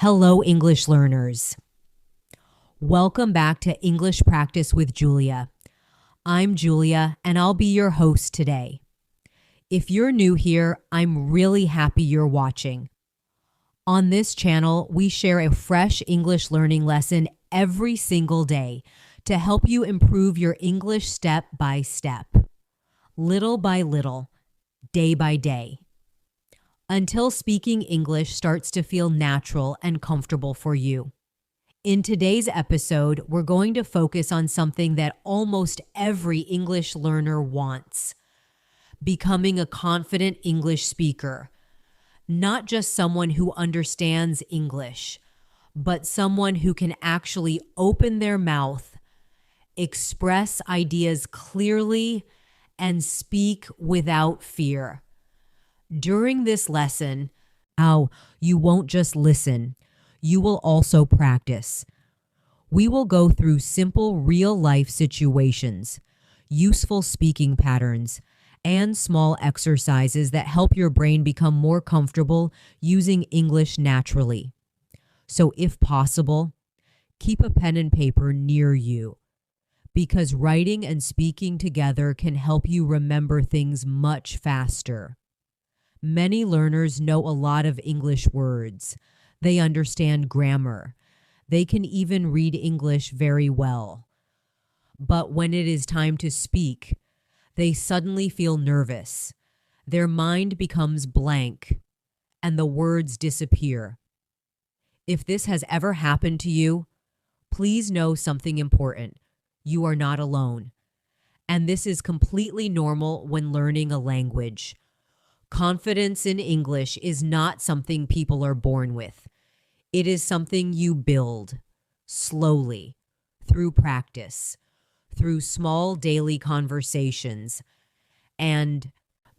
Hello, English learners. Welcome back to English Practice with Julia. I'm Julia, and I'll be your host today. If you're new here, I'm really happy you're watching. On this channel, we share a fresh English learning lesson every single day to help you improve your English step by step, little by little, day by day, until speaking English starts to feel natural and comfortable for you. In today's episode, we're going to focus on something that almost every English learner wants: becoming a confident English speaker. Not just someone who understands English, but someone who can actually open their mouth, express ideas clearly, and speak without fear. During this lesson, you won't just listen, you will also practice. We will go through simple real-life situations, useful speaking patterns, and small exercises that help your brain become more comfortable using English naturally. So if possible, keep a pen and paper near you, because writing and speaking together can help you remember things much faster. Many learners know a lot of English words. They understand grammar. They can even read English very well. But when it is time to speak, they suddenly feel nervous. Their mind becomes blank, and the words disappear. If this has ever happened to you, please know something important. You are not alone. And this is completely normal when learning a language. Confidence in English is not something people are born with. It is something you build slowly, through practice, through small daily conversations, and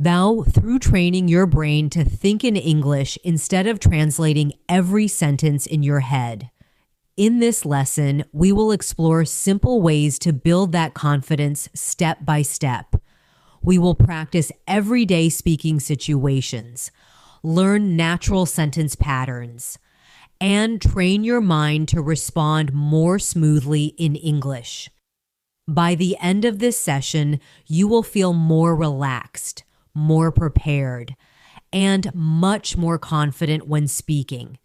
through training your brain to think in English instead of translating every sentence in your head. In this lesson, we will explore simple ways to build that confidence step by step. We will practice everyday speaking situations, learn natural sentence patterns, and train your mind to respond more smoothly in English. By the end of this session, you will feel more relaxed, more prepared, and much more confident when speaking.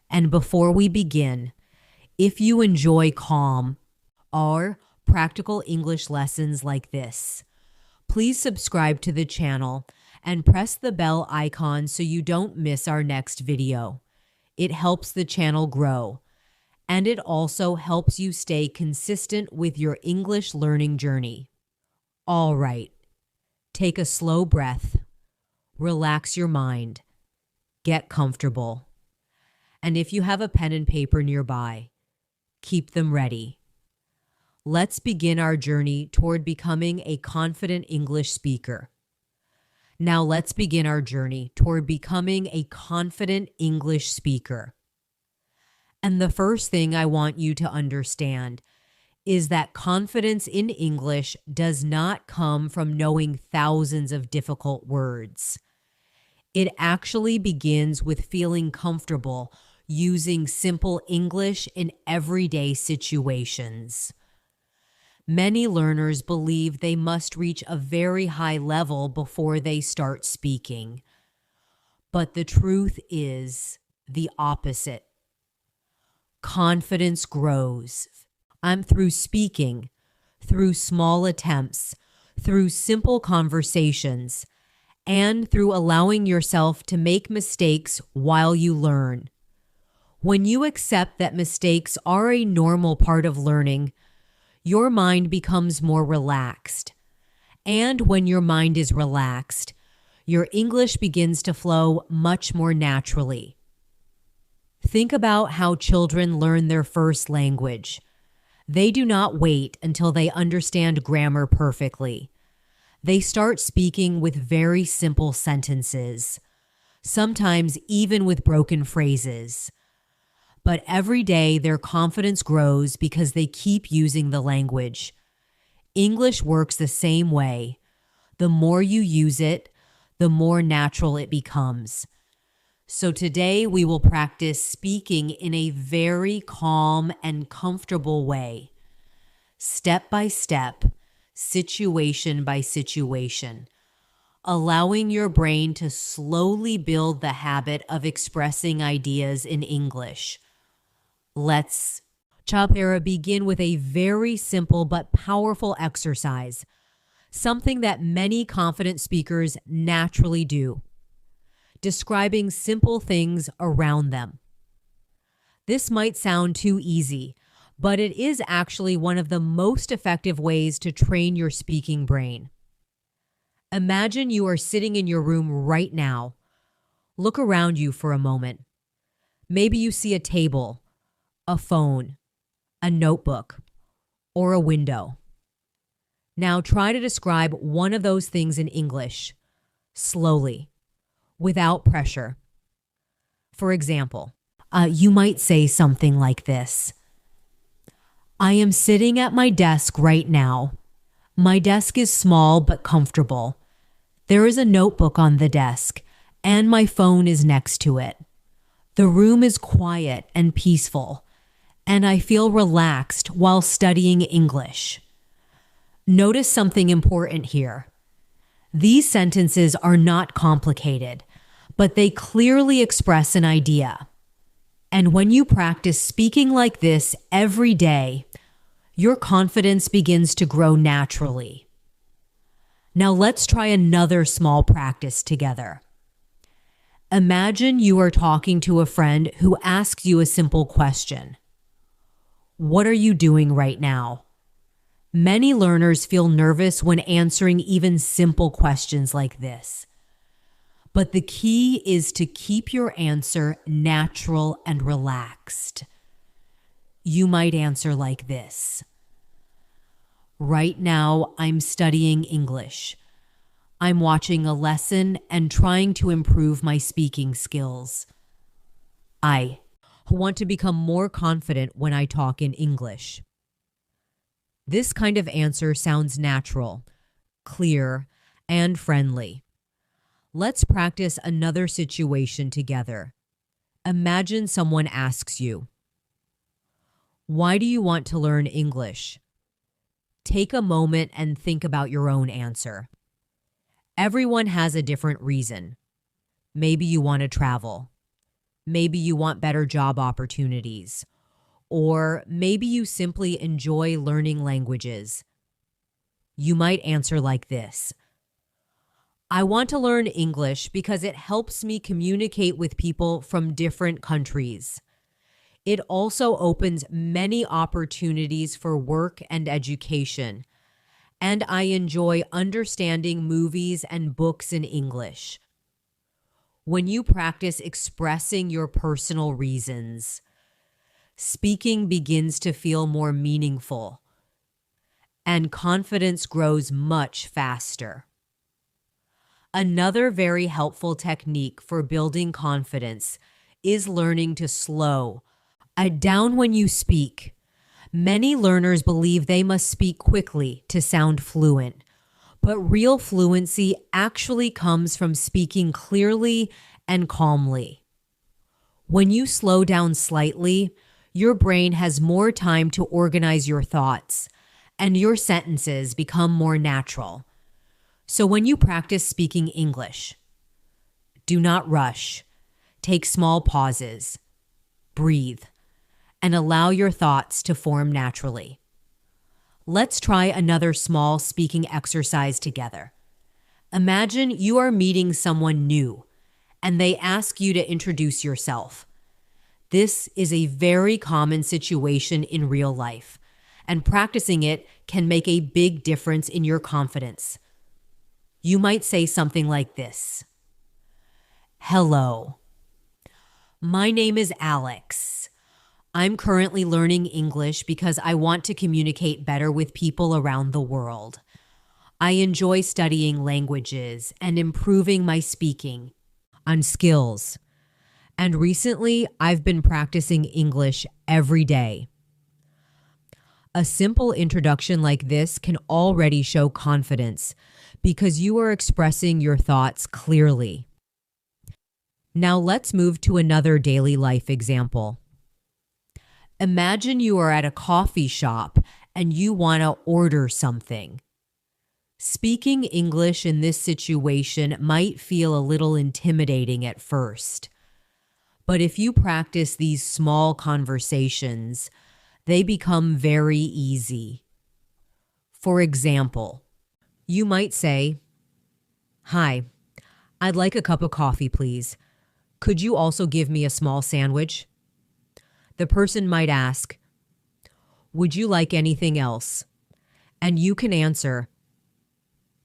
And before we begin, if you enjoy calm or practical English lessons like this, please subscribe to the channel and press the bell icon so you don't miss our next video. It helps the channel grow, and it also helps you stay consistent with your English learning journey. All right, take a slow breath, relax your mind, get comfortable, and if you have a pen and paper nearby, keep them ready. Let's begin our journey toward becoming a confident English speaker. Now let's begin our journey toward becoming a confident English speaker. And the first thing I want you to understand is that confidence in English does not come from knowing thousands of difficult words. It actually begins with feeling comfortable using simple English in everyday situations. Many learners believe they must reach a very high level before they start speaking. But the truth is the opposite. Confidence grows. Through speaking, through small attempts, through simple conversations, and through allowing yourself to make mistakes while you learn. When you accept that mistakes are a normal part of learning, your mind becomes more relaxed. And when your mind is relaxed, your English begins to flow much more naturally. Think about how children learn their first language. They do not wait until they understand grammar perfectly. They start speaking with very simple sentences, sometimes even with broken phrases. But every day their confidence grows because they keep using the language. English works the same way. The more you use it, the more natural it becomes. So today we will practice speaking in a very calm and comfortable way, step by step, situation by situation, allowing your brain to slowly build the habit of expressing ideas in English. Let's begin with a very simple but powerful exercise, something that many confident speakers naturally do, describing simple things around them. This might sound too easy, but it is actually one of the most effective ways to train your speaking brain. Imagine you are sitting in your room right now. Look around you for a moment. Maybe you see a table, a phone, a notebook, or a window. Now try to describe one of those things in English, slowly, without pressure. For example, you might say something like this. I am sitting at my desk right now. My desk is small but comfortable. There is a notebook on the desk, and my phone is next to it. The room is quiet and peaceful, and I feel relaxed while studying English. Notice something important here. These sentences are not complicated, but they clearly express an idea. And when you practice speaking like this every day, your confidence begins to grow naturally. Now let's try another small practice together. Imagine you are talking to a friend who asks you a simple question. What are you doing right now? Many learners feel nervous when answering even simple questions like this. But the key is to keep your answer natural and relaxed. You might answer like this. Right now, I'm studying English. I'm watching a lesson and trying to improve my speaking skills. I want to become more confident when I talk in English. This kind of answer sounds natural, clear, and friendly. Let's practice another situation together. Imagine someone asks you, why do you want to learn English? Take a moment and think about your own answer. Everyone has a different reason. Maybe you want to travel. Maybe you want better job opportunities. Or maybe you simply enjoy learning languages. You might answer like this. I want to learn English because it helps me communicate with people from different countries. It also opens many opportunities for work and education, and I enjoy understanding movies and books in English. When you practice expressing your personal reasons, speaking begins to feel more meaningful, and confidence grows much faster. Another very helpful technique for building confidence is learning to slow down when you speak. Many learners believe they must speak quickly to sound fluent, but real fluency actually comes from speaking clearly and calmly. When you slow down slightly, your brain has more time to organize your thoughts, and your sentences become more natural. So when you practice speaking English, do not rush. Take small pauses. Breathe. And allow your thoughts to form naturally. Let's try another small speaking exercise together. Imagine you are meeting someone new, and they ask you to introduce yourself. This is a very common situation in real life, and practicing it can make a big difference in your confidence. You might say something like this. Hello. My name is Alex. I'm currently learning English because I want to communicate better with people around the world. I enjoy studying languages and improving my speaking on skills. And recently, I've been practicing English every day. A simple introduction like this can already show confidence because you are expressing your thoughts clearly. Now let's move to another daily life example. Imagine you are at a coffee shop and you want to order something. Speaking English in this situation might feel a little intimidating at first. But if you practice these small conversations, they become very easy. For example, you might say, "Hi, I'd like a cup of coffee, please. Could you also give me a small sandwich?" The person might ask, "Would you like anything else?" And you can answer,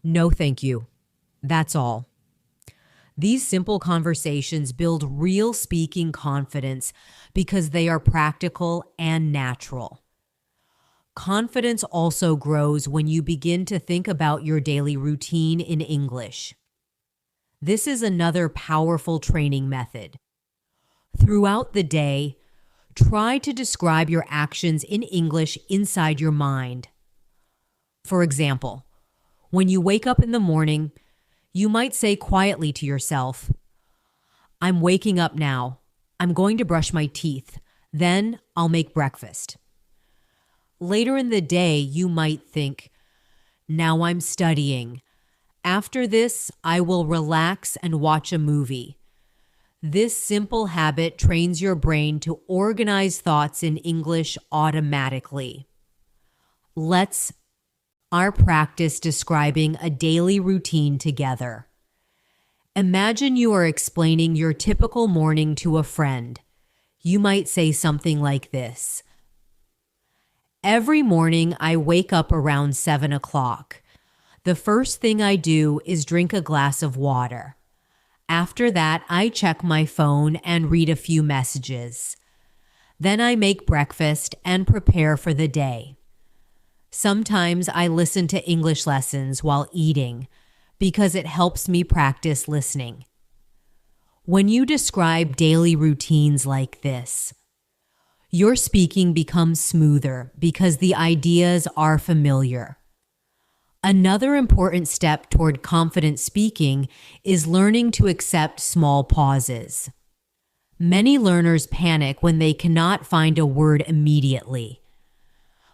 "No, thank you. That's all." These simple conversations build real speaking confidence because they are practical and natural. Confidence also grows when you begin to think about your daily routine in English. This is another powerful training method. Throughout the day, try to describe your actions in English inside your mind. For example, when you wake up in the morning, you might say quietly to yourself, "I'm waking up now. I'm going to brush my teeth. Then I'll make breakfast." Later in the day, you might think, "Now I'm studying. After this, I will relax and watch a movie." This simple habit trains your brain to organize thoughts in English automatically. Let's our practice describing a daily routine together. Imagine you are explaining your typical morning to a friend. You might say something like this: "Every morning I wake up around 7 o'clock. The first thing I do is drink a glass of water. After that, I check my phone and read a few messages. Then I make breakfast and prepare for the day. Sometimes I listen to English lessons while eating because it helps me practice listening." When you describe daily routines like this, your speaking becomes smoother because the ideas are familiar. Another important step toward confident speaking is learning to accept small pauses. Many learners panic when they cannot find a word immediately.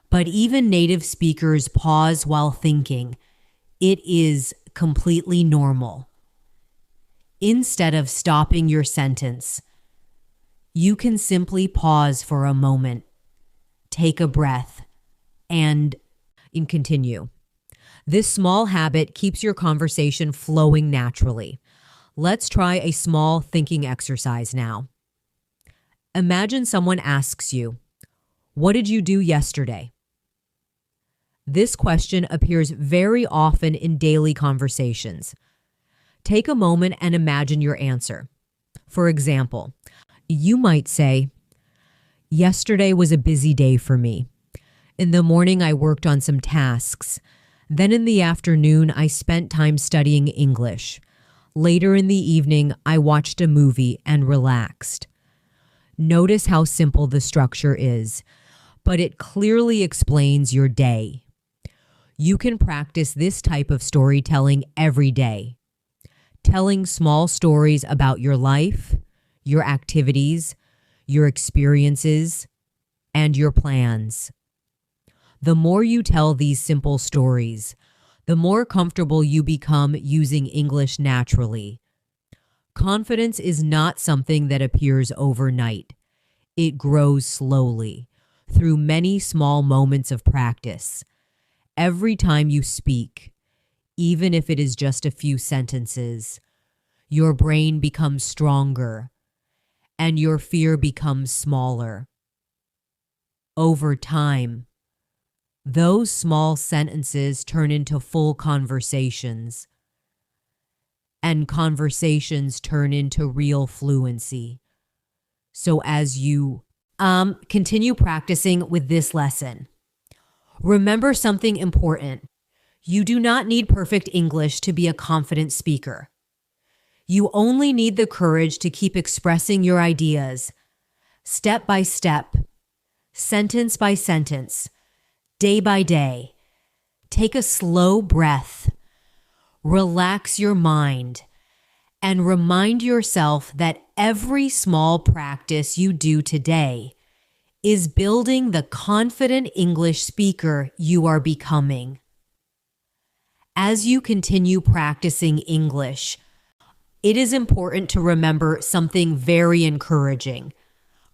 But even native speakers pause while thinking. It is completely normal. Instead of stopping your sentence, you can simply pause for a moment, take a breath, and continue. This small habit keeps your conversation flowing naturally. Let's try a small thinking exercise now. Imagine someone asks you, "What did you do yesterday?" This question appears very often in daily conversations. Take a moment and imagine your answer. For example, you might say, "Yesterday was a busy day for me. In the morning, I worked on some tasks. Then in the afternoon, I spent time studying English. Later in the evening, I watched a movie and relaxed." Notice how simple the structure is, but it clearly explains your day. You can practice this type of storytelling every day. Telling small stories about your life, your activities, your experiences, and your plans. The more you tell these simple stories, the more comfortable you become using English naturally. Confidence is not something that appears overnight. It grows slowly, through many small moments of practice. Every time you speak, even if it is just a few sentences, your brain becomes stronger and your fear becomes smaller. Over time, those small sentences turn into full conversations, and conversations turn into real fluency. So as you continue practicing with this lesson, remember something important. You do not need perfect English to be a confident speaker. You only need the courage to keep expressing your ideas, step by step, sentence by sentence, day by day. Take a slow breath, relax your mind, And remind yourself that every small practice you do today is building the confident English speaker you are becoming. As you continue practicing English, it is important to remember something very encouraging.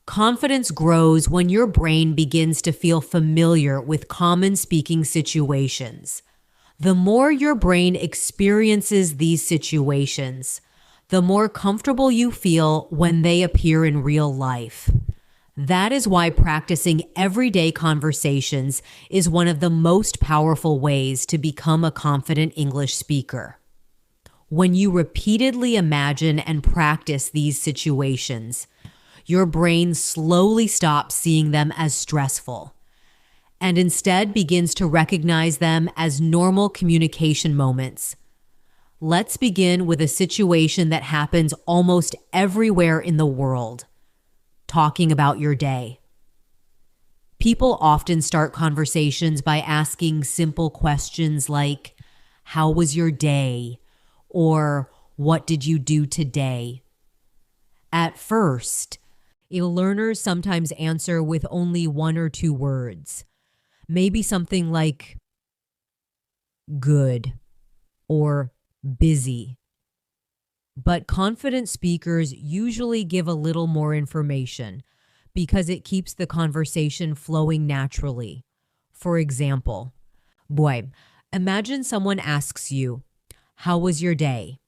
Confidence grows when your brain begins to feel familiar with common speaking situations. The more your brain experiences these situations, the more comfortable you feel when they appear in real life. That is why practicing everyday conversations is one of the most powerful ways to become a confident English speaker. When you repeatedly imagine and practice these situations, your brain slowly stops seeing them as stressful and instead begins to recognize them as normal communication moments. Let's begin with a situation that happens almost everywhere in the world. Talking about your day. People often start conversations by asking simple questions like, "How was your day?" or "What did you do today?" At first, learners sometimes answer with only one or two words. Maybe something like "good" or "busy." But confident speakers usually give a little more information because it keeps the conversation flowing naturally. For example, imagine someone asks you, "How was your day?"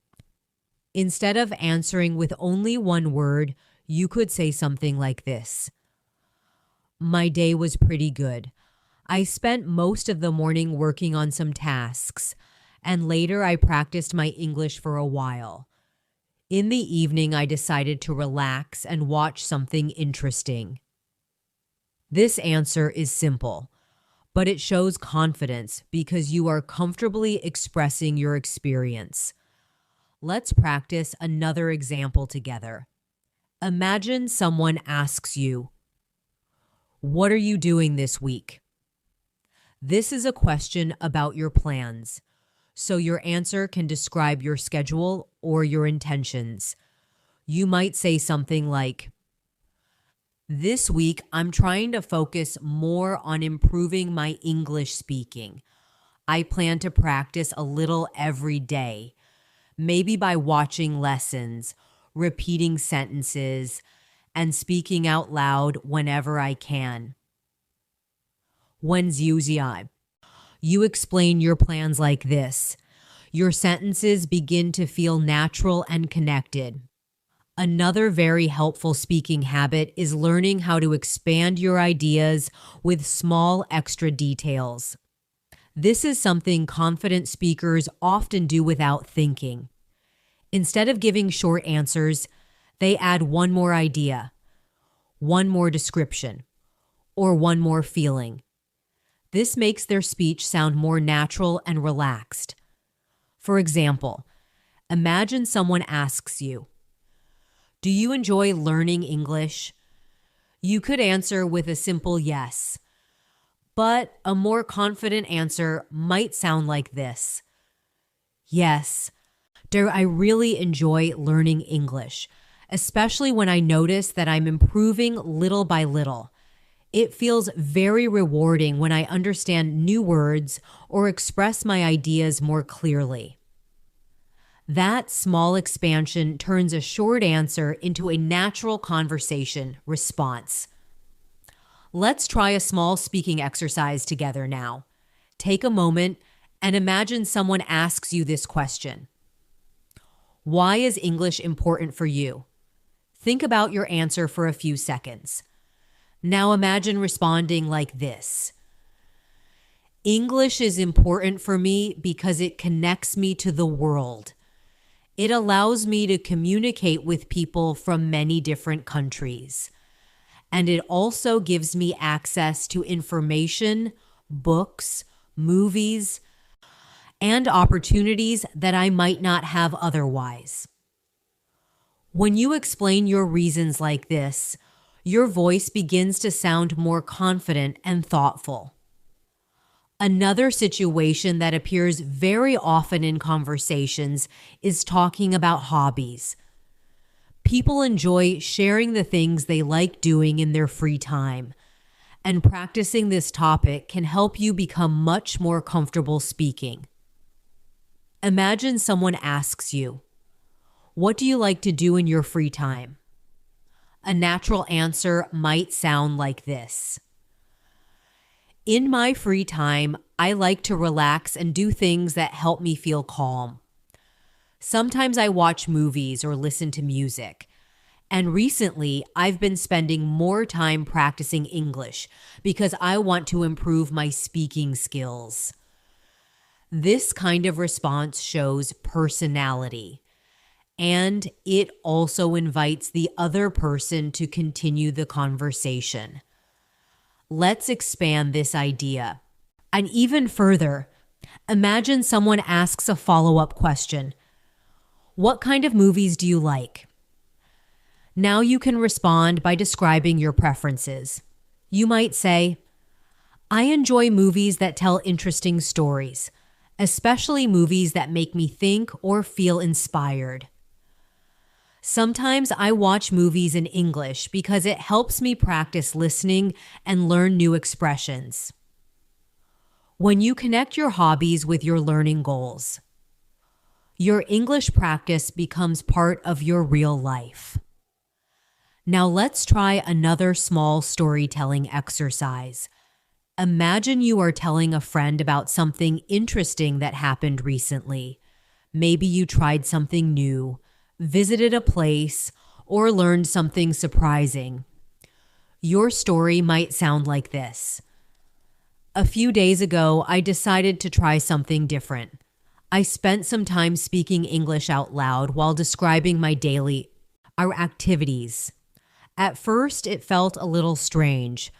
Instead of answering with only one word, you could say something like this: "My day was pretty good. I spent most of the morning working on some tasks, and later I practiced my English for a while. In the evening, I decided to relax and watch something interesting." This answer is simple, but it shows confidence because you are comfortably expressing your experience. Let's practice another example together. Imagine someone asks you, "What are you doing this week?" This is a question about your plans, so your answer can describe your schedule or your intentions. You might say something like, "This week, I'm trying to focus more on improving my English speaking. I plan to practice a little every day, maybe by watching lessons, repeating sentences, and speaking out loud whenever I can." You explain your plans like this. Your sentences begin to feel natural and connected. Another very helpful speaking habit is learning how to expand your ideas with small extra details. This is something confident speakers often do without thinking. Instead of giving short answers, they add one more idea, one more description, or one more feeling. This makes their speech sound more natural and relaxed. For example, imagine someone asks you, "Do you enjoy learning English?" You could answer with a simple yes, but a more confident answer might sound like this: "Yes, I really enjoy learning English, especially when I notice that I'm improving little by little. It feels very rewarding when I understand new words or express my ideas more clearly." That small expansion turns a short answer into a natural conversation response. Let's try a small speaking exercise together now. Take a moment and imagine someone asks you this question: "Why is English important for you?" Think about your answer for a few seconds. Now imagine responding like this: "English is important for me because it connects me to the world. It allows me to communicate with people from many different countries. And it also gives me access to information, books, movies, and opportunities that I might not have otherwise." When you explain your reasons like this, your voice begins to sound more confident and thoughtful. Another situation that appears very often in conversations is talking about hobbies. People enjoy sharing the things they like doing in their free time, and practicing this topic can help you become much more comfortable speaking. Imagine someone asks you, "What do you like to do in your free time?" A natural answer might sound like this: "In my free time, I like to relax and do things that help me feel calm. Sometimes I watch movies or listen to music. And recently, I've been spending more time practicing English because I want to improve my speaking skills." This kind of response shows personality, and it also invites the other person to continue the conversation. Let's expand this idea. And even further, imagine someone asks a follow-up question. "What kind of movies do you like?" Now you can respond by describing your preferences. You might say, "I enjoy movies that tell interesting stories, especially movies that make me think or feel inspired. Sometimes I watch movies in English because it helps me practice listening and learn new expressions." When you connect your hobbies with your learning goals, your English practice becomes part of your real life. Now let's try another small storytelling exercise. Imagine you are telling a friend about something interesting that happened recently. Maybe you tried something new, visited a place, or learned something surprising. Your story might sound like this: "A few days ago, I decided to try something different. I spent some time speaking English out loud while describing our activities. At first, it felt a little strange,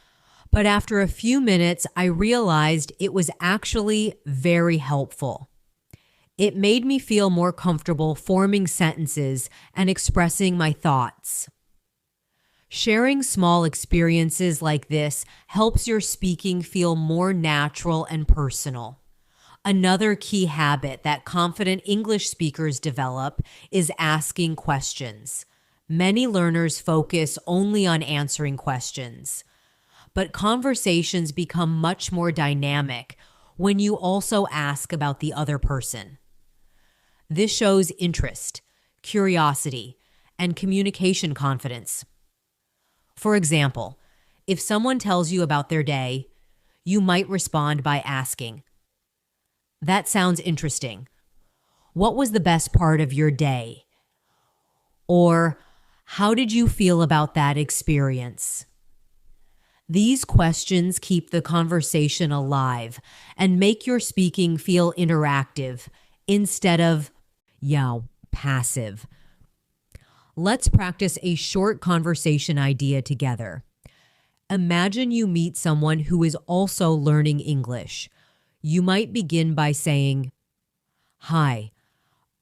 but after a few minutes, I realized it was actually very helpful. It made me feel more comfortable forming sentences and expressing my thoughts." Sharing small experiences like this helps your speaking feel more natural and personal. Another key habit that confident English speakers develop is asking questions. Many learners focus only on answering questions, but conversations become much more dynamic when you also ask about the other person. This shows interest, curiosity, and communication confidence. For example, if someone tells you about their day, you might respond by asking, "That sounds interesting. What was the best part of your day?" Or, "How did you feel about that experience?" These questions keep the conversation alive and make your speaking feel interactive instead of, passive. Let's practice a short conversation idea together. Imagine you meet someone who is also learning English. You might begin by saying, "Hi,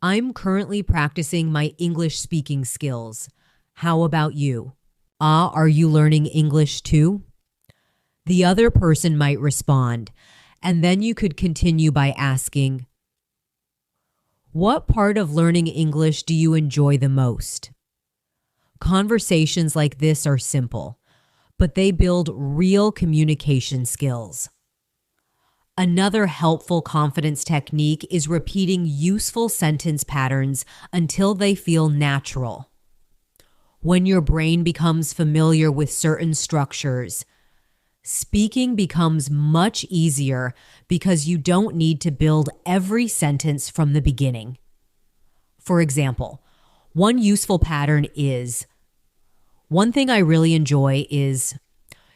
I'm currently practicing my English speaking skills. How about you? Are you learning English too?" The other person might respond, and then you could continue by asking, "What part of learning English do you enjoy the most?" Conversations like this are simple, but they build real communication skills. Another helpful confidence technique is repeating useful sentence patterns until they feel natural. When your brain becomes familiar with certain structures, speaking becomes much easier because you don't need to build every sentence from the beginning. For example, one useful pattern is, "One thing I really enjoy is."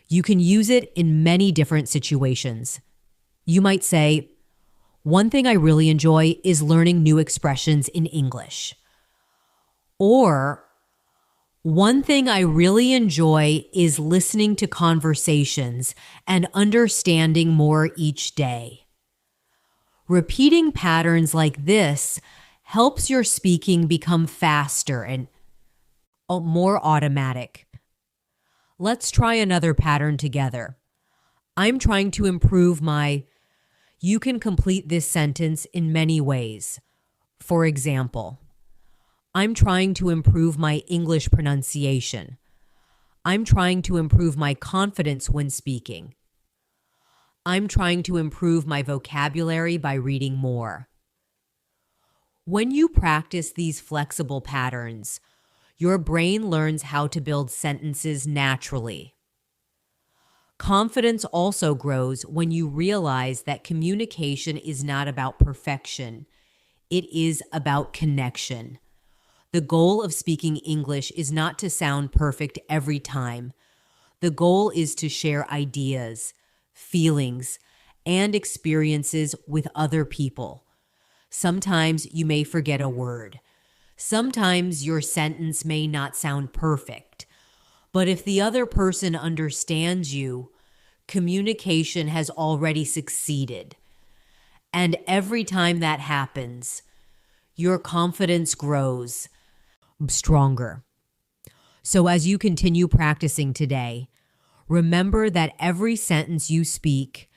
You can use it in many different situations. You might say, "One thing I really enjoy is learning new expressions in English." Or, "One thing I really enjoy is listening to conversations and understanding more each day." Repeating patterns like this helps your speaking become faster and more automatic. Let's try another pattern together. "I'm trying to improve my..." You can complete this sentence in many ways. For example, I'm trying to improve my English pronunciation. I'm trying to improve my confidence when speaking. I'm trying to improve my vocabulary by reading more. When you practice these flexible patterns, your brain learns how to build sentences naturally. Confidence also grows when you realize that communication is not about perfection. It is about connection. The goal of speaking English is not to sound perfect every time. The goal is to share ideas, feelings, and experiences with other people. Sometimes you may forget a word. Sometimes your sentence may not sound perfect. But if the other person understands you, communication has already succeeded. And every time that happens, your confidence grows stronger. So as you continue practicing today, remember that every sentence you speak,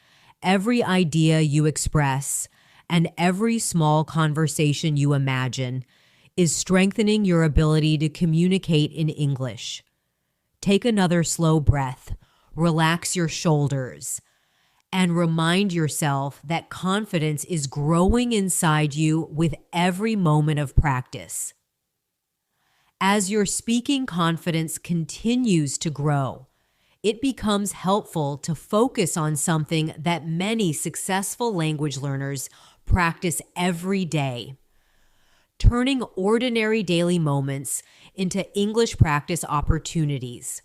every idea you express, and every small conversation you imagine is strengthening your ability to communicate in English. Take another slow breath, relax your shoulders, and remind yourself that confidence is growing inside you with every moment of practice. As your speaking confidence continues to grow, it becomes helpful to focus on something that many successful language learners practice every day. Turning ordinary daily moments into English practice opportunities.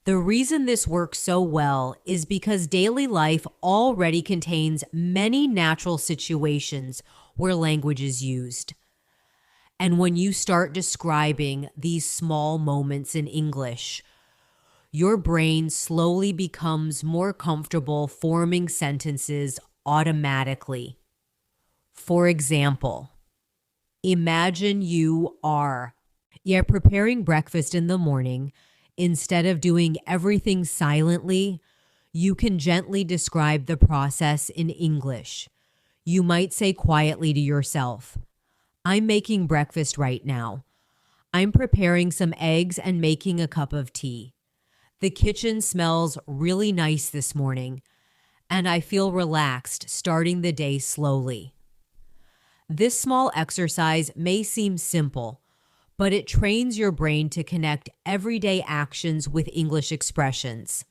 The reason this works so well is because daily life already contains many natural situations where language is used. And when you start describing these small moments in English, your brain slowly becomes more comfortable forming sentences automatically. For example, imagine you're preparing breakfast in the morning. Instead of doing everything silently, you can gently describe the process in English. You might say quietly to yourself, I'm making breakfast right now. I'm preparing some eggs and making a cup of tea. The kitchen smells really nice this morning, and I feel relaxed starting the day slowly. This small exercise may seem simple, but it trains your brain to connect everyday actions with English expressions.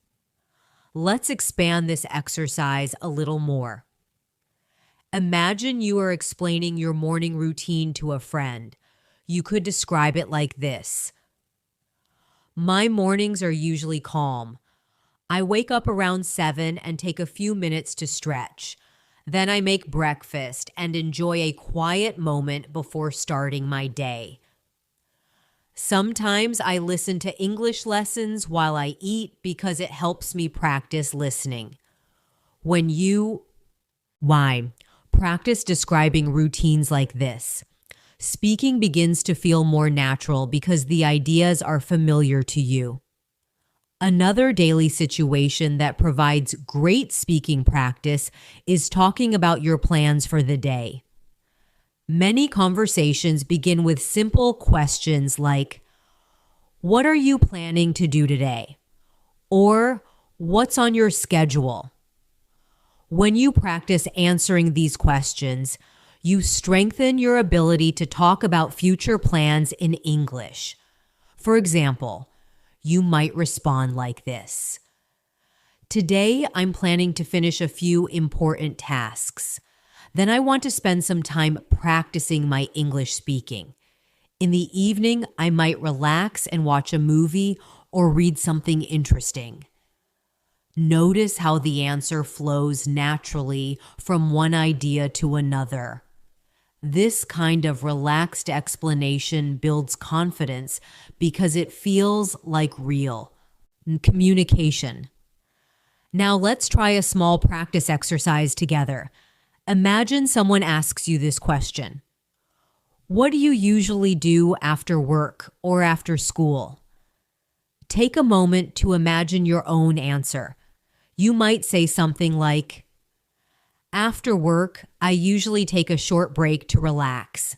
Let's expand this exercise a little more. Imagine you are explaining your morning routine to a friend. You could describe it like this. My mornings are usually calm. I wake up around 7 and take a few minutes to stretch. Then I make breakfast and enjoy a quiet moment before starting my day. Sometimes I listen to English lessons while I eat because it helps me practice listening. Practice describing routines like this. Speaking begins to feel more natural because the ideas are familiar to you. Another daily situation that provides great speaking practice is talking about your plans for the day. Many conversations begin with simple questions like, what are you planning to do today? Or, what's on your schedule? When you practice answering these questions, you strengthen your ability to talk about future plans in English. For example, you might respond like this. Today, I'm planning to finish a few important tasks. Then I want to spend some time practicing my English speaking. In the evening, I might relax and watch a movie or read something interesting. Notice how the answer flows naturally from one idea to another. This kind of relaxed explanation builds confidence because it feels like real communication. Now let's try a small practice exercise together. Imagine someone asks you this question. What do you usually do after work or after school? Take a moment to imagine your own answer. You might say something like, After work, I usually take a short break to relax.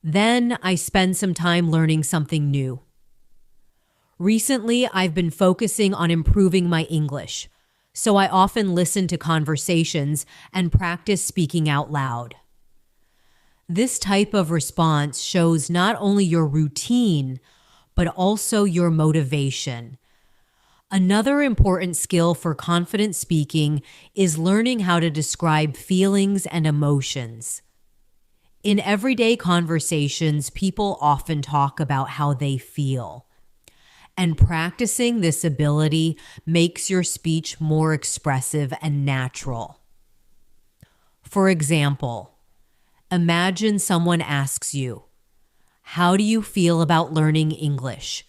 Then I spend some time learning something new. Recently, I've been focusing on improving my English, so I often listen to conversations and practice speaking out loud. This type of response shows not only your routine, but also your motivation. Another important skill for confident speaking is learning how to describe feelings and emotions. In everyday conversations, people often talk about how they feel. And practicing this ability makes your speech more expressive and natural. For example, imagine someone asks you, "How do you feel about learning English?"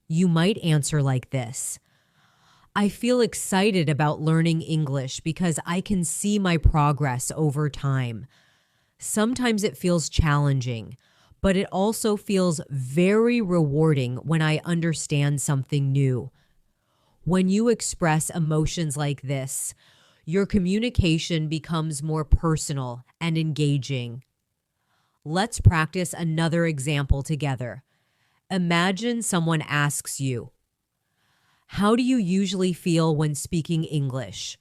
You might answer like this: "I feel excited about learning English because I can see my progress over time. Sometimes it feels challenging, but it also feels very rewarding when I understand something new." When you express emotions like this, your communication becomes more personal and engaging. Let's practice another example together. Imagine someone asks you, "How do you usually feel when speaking English?"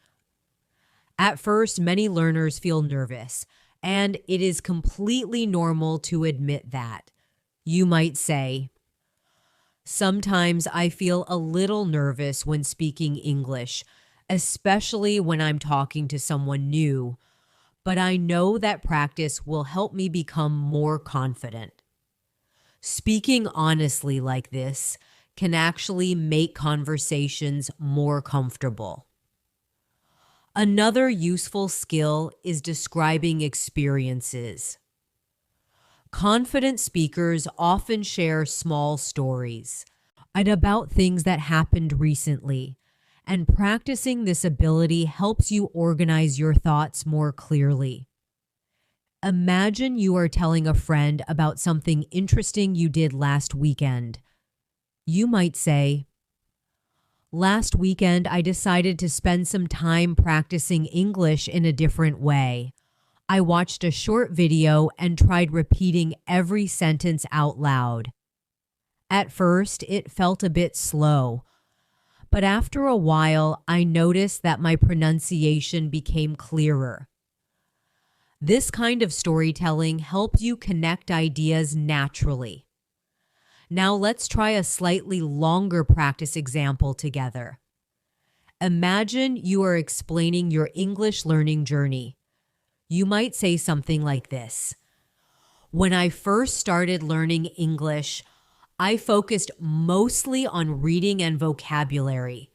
At first, many learners feel nervous, and it is completely normal to admit that. You might say, "Sometimes I feel a little nervous when speaking English, especially when I'm talking to someone new, but I know that practice will help me become more confident." Speaking honestly like this can actually make conversations more comfortable. Another useful skill is describing experiences. Confident speakers often share small stories and about things that happened recently, and practicing this ability helps you organize your thoughts more clearly. Imagine you are telling a friend about something interesting you did last weekend. You might say, "Last weekend, I decided to spend some time practicing English in a different way. I watched a short video and tried repeating every sentence out loud. At first, it felt a bit slow, but after a while, I noticed that my pronunciation became clearer." This kind of storytelling helps you connect ideas naturally. Now let's try a slightly longer practice example together. Imagine you are explaining your English learning journey. You might say something like this: "When I first started learning English, I focused mostly on reading and vocabulary.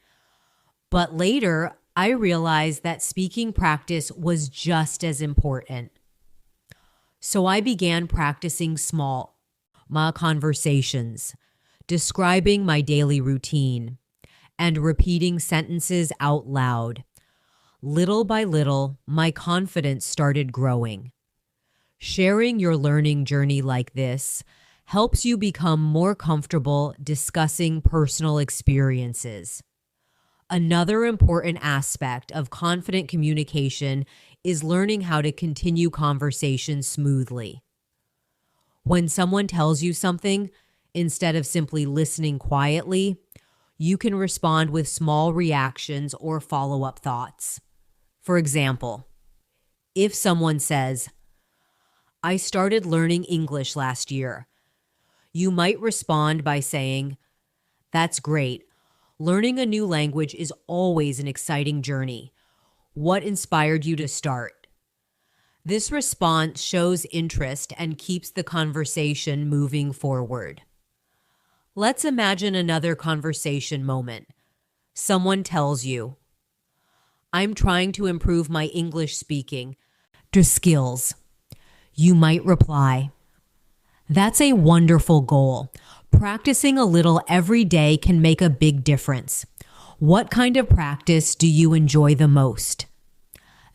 But later, I realized that speaking practice was just as important. So I began practicing small conversations, describing my daily routine, and repeating sentences out loud. Little by little, my confidence started growing." Sharing your learning journey like this helps you become more comfortable discussing personal experiences. Another important aspect of confident communication is learning how to continue conversations smoothly. When someone tells you something, instead of simply listening quietly, you can respond with small reactions or follow-up thoughts. For example, if someone says, "I started learning English last year," you might respond by saying, "That's great. Learning a new language is always an exciting journey. What inspired you to start?" This response shows interest and keeps the conversation moving forward. Let's imagine another conversation moment. Someone tells you, "I'm trying to improve my English speaking skills." You might reply, "That's a wonderful goal. Practicing a little every day can make a big difference. What kind of practice do you enjoy the most?"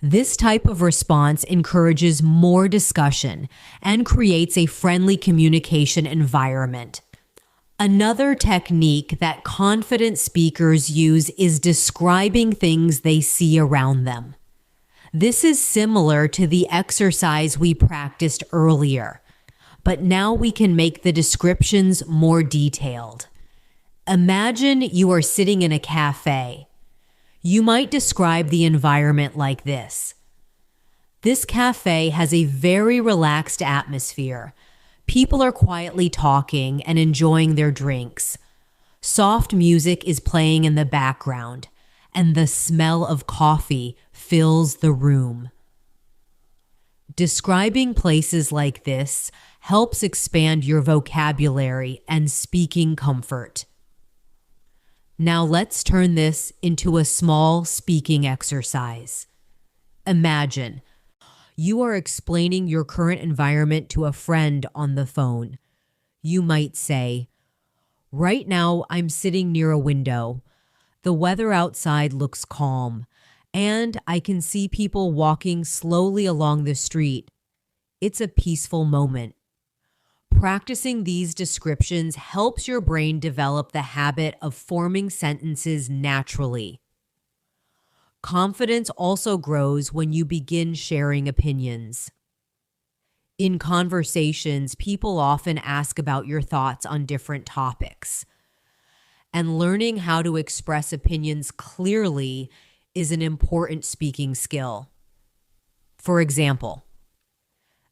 This type of response encourages more discussion and creates a friendly communication environment. Another technique that confident speakers use is describing things they see around them. This is similar to the exercise we practiced earlier, but now we can make the descriptions more detailed. Imagine you are sitting in a cafe. You might describe the environment like this. This cafe has a very relaxed atmosphere. People are quietly talking and enjoying their drinks. Soft music is playing in the background, and the smell of coffee fills the room. Describing places like this helps expand your vocabulary and speaking comfort. Now let's turn this into a small speaking exercise. Imagine you are explaining your current environment to a friend on the phone. You might say, "Right now I'm sitting near a window. The weather outside looks calm, and I can see people walking slowly along the street. It's a peaceful moment." Practicing these descriptions helps your brain develop the habit of forming sentences naturally. Confidence also grows when you begin sharing opinions. In conversations, people often ask about your thoughts on different topics. And learning how to express opinions clearly is an important speaking skill. For example,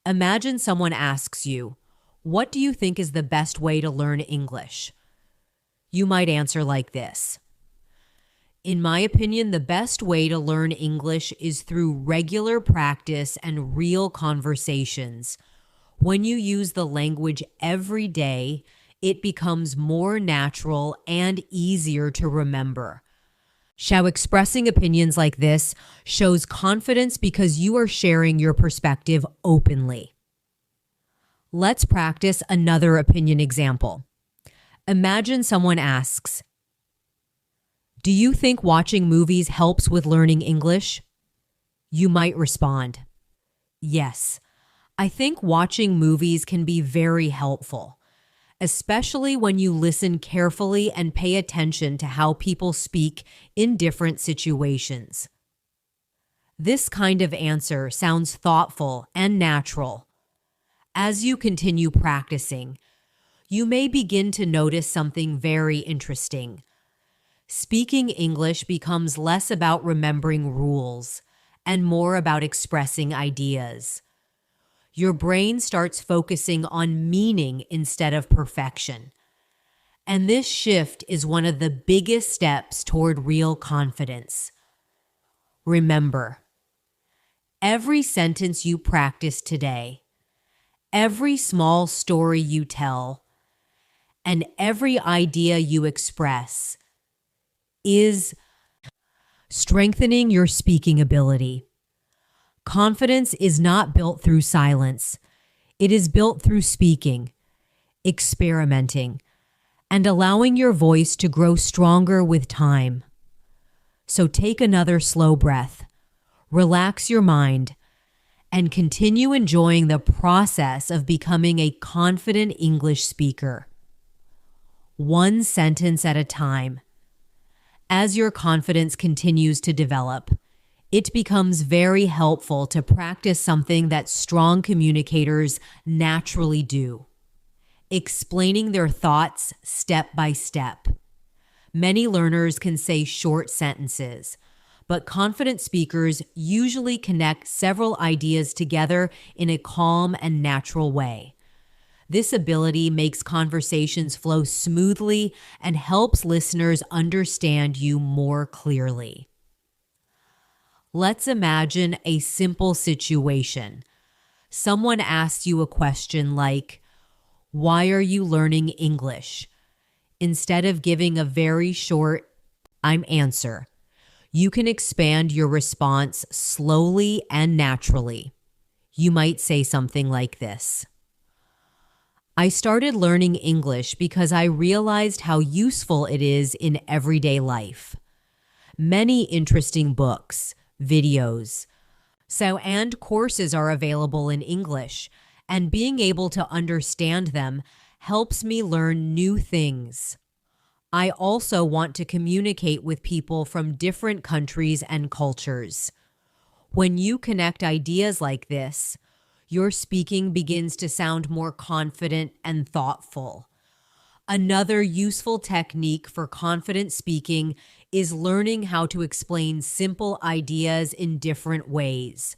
imagine someone asks you, "What do you think is the best way to learn English?" You might answer like this: "In my opinion, the best way to learn English is through regular practice and real conversations. When you use the language every day, it becomes more natural and easier to remember." So expressing opinions like this shows confidence because you are sharing your perspective openly. Let's practice another opinion example. Imagine someone asks, "Do you think watching movies helps with learning English?" You might respond, "Yes, I think watching movies can be very helpful, especially when you listen carefully and pay attention to how people speak in different situations." This kind of answer sounds thoughtful and natural. As you continue practicing, you may begin to notice something very interesting. Speaking English becomes less about remembering rules and more about expressing ideas. Your brain starts focusing on meaning instead of perfection. And this shift is one of the biggest steps toward real confidence. Remember, every sentence you practice today, every small story you tell, and every idea you express is strengthening your speaking ability. Confidence is not built through silence. It is built through speaking, experimenting, and allowing your voice to grow stronger with time. So take another slow breath, relax your mind, and continue enjoying the process of becoming a confident English speaker. One sentence at a time. As your confidence continues to develop, it becomes very helpful to practice something that strong communicators naturally do: explaining their thoughts step by step. Many learners can say short sentences, but confident speakers usually connect several ideas together in a calm and natural way. This ability makes conversations flow smoothly and helps listeners understand you more clearly. Let's imagine a simple situation. Someone asks you a question like, "Why are you learning English?" Instead of giving a very short answer, you can expand your response slowly and naturally. You might say something like this: "I started learning English because I realized how useful it is in everyday life. Many interesting books, videos, and courses are available in English, and being able to understand them helps me learn new things. I also want to communicate with people from different countries and cultures. When you connect ideas like this, your speaking begins to sound more confident and thoughtful. Another useful technique for confident speaking is learning how to explain simple ideas in different ways.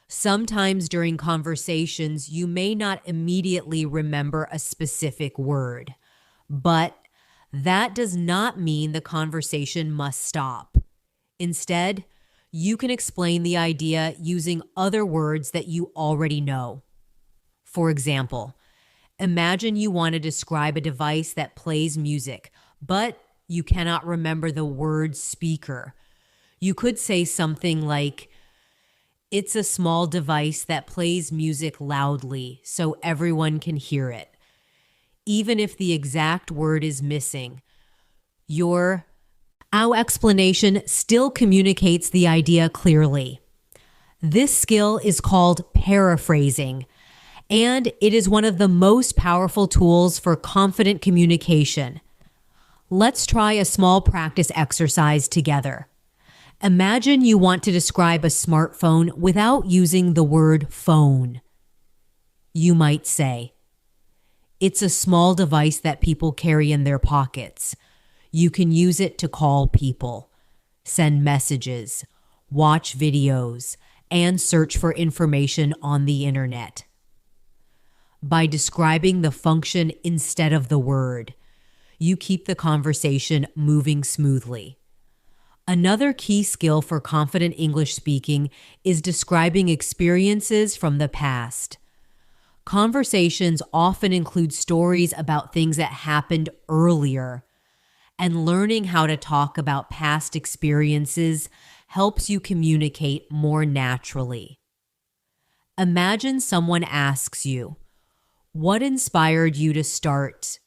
Sometimes during conversations, you may not immediately remember a specific word, but that does not mean the conversation must stop. Instead, you can explain the idea using other words that you already know. For example, imagine you want to describe a device that plays music, but you cannot remember the word speaker. You could say something like, "It's a small device that plays music loudly so everyone can hear it." Even if the exact word is missing, our explanation still communicates the idea clearly. This skill is called paraphrasing, and it is one of the most powerful tools for confident communication. Let's try a small practice exercise together. Imagine you want to describe a smartphone without using the word phone. You might say, "It's a small device that people carry in their pockets. You can use it to call people, send messages, watch videos, and search for information on the internet." By describing the function instead of the word, you keep the conversation moving smoothly. Another key skill for confident English speaking is describing experiences from the past. Conversations often include stories about things that happened earlier, and learning how to talk about past experiences helps you communicate more naturally. Imagine someone asks you, "What inspired you to start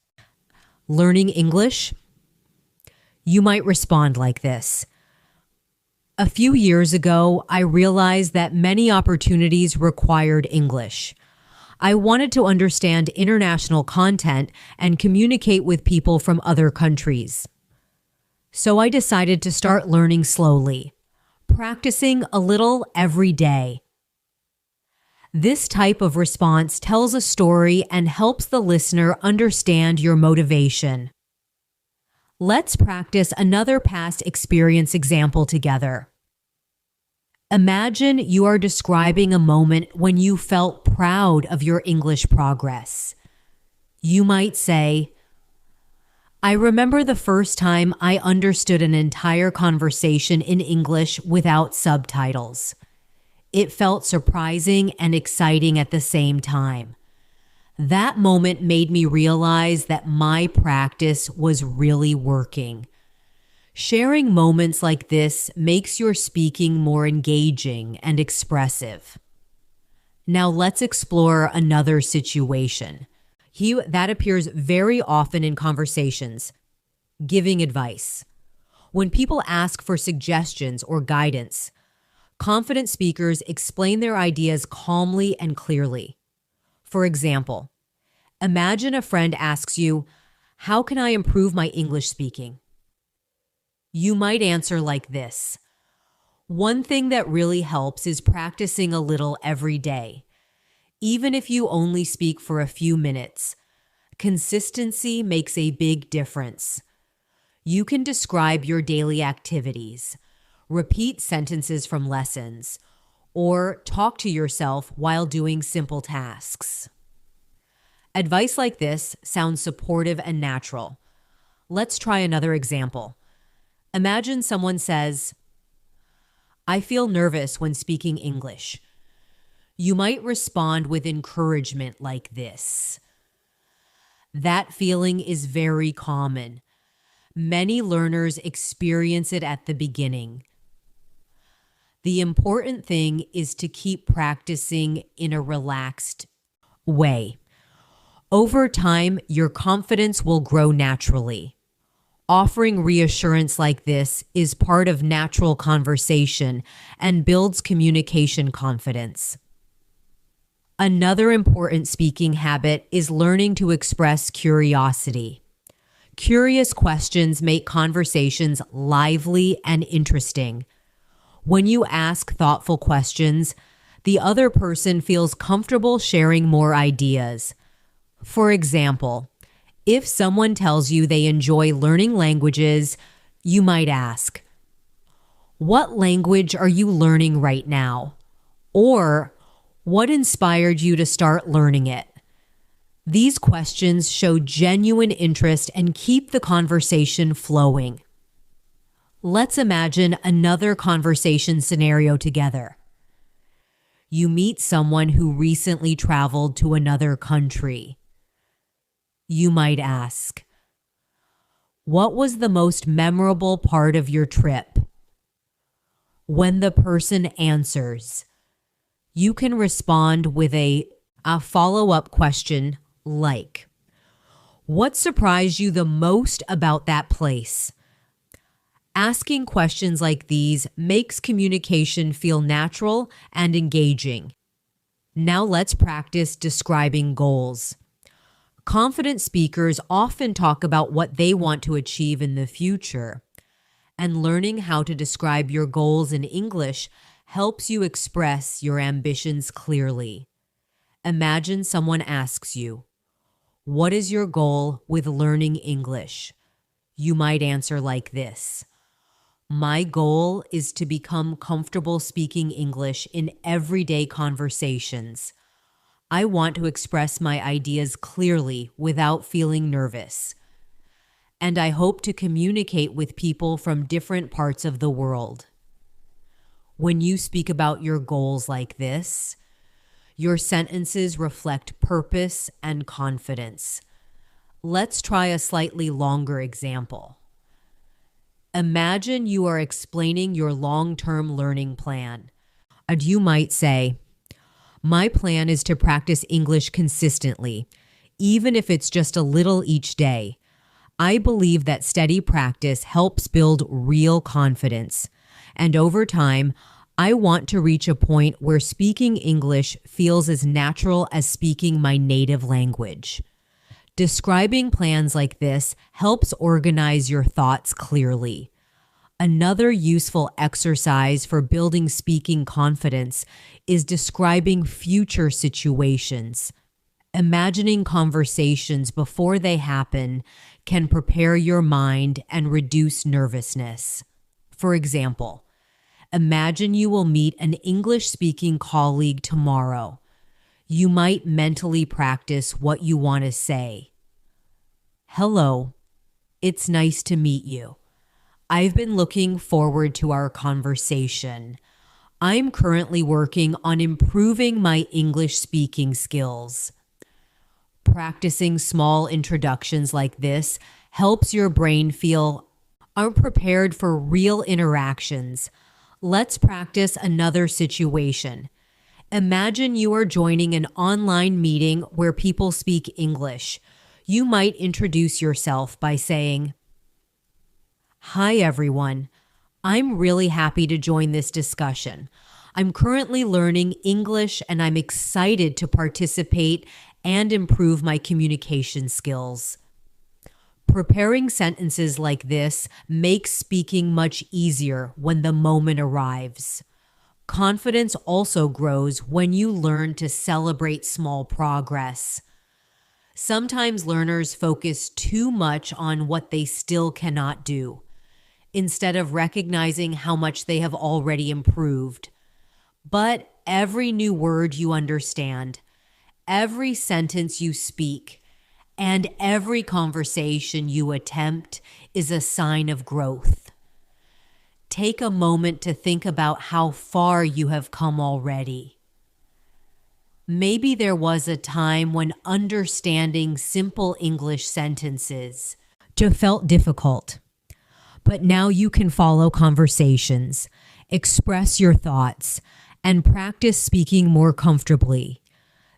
learning English?" You might respond like this: "A few years ago, I realized that many opportunities required English. I wanted to understand international content and communicate with people from other countries. So I decided to start learning slowly, practicing a little every day." This type of response tells a story and helps the listener understand your motivation. Let's practice another past experience example together. Imagine you are describing a moment when you felt proud of your English progress. You might say, "I remember the first time I understood an entire conversation in English without subtitles. It felt surprising and exciting at the same time. That moment made me realize that my practice was really working." Sharing moments like this makes your speaking more engaging and expressive. Now let's explore another situation. That appears very often in conversations: giving advice. When people ask for suggestions or guidance, confident speakers explain their ideas calmly and clearly. For example, imagine a friend asks you, "How can I improve my English speaking?" You might answer like this: "One thing that really helps is practicing a little every day. Even if you only speak for a few minutes, consistency makes a big difference." You can describe your daily activities, repeat sentences from lessons, or talk to yourself while doing simple tasks. Advice like this sounds supportive and natural. Let's try another example. Imagine someone says, "I feel nervous when speaking English." You might respond with encouragement like this: "That feeling is very common. Many learners experience it at the beginning. The important thing is to keep practicing in a relaxed way. Over time, your confidence will grow naturally." Offering reassurance like this is part of natural conversation and builds communication confidence. Another important speaking habit is learning to express curiosity. Curious questions make conversations lively and interesting. When you ask thoughtful questions, the other person feels comfortable sharing more ideas. For example, if someone tells you they enjoy learning languages, you might ask, "What language are you learning right now?" Or, "What inspired you to start learning it?" These questions show genuine interest and keep the conversation flowing. Let's imagine another conversation scenario together. You meet someone who recently traveled to another country. You might ask, "What was the most memorable part of your trip?" When the person answers, you can respond with a follow-up question like, "What surprised you the most about that place?" Asking questions like these makes communication feel natural and engaging. Now let's practice describing goals. Confident speakers often talk about what they want to achieve in the future, and learning how to describe your goals in English helps you express your ambitions clearly. Imagine someone asks you, "What is your goal with learning English?" You might answer like this: "My goal is to become comfortable speaking English in everyday conversations. I want to express my ideas clearly without feeling nervous. And I hope to communicate with people from different parts of the world." When you speak about your goals like this, your sentences reflect purpose and confidence. Let's try a slightly longer example. Imagine you are explaining your long-term learning plan. And you might say, "My plan is to practice English consistently, even if it's just a little each day. I believe that steady practice helps build real confidence. And over time, I want to reach a point where speaking English feels as natural as speaking my native language." Describing plans like this helps organize your thoughts clearly. Another useful exercise for building speaking confidence is describing future situations. Imagining conversations before they happen can prepare your mind and reduce nervousness. For example, imagine you will meet an English-speaking colleague tomorrow. You might mentally practice what you want to say. "Hello, it's nice to meet you. I've been looking forward to our conversation. I'm currently working on improving my English speaking skills." Practicing small introductions like this helps your brain feel unprepared for real interactions. Let's practice another situation. Imagine you are joining an online meeting where people speak English. You might introduce yourself by saying, "Hi everyone, I'm really happy to join this discussion. I'm currently learning English and I'm excited to participate and improve my communication skills." Preparing sentences like this makes speaking much easier when the moment arrives. Confidence also grows when you learn to celebrate small progress. Sometimes learners focus too much on what they still cannot do, instead of recognizing how much they have already improved. But every new word you understand, every sentence you speak, and every conversation you attempt is a sign of growth. Take a moment to think about how far you have come already. Maybe there was a time when understanding simple English sentences just felt difficult. But now you can follow conversations, express your thoughts, and practice speaking more comfortably.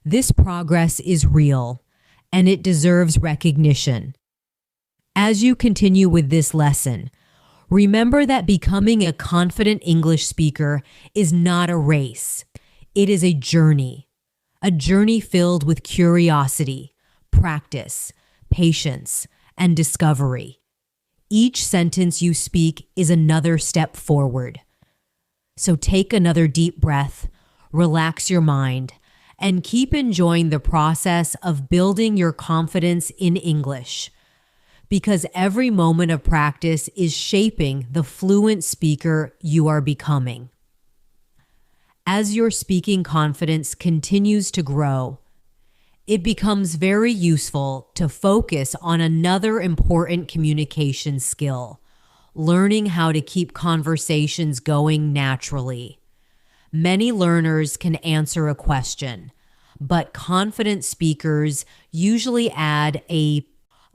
This progress is real, and it deserves recognition. As you continue with this lesson, remember that becoming a confident English speaker is not a race. It is a journey filled with curiosity, practice, patience, and discovery. Each sentence you speak is another step forward. So take another deep breath, relax your mind, and keep enjoying the process of building your confidence in English. Because every moment of practice is shaping the fluent speaker you are becoming. As your speaking confidence continues to grow, it becomes very useful to focus on another important communication skill, learning how to keep conversations going naturally. Many learners can answer a question, but confident speakers usually add a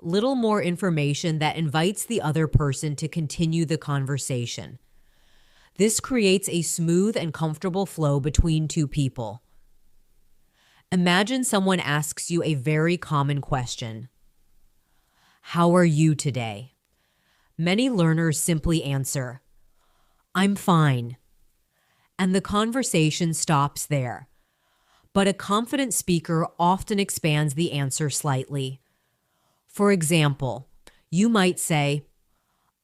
little more information that invites the other person to continue the conversation. This creates a smooth and comfortable flow between two people. Imagine someone asks you a very common question. How are you today? Many learners simply answer, I'm fine. And the conversation stops there. But a confident speaker often expands the answer slightly. For example, you might say,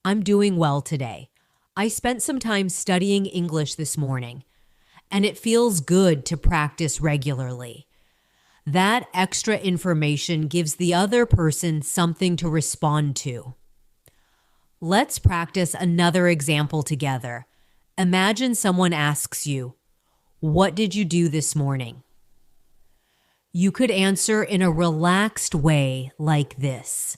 I'm doing well today. I spent some time studying English this morning, and it feels good to practice regularly. That extra information gives the other person something to respond to. Let's practice another example together. Imagine someone asks you, what did you do this morning? You could answer in a relaxed way like this.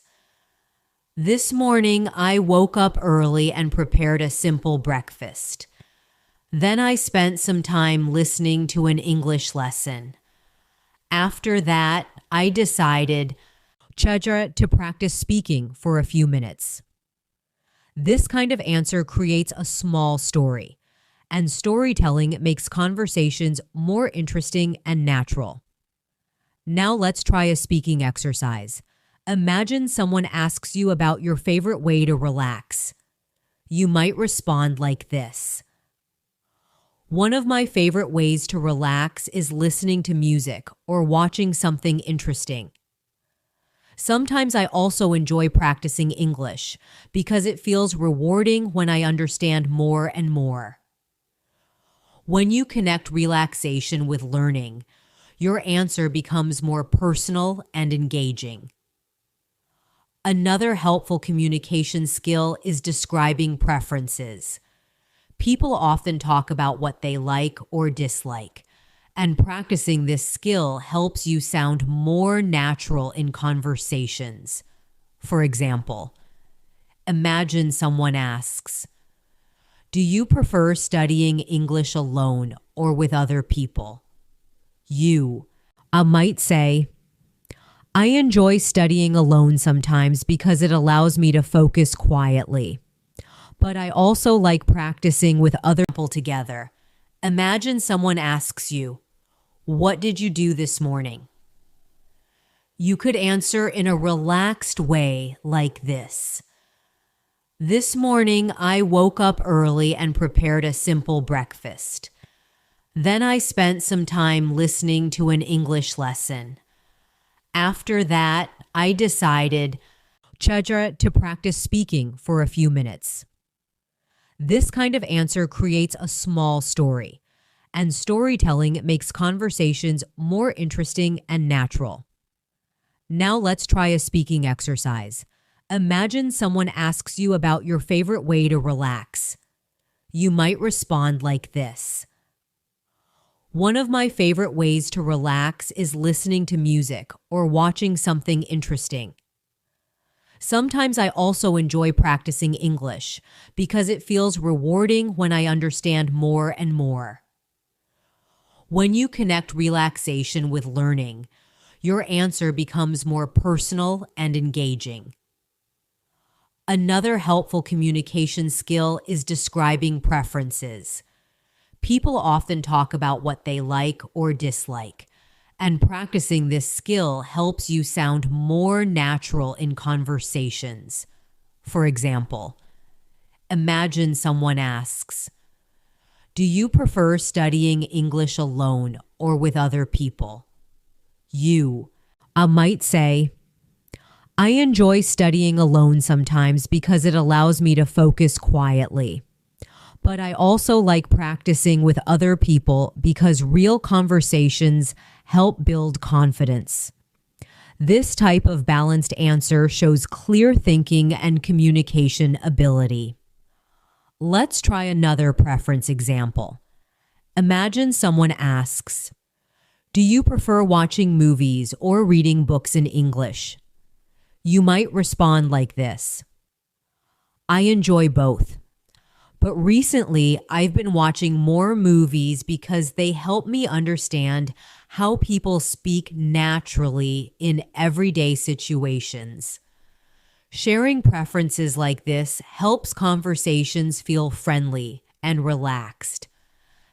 This morning, I woke up early and prepared a simple breakfast. Then I spent some time listening to an English lesson. After that, I decided to practice speaking for a few minutes. This kind of answer creates a small story, and storytelling makes conversations more interesting and natural. Now let's try a speaking exercise. Imagine someone asks you about your favorite way to relax. You might respond like this. One of my favorite ways to relax is listening to music or watching something interesting. Sometimes I also enjoy practicing English because it feels rewarding when I understand more and more. When you connect relaxation with learning, your answer becomes more personal and engaging. Another helpful communication skill is describing preferences. People often talk about what they like or dislike, and practicing this skill helps you sound more natural in conversations. For example, imagine someone asks, do you prefer studying English alone or with other people? You might say, I enjoy studying alone sometimes because it allows me to focus quietly. But I also like practicing with other people together. Imagine someone asks you, what did you do this morning? You could answer in a relaxed way like this. This morning, I woke up early and prepared a simple breakfast. Then I spent some time listening to an English lesson. After that, I decided to practice speaking for a few minutes. This kind of answer creates a small story, and storytelling makes conversations more interesting and natural. Now let's try a speaking exercise. Imagine someone asks you about your favorite way to relax. You might respond like this. One of my favorite ways to relax is listening to music or watching something interesting. Sometimes I also enjoy practicing English because it feels rewarding when I understand more and more. When you connect relaxation with learning, your answer becomes more personal and engaging. Another helpful communication skill is describing preferences. People often talk about what they like or dislike, and practicing this skill helps you sound more natural in conversations. For example, imagine someone asks, do you prefer studying English alone or with other people? You might say, I enjoy studying alone sometimes because it allows me to focus quietly. But I also like practicing with other people because real conversations help build confidence. This type of balanced answer shows clear thinking and communication ability. Let's try another preference example. Imagine someone asks, "Do you prefer watching movies or reading books in English?" You might respond like this: "I enjoy both. But recently, I've been watching more movies because they help me understand how people speak naturally in everyday situations." Sharing preferences like this helps conversations feel friendly and relaxed.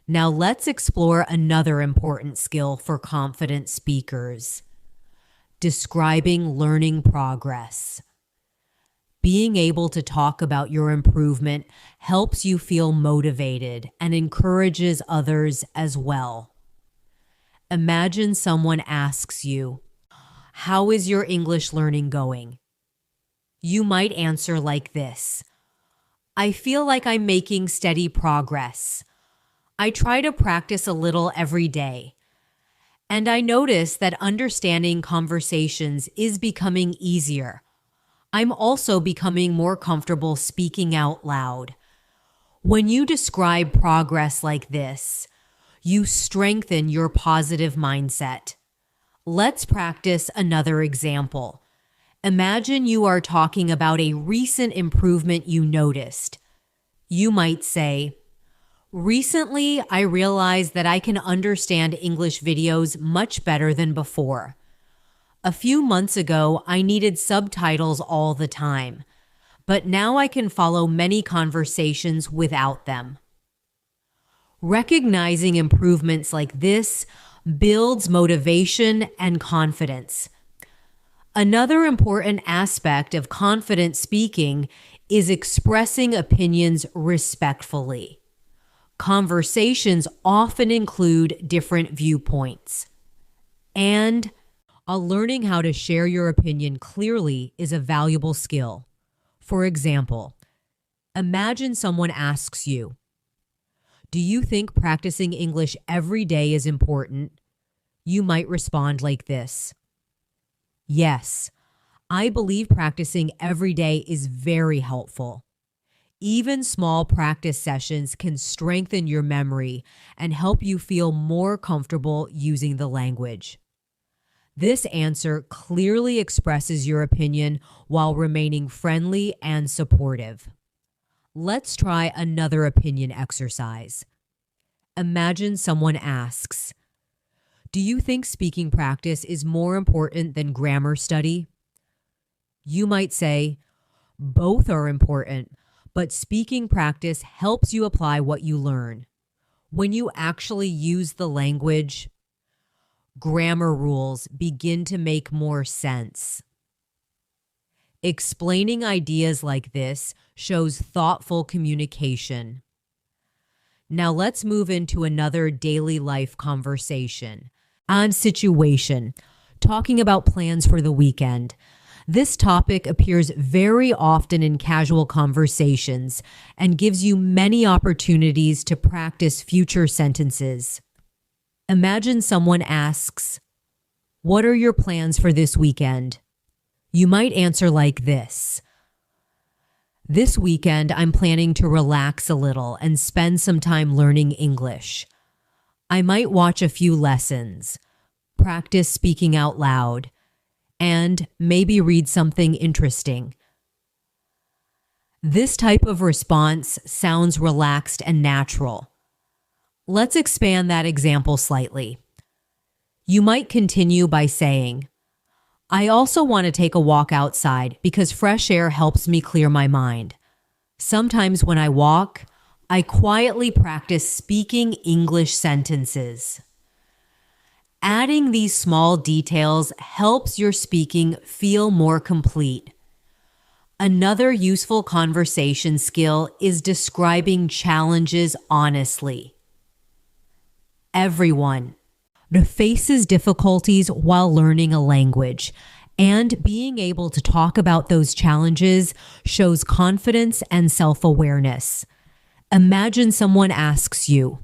Now let's explore another important skill for confident speakers: describing learning progress. Being able to talk about your improvement helps you feel motivated and encourages others as well. Imagine someone asks you, "How is your English learning going?" You might answer like this: "I feel like I'm making steady progress. I try to practice a little every day. And I notice that understanding conversations is becoming easier. I'm also becoming more comfortable speaking out loud." When you describe progress like this, you strengthen your positive mindset. Let's practice another example. Imagine you are talking about a recent improvement you noticed. You might say, "Recently, I realized that I can understand English videos much better than before. A few months ago, I needed subtitles all the time, but now I can follow many conversations without them." Recognizing improvements like this builds motivation and confidence. Another important aspect of confident speaking is expressing opinions respectfully. Conversations often include different viewpoints, and learning how to share your opinion clearly is a valuable skill. For example, imagine someone asks you, "Do you think practicing English every day is important?" You might respond like this: "Yes, I believe practicing every day is very helpful. Even small practice sessions can strengthen your memory and help you feel more comfortable using the language." This answer clearly expresses your opinion while remaining friendly and supportive. Let's try another opinion exercise. Imagine someone asks, "Do you think speaking practice is more important than grammar study?" You might say, "Both are important, but speaking practice helps you apply what you learn. When you actually use the language, grammar rules begin to make more sense." Explaining ideas like this shows thoughtful communication. Now let's move into another daily life conversation. On situation, talking about plans for the weekend. This topic appears very often in casual conversations and gives you many opportunities to practice future sentences. Imagine someone asks, "What are your plans for this weekend?" You might answer like this: "This weekend, I'm planning to relax a little and spend some time learning English. I might watch a few lessons, practice speaking out loud, and maybe read something interesting." This type of response sounds relaxed and natural. Let's expand that example slightly. You might continue by saying, "I also want to take a walk outside because fresh air helps me clear my mind. Sometimes when I walk, I quietly practice speaking English sentences." Adding these small details helps your speaking feel more complete. Another useful conversation skill is describing challenges honestly. Everyone faces difficulties while learning a language, and being able to talk about those challenges shows confidence and self-awareness. Imagine someone asks you,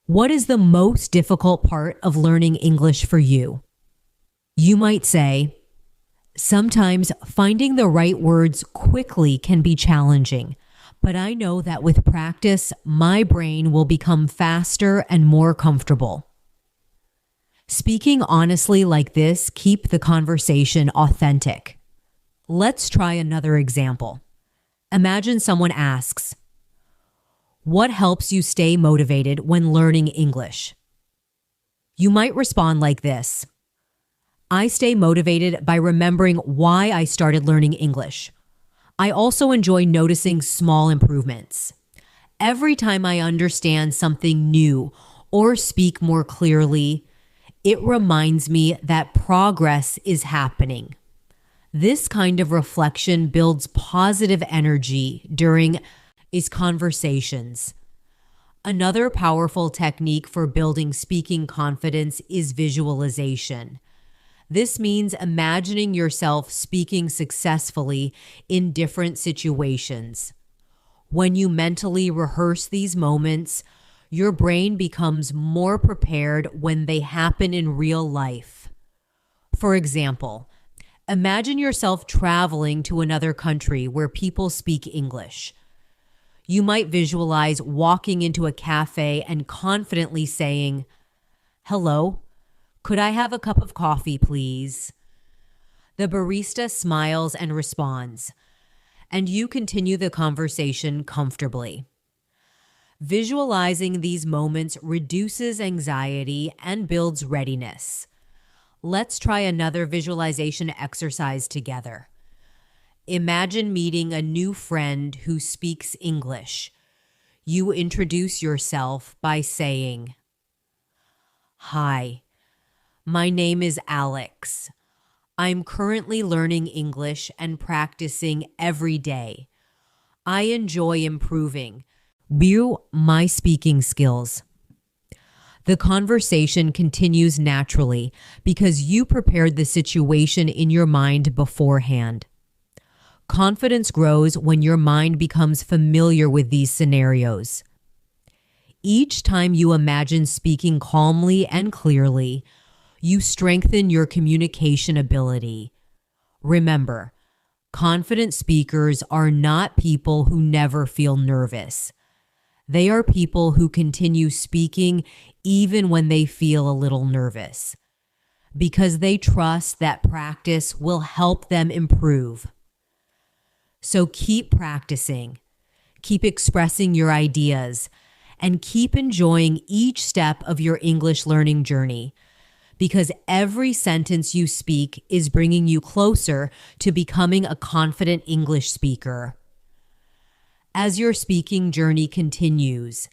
"What is the most difficult part of learning English for you?" You might say, "Sometimes finding the right words quickly can be challenging, but I know that with practice, my brain will become faster and more comfortable." Speaking honestly like this keeps the conversation authentic. Let's try another example. Imagine someone asks, "What helps you stay motivated when learning English?" You might respond like this: "I stay motivated by remembering why I started learning English. I also enjoy noticing small improvements. Every time I understand something new or speak more clearly, it reminds me that progress is happening." This kind of reflection builds positive energy during these conversations. Another powerful technique for building speaking confidence is visualization. This means imagining yourself speaking successfully in different situations. When you mentally rehearse these moments, your brain becomes more prepared when they happen in real life. For example, imagine yourself traveling to another country where people speak English. You might visualize walking into a cafe and confidently saying, "Hello, could I have a cup of coffee, please?" The barista smiles and responds, and you continue the conversation comfortably. Visualizing these moments reduces anxiety and builds readiness. Let's try another visualization exercise together. Imagine meeting a new friend who speaks English. You introduce yourself by saying, "Hi, my name is Alex. I'm currently learning English and practicing every day. I enjoy improving my speaking skills." The conversation continues naturally because you prepared the situation in your mind beforehand. Confidence grows when your mind becomes familiar with these scenarios. Each time you imagine speaking calmly and clearly, you strengthen your communication ability. Remember, confident speakers are not people who never feel nervous. They are people who continue speaking even when they feel a little nervous, because they trust that practice will help them improve. So keep practicing, keep expressing your ideas, and keep enjoying each step of your English learning journey, because every sentence you speak is bringing you closer to becoming a confident English speaker. As your speaking journey continues,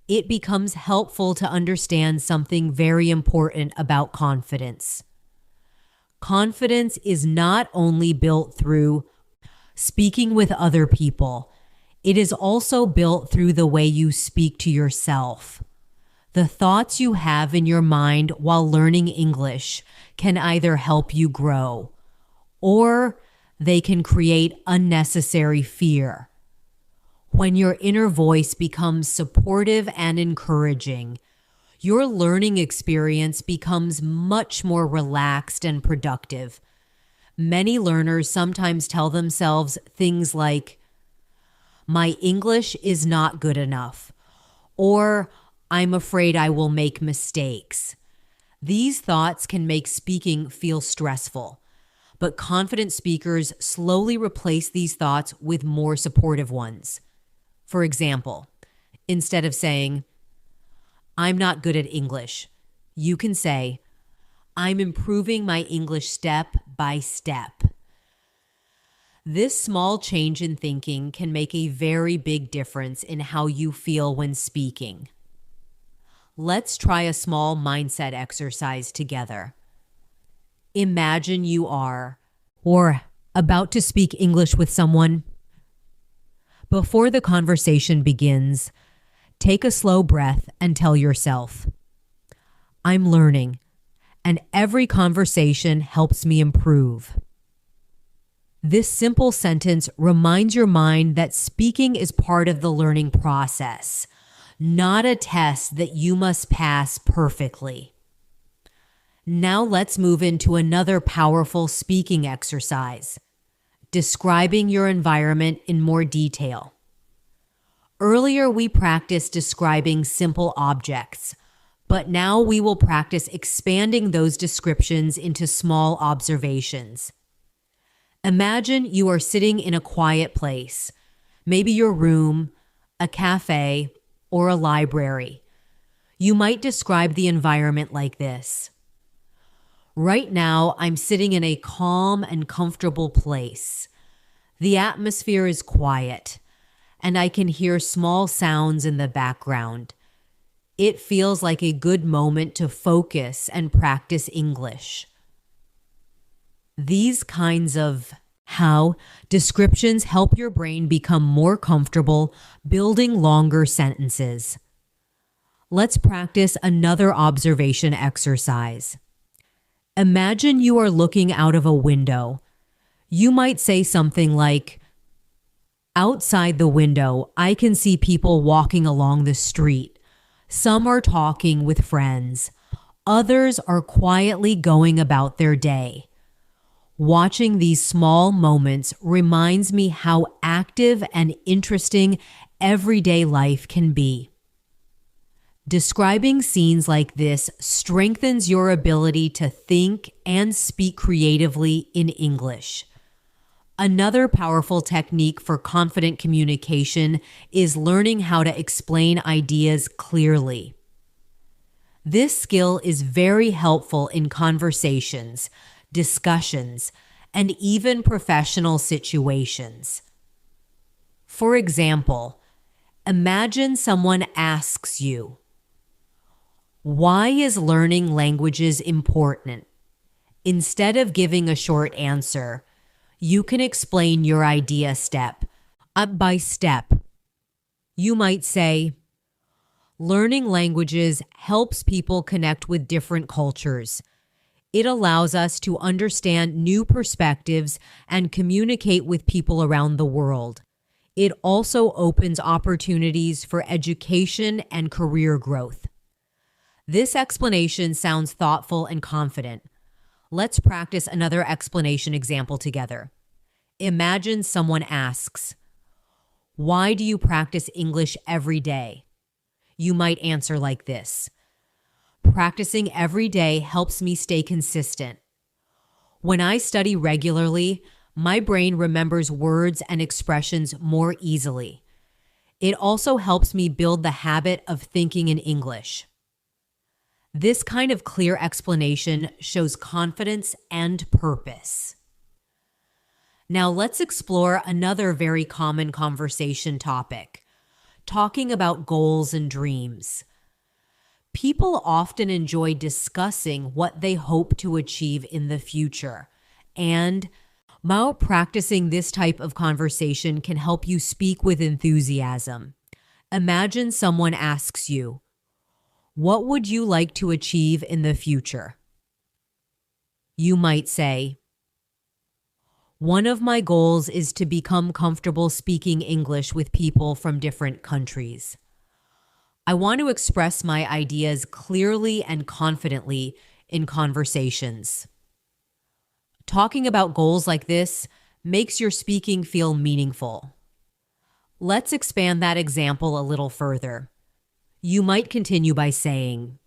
it becomes helpful to understand something very important about confidence. Confidence is not only built through speaking with other people, it is also built through the way you speak to yourself. The thoughts you have in your mind while learning English can either help you grow, or they can create unnecessary fear. When your inner voice becomes supportive and encouraging, your learning experience becomes much more relaxed and productive. Many learners sometimes tell themselves things like, "My English is not good enough," or "I'm afraid I will make mistakes." These thoughts can make speaking feel stressful, but confident speakers slowly replace these thoughts with more supportive ones. For example, instead of saying, "I'm not good at English," you can say, "I'm improving my English step by step." This small change in thinking can make a very big difference in how you feel when speaking. Let's try a small mindset exercise together. Imagine you are, or about to speak English with someone. Before the conversation begins, take a slow breath and tell yourself, "I'm learning, and every conversation helps me improve." This simple sentence reminds your mind that speaking is part of the learning process, not a test that you must pass perfectly. Now let's move into another powerful speaking exercise, describing your environment in more detail. Earlier, we practiced describing simple objects, but now we will practice expanding those descriptions into small observations. Imagine you are sitting in a quiet place, maybe your room, a cafe, or a library. You might describe the environment like this. Right now, I'm sitting in a calm and comfortable place. The atmosphere is quiet, and I can hear small sounds in the background. It feels like a good moment to focus and practice English. These kinds of descriptions help your brain become more comfortable building longer sentences. Let's practice another observation exercise. Imagine you are looking out of a window. You might say something like, "Outside the window, I can see people walking along the street. Some are talking with friends. Others are quietly going about their day." Watching these small moments reminds me how active and interesting everyday life can be. Describing scenes like this strengthens your ability to think and speak creatively in English. Another powerful technique for confident communication is learning how to explain ideas clearly. This skill is very helpful in conversations, discussions, and even professional situations. For example, imagine someone asks you, "Why is learning languages important?" Instead of giving a short answer, you can explain your idea step by step. You might say, "Learning languages helps people connect with different cultures. It allows us to understand new perspectives and communicate with people around the world. It also opens opportunities for education and career growth." This explanation sounds thoughtful and confident. Let's practice another explanation example together. Imagine someone asks, "Why do you practice English every day?" You might answer like this: "Practicing every day helps me stay consistent. When I study regularly, my brain remembers words and expressions more easily. It also helps me build the habit of thinking in English." This kind of clear explanation shows confidence and purpose. Now let's explore another very common conversation topic, talking about goals and dreams. People often enjoy discussing what they hope to achieve in the future, and while practicing this type of conversation can help you speak with enthusiasm. Imagine someone asks you, "What would you like to achieve in the future?" You might say, "One of my goals is to become comfortable speaking English with people from different countries. I want to express my ideas clearly and confidently in conversations." Talking about goals like this makes your speaking feel meaningful. Let's expand that example a little further. You might continue by saying,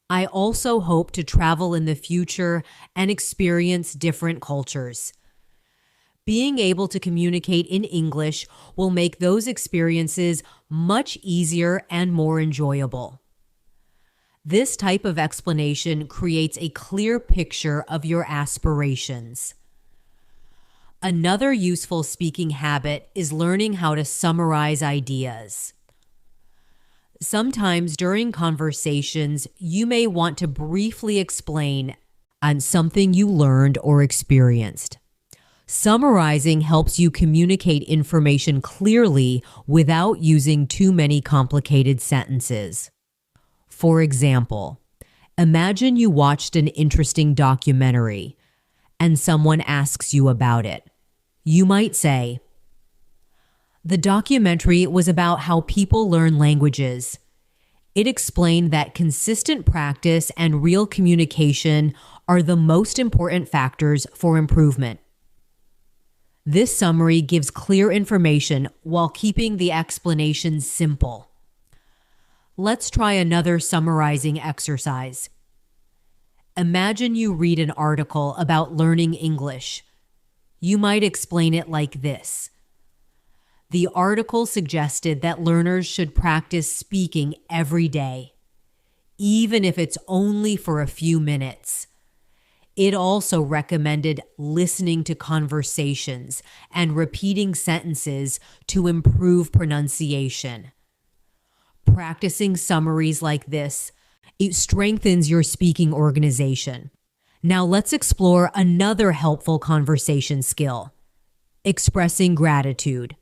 "I also hope to travel in the future and experience different cultures. Being able to communicate in English will make those experiences much easier and more enjoyable." This type of explanation creates a clear picture of your aspirations. Another useful speaking habit is learning how to summarize ideas. Sometimes during conversations, you may want to briefly explain on something you learned or experienced. Summarizing helps you communicate information clearly without using too many complicated sentences. For example, imagine you watched an interesting documentary. and someone asks you about it. You might say, "The documentary was about how people learn languages. It explained that consistent practice and real communication are the most important factors for improvement." This summary gives clear information while keeping the explanation simple. Let's try another summarizing exercise. Imagine you read an article about learning English. You might explain it like this. The article suggested that learners should practice speaking every day, even if it's only for a few minutes. It also recommended listening to conversations and repeating sentences to improve pronunciation. Practicing summaries like this, it strengthens your speaking organization. Now let's explore another helpful conversation skill: expressing gratitude.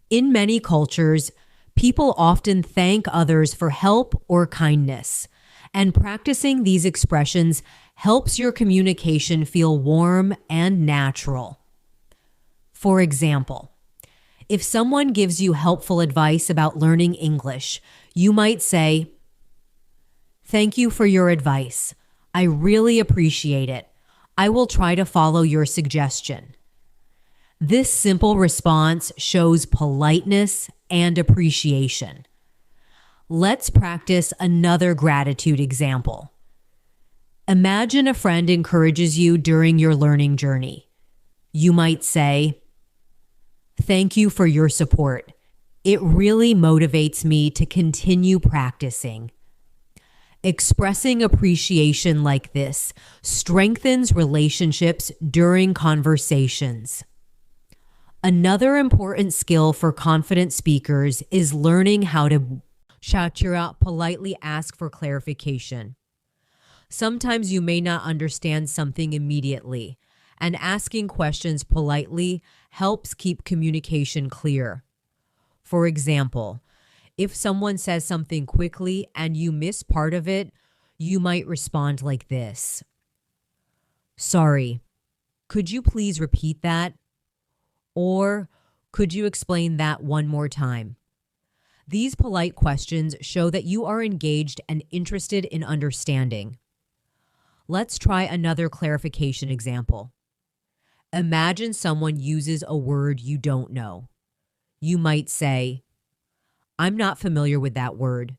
In many cultures, people often thank others for help or kindness, and practicing these expressions helps your communication feel warm and natural. For example, if someone gives you helpful advice about learning English, you might say, "Thank you for your advice. I really appreciate it. I will try to follow your suggestion." This simple response shows politeness and appreciation. Let's practice another gratitude example. Imagine a friend encourages you during your learning journey. You might say, "Thank you for your support. It really motivates me to continue practicing." Expressing appreciation like this strengthens relationships during conversations. Another important skill for confident speakers is learning how to politely ask for clarification. Sometimes you may not understand something immediately, and asking questions politely helps keep communication clear. For example, if someone says something quickly and you miss part of it, you might respond like this: "Sorry, could you please repeat that?" Or, "Could you explain that one more time?" These polite questions show that you are engaged and interested in understanding. Let's try another clarification example. Imagine someone uses a word you don't know. You might say, "I'm not familiar with that word.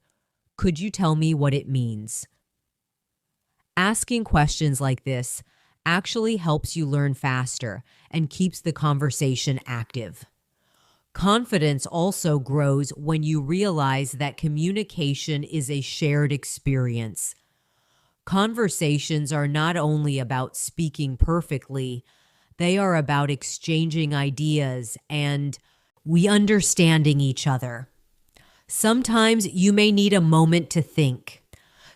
Could you tell me what it means?" Asking questions like this actually helps you learn faster and keeps the conversation active. Confidence also grows when you realize that communication is a shared experience. Conversations are not only about speaking perfectly, they are about exchanging ideas and we understanding each other. Sometimes you may need a moment to think.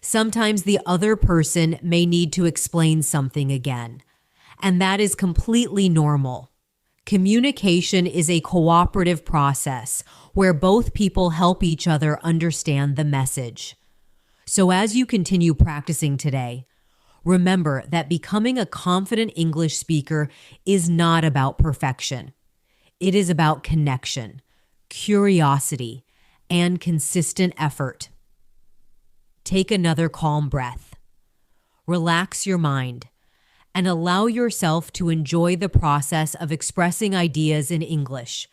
Sometimes the other person may need to explain something again, and that is completely normal. Communication is a cooperative process where both people help each other understand the message. So as you continue practicing today, remember that becoming a confident English speaker is not about perfection. It is about connection, curiosity, and consistent effort. Take another calm breath. Relax your mind and allow yourself to enjoy the process of expressing ideas in English,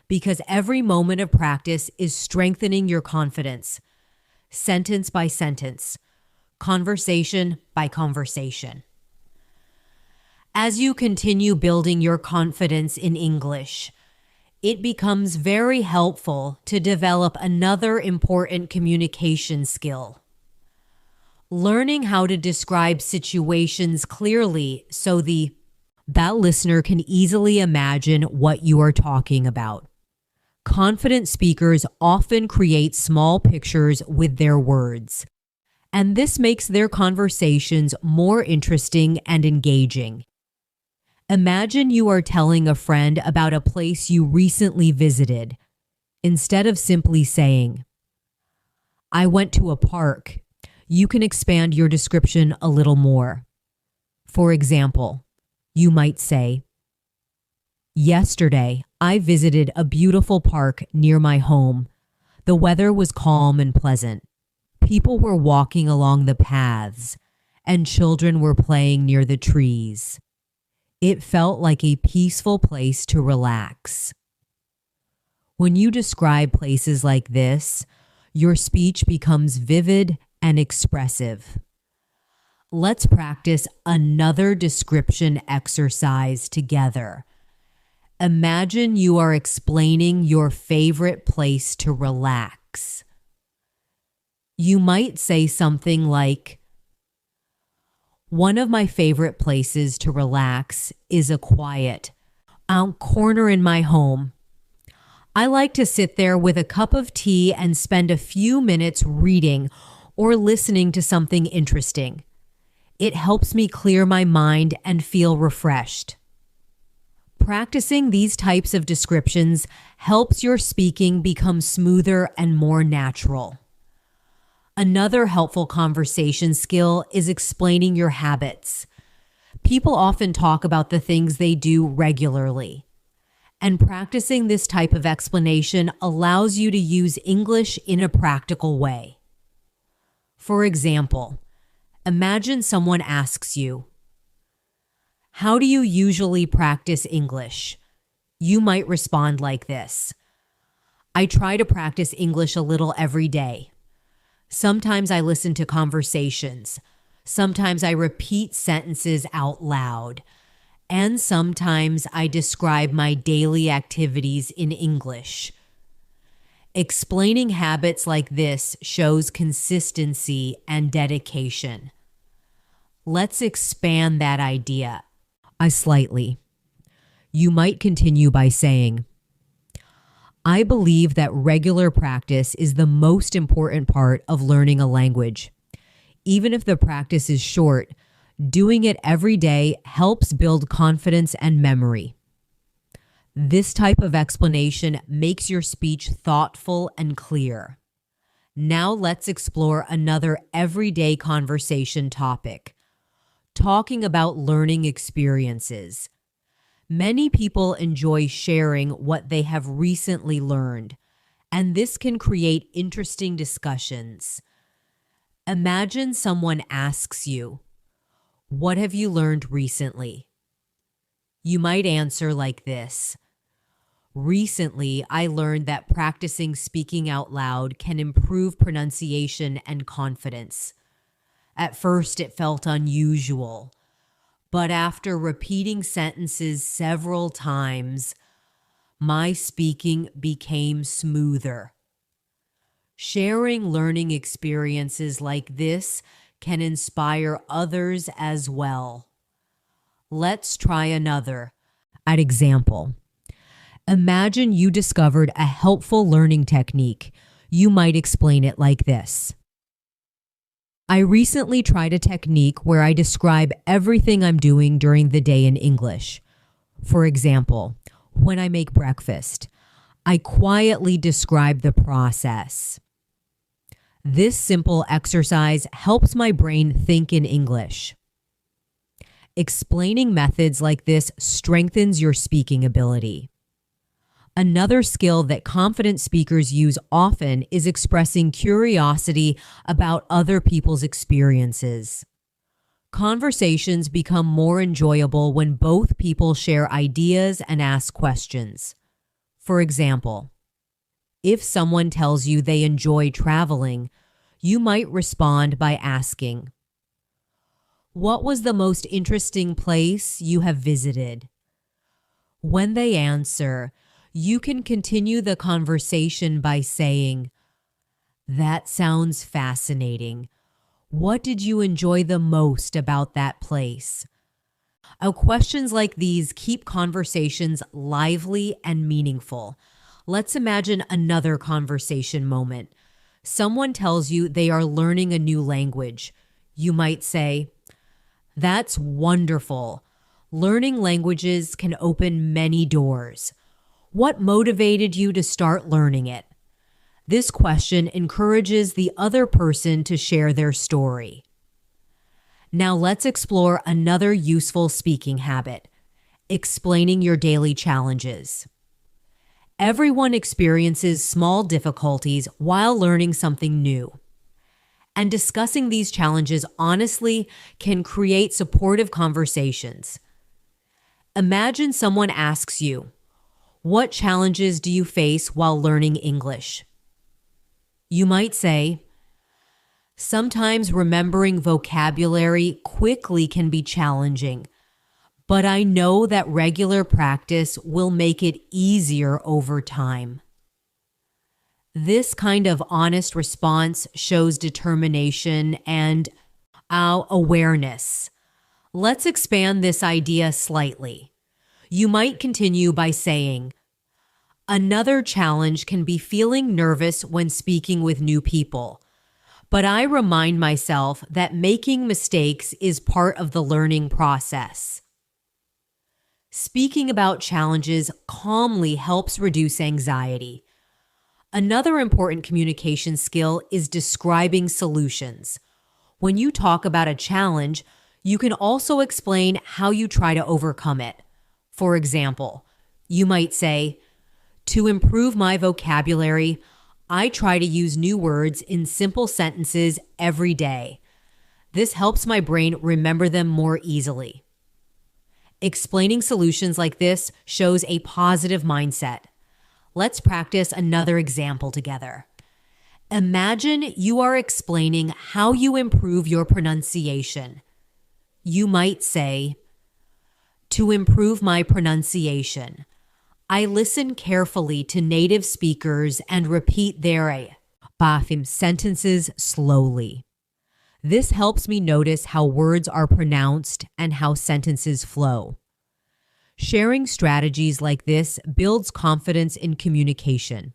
because every moment of practice is strengthening your confidence, sentence by sentence, conversation by conversation. As you continue building your confidence in English, it becomes very helpful to develop another important communication skill: learning how to describe situations clearly so that listener can easily imagine what you are talking about. Confident speakers often create small pictures with their words, and this makes their conversations more interesting and engaging. Imagine you are telling a friend about a place you recently visited. Instead of simply saying, "I went to a park," you can expand your description a little more. For example, You might say, "Yesterday, I visited a beautiful park near my home. The weather was calm and pleasant. People were walking along the paths, and children were playing near the trees. It felt like a peaceful place to relax." When you describe places like this, your speech becomes vivid and expressive. Let's practice another description exercise together. Imagine you are explaining your favorite place to relax. You might say something like, "One of my favorite places to relax is a quiet corner in my home. I like to sit there with a cup of tea and spend a few minutes reading or listening to something interesting. It helps me clear my mind and feel refreshed." Practicing these types of descriptions helps your speaking become smoother and more natural. Another helpful conversation skill is explaining your habits. People often talk about the things they do regularly, and practicing this type of explanation allows you to use English in a practical way. For example, imagine someone asks you, "How do you usually practice English?" You might respond like this: "I try to practice English a little every day. Sometimes I listen to conversations. Sometimes I repeat sentences out loud. And sometimes I describe my daily activities in English." Explaining habits like this shows consistency and dedication. Let's expand that idea slightly. You might continue by saying, "I believe that regular practice is the most important part of learning a language. Even if the practice is short, doing it every day helps build confidence and memory." This type of explanation makes your speech thoughtful and clear. Now let's explore another everyday conversation topic: talking about learning experiences. Many people enjoy sharing what they have recently learned, and this can create interesting discussions. Imagine someone asks you, "What have you learned recently?" You might answer like this: "Recently, I learned that practicing speaking out loud can improve pronunciation and confidence. At first, it felt unusual, but after repeating sentences several times, my speaking became smoother." Sharing learning experiences like this can inspire others as well. Let's try another example. Imagine you discovered a helpful learning technique. You might explain it like this: "I recently tried a technique where I describe everything I'm doing during the day in English. For example, when I make breakfast, I quietly describe the process. This simple exercise helps my brain think in English." Explaining methods like this strengthens your speaking ability. Another skill that confident speakers use often is expressing curiosity about other people's experiences. Conversations become more enjoyable when both people share ideas and ask questions. For example, if someone tells you they enjoy traveling, you might respond by asking, "What was the most interesting place you have visited?" When they answer, you can continue the conversation by saying, "That sounds fascinating. What did you enjoy the most about that place?" Questions like these keep conversations lively and meaningful. Let's imagine another conversation moment. Someone tells you they are learning a new language. You might say, "That's wonderful. Learning languages can open many doors. What motivated you to start learning it?" This question encourages the other person to share their story. Now let's explore another useful speaking habit: explaining your daily challenges. Everyone experiences small difficulties while learning something new. And discussing these challenges honestly can create supportive conversations. Imagine someone asks you, "What challenges do you face while learning English?" You might say, "Sometimes remembering vocabulary quickly can be challenging, but I know that regular practice will make it easier over time." This kind of honest response shows determination and our awareness. Let's expand this idea slightly. You might continue by saying, "Another challenge can be feeling nervous when speaking with new people, but I remind myself that making mistakes is part of the learning process." Speaking about challenges calmly helps reduce anxiety. Another important communication skill is describing solutions. When you talk about a challenge, you can also explain how you try to overcome it. For example, you might say, "To improve my vocabulary, I try to use new words in simple sentences every day. This helps my brain remember them more easily." Explaining solutions like this shows a positive mindset. Let's practice another example together. Imagine you are explaining how you improve your pronunciation. You might say, "To improve my pronunciation, I listen carefully to native speakers and repeat their sentences slowly. This helps me notice how words are pronounced and how sentences flow." Sharing strategies like this builds confidence in communication.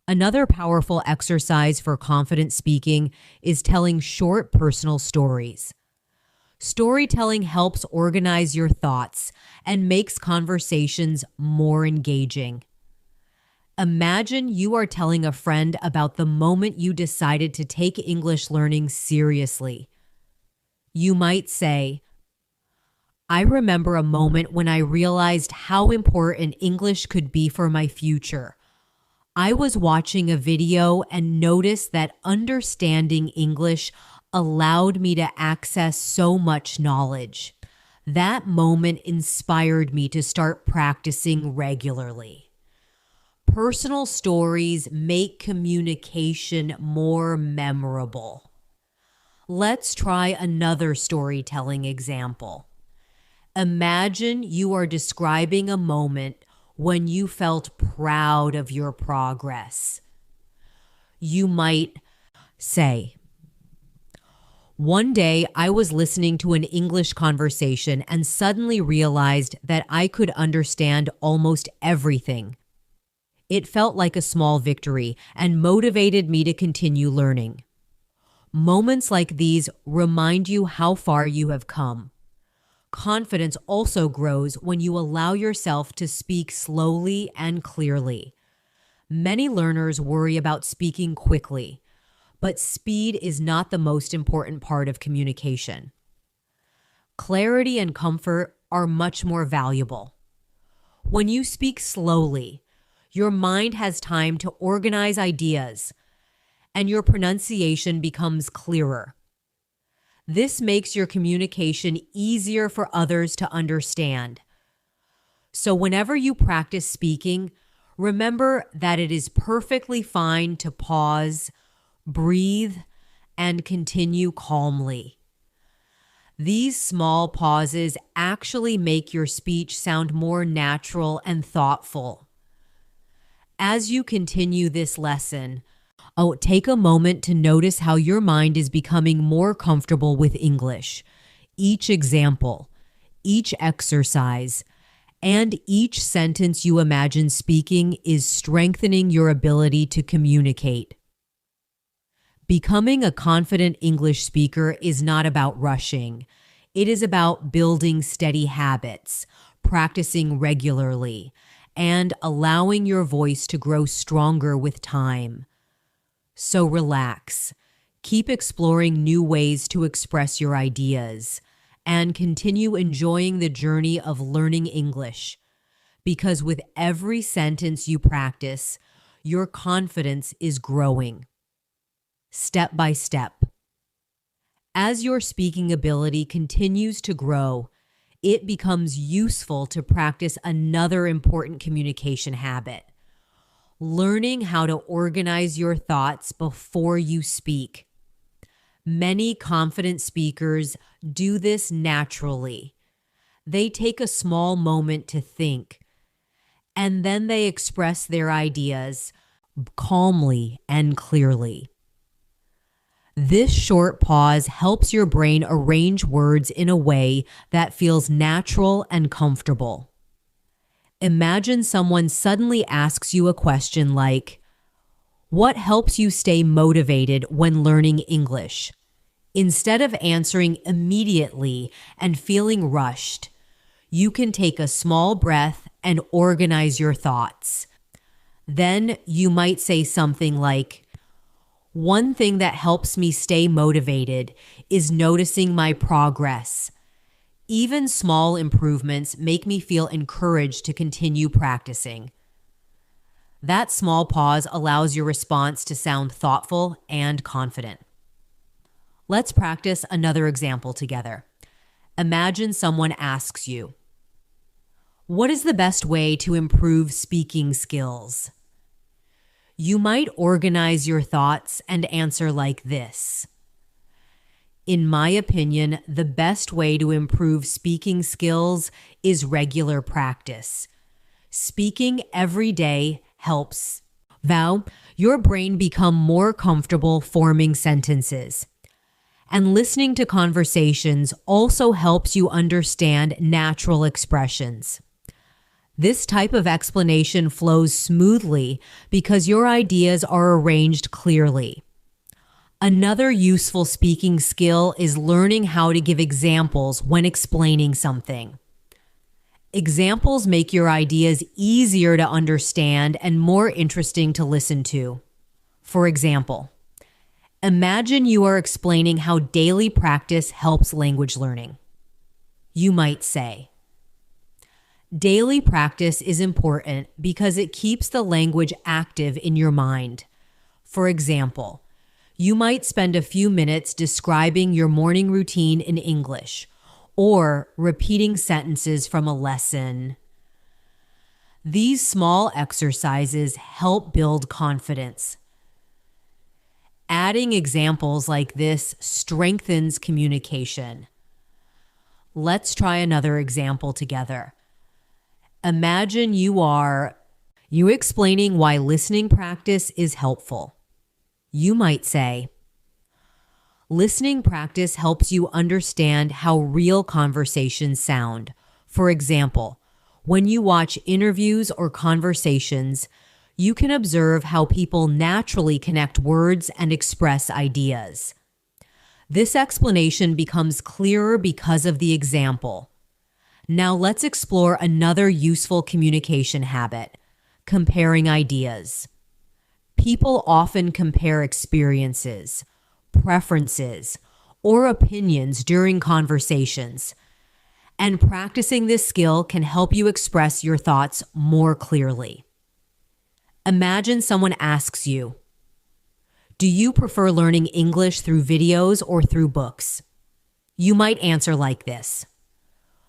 Another powerful exercise for confident speaking is telling short personal stories. Storytelling helps organize your thoughts and makes conversations more engaging. Imagine you are telling a friend about the moment you decided to take English learning seriously. You might say, "I remember a moment when I realized how important English could be for my future. I was watching a video and noticed that understanding English allowed me to access so much knowledge. That moment inspired me to start practicing regularly." Personal stories make communication more memorable. Let's try another storytelling example. Imagine you are describing a moment when you felt proud of your progress. You might say, "One day I was listening to an English conversation and suddenly realized that I could understand almost everything. It felt like a small victory and motivated me to continue learning." Moments like these remind you how far you have come. Confidence also grows when you allow yourself to speak slowly and clearly. Many learners worry about speaking quickly, but speed is not the most important part of communication. Clarity and comfort are much more valuable. When you speak slowly, your mind has time to organize ideas, and your pronunciation becomes clearer. This makes your communication easier for others to understand. So whenever you practice speaking, remember that it is perfectly fine to pause, breathe, and continue calmly. These small pauses actually make your speech sound more natural and thoughtful. As you continue this lesson, take a moment to notice how your mind is becoming more comfortable with English. Each example, each exercise, and each sentence you imagine speaking is strengthening your ability to communicate. Becoming a confident English speaker is not about rushing. It is about building steady habits, practicing regularly, and allowing your voice to grow stronger with time. So relax, Keep exploring new ways to express your ideas and continue enjoying the journey of learning English, because with every sentence you practice, your confidence is growing, step by step. As your speaking ability continues to grow, it becomes useful to practice another important communication habit: learning how to organize your thoughts before you speak. Many confident speakers do this naturally. They take a small moment to think, and then they express their ideas calmly and clearly. This short pause helps your brain arrange words in a way that feels natural and comfortable. Imagine someone suddenly asks you a question like, "What helps you stay motivated when learning English?" Instead of answering immediately and feeling rushed, you can take a small breath and organize your thoughts. Then you might say something like, "One thing that helps me stay motivated is noticing my progress. Even small improvements make me feel encouraged to continue practicing." That small pause allows your response to sound thoughtful and confident. Let's practice another example together. Imagine someone asks you, "What is the best way to improve speaking skills?" You might organize your thoughts and answer like this: "In my opinion, the best way to improve speaking skills is regular practice. Speaking every day helps." Your brain become more comfortable forming sentences. And listening to conversations also helps you understand natural expressions. This type of explanation flows smoothly because your ideas are arranged clearly. Another useful speaking skill is learning how to give examples when explaining something. Examples make your ideas easier to understand and more interesting to listen to. For example, imagine you are explaining how daily practice helps language learning. You might say, "Daily practice is important because it keeps the language active in your mind." For example, you might spend a few minutes describing your morning routine in English or repeating sentences from a lesson. These small exercises help build confidence. Adding examples like this strengthens communication. Let's try another example together. Imagine you explaining why listening practice is helpful. You might say, "Listening practice helps you understand how real conversations sound. For example, when you watch interviews or conversations, you can observe how people naturally connect words and express ideas." This explanation becomes clearer because of the example. Now let's explore another useful communication habit: comparing ideas. People often compare experiences, preferences, or opinions during conversations, and practicing this skill can help you express your thoughts more clearly. Imagine someone asks you, "Do you prefer learning English through videos or through books?" You might answer like this: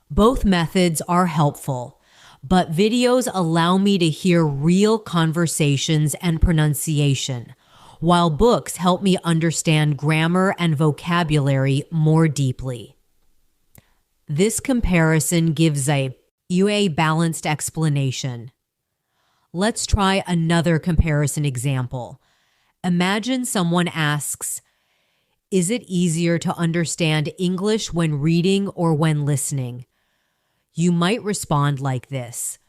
"Both methods are helpful, but videos allow me to hear real conversations and pronunciation, while books help me understand grammar and vocabulary more deeply." This comparison gives you a balanced explanation. Let's try another comparison example. Imagine someone asks, "Is it easier to understand English when reading or when listening?" You might respond like this: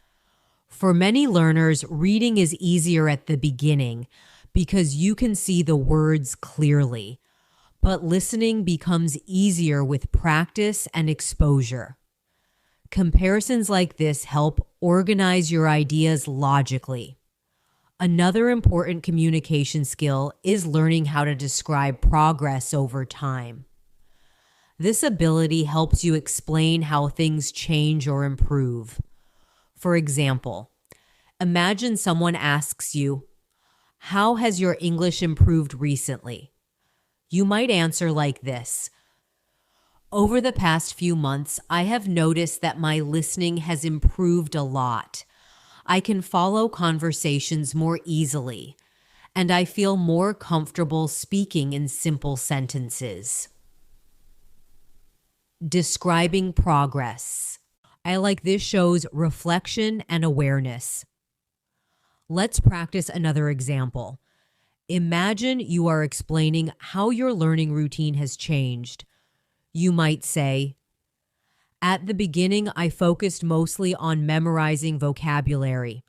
"For many learners, reading is easier at the beginning because you can see the words clearly, but listening becomes easier with practice and exposure." Comparisons like this help organize your ideas logically. Another important communication skill is learning how to describe progress over time. This ability helps you explain how things change or improve. For example, imagine someone asks you, "How has your English improved recently?" You might answer like this: "Over the past few months, I have noticed that my listening has improved a lot. I can follow conversations more easily, and I feel more comfortable speaking in simple sentences." Describing progress. I like this shows reflection and awareness. Let's practice another example. Imagine you are explaining how your learning routine has changed. You might say, "At the beginning, I focused mostly on memorizing vocabulary,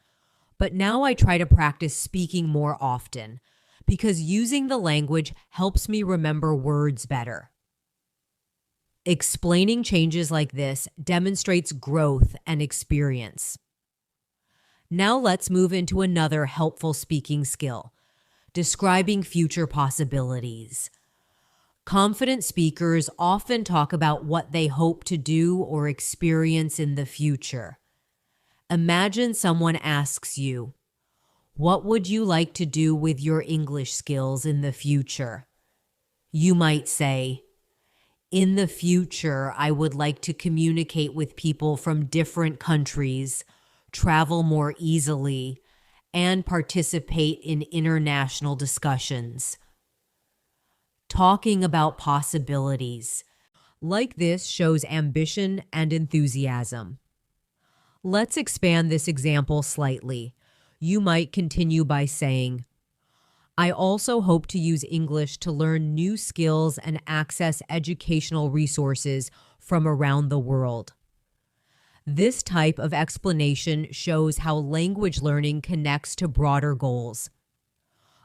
but now I try to practice speaking more often because using the language helps me remember words better." Explaining changes like this demonstrates growth and experience. Now let's move into another helpful speaking skill: describing future possibilities. Confident speakers often talk about what they hope to do or experience in the future. Imagine someone asks you, "What would you like to do with your English skills in the future?" You might say, "In the future, I would like to communicate with people from different countries, travel more easily, and participate in international discussions." Talking about possibilities like this shows ambition and enthusiasm. Let's expand this example slightly. You might continue by saying, "I also hope to use English to learn new skills and access educational resources from around the world." This type of explanation shows how language learning connects to broader goals.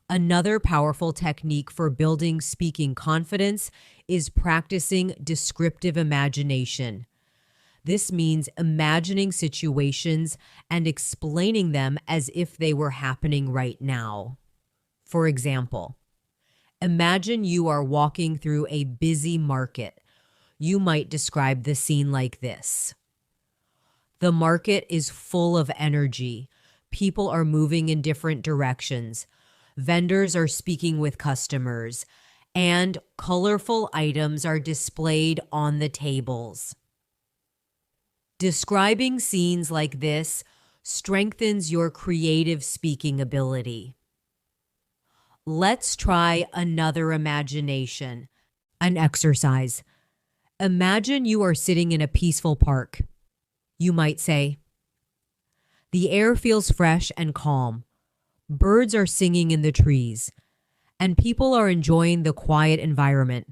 Another powerful technique for building speaking confidence is practicing descriptive imagination. This means imagining situations and explaining them as if they were happening right now. For example, imagine you are walking through a busy market. You might describe the scene like this: "The market is full of energy. People are moving in different directions. Vendors are speaking with customers, and colorful items are displayed on the tables." Describing scenes like this strengthens your creative speaking ability. Let's try another imagination, an exercise. Imagine you are sitting in a peaceful park. You might say, "The air feels fresh and calm. Birds are singing in the trees, and people are enjoying the quiet environment."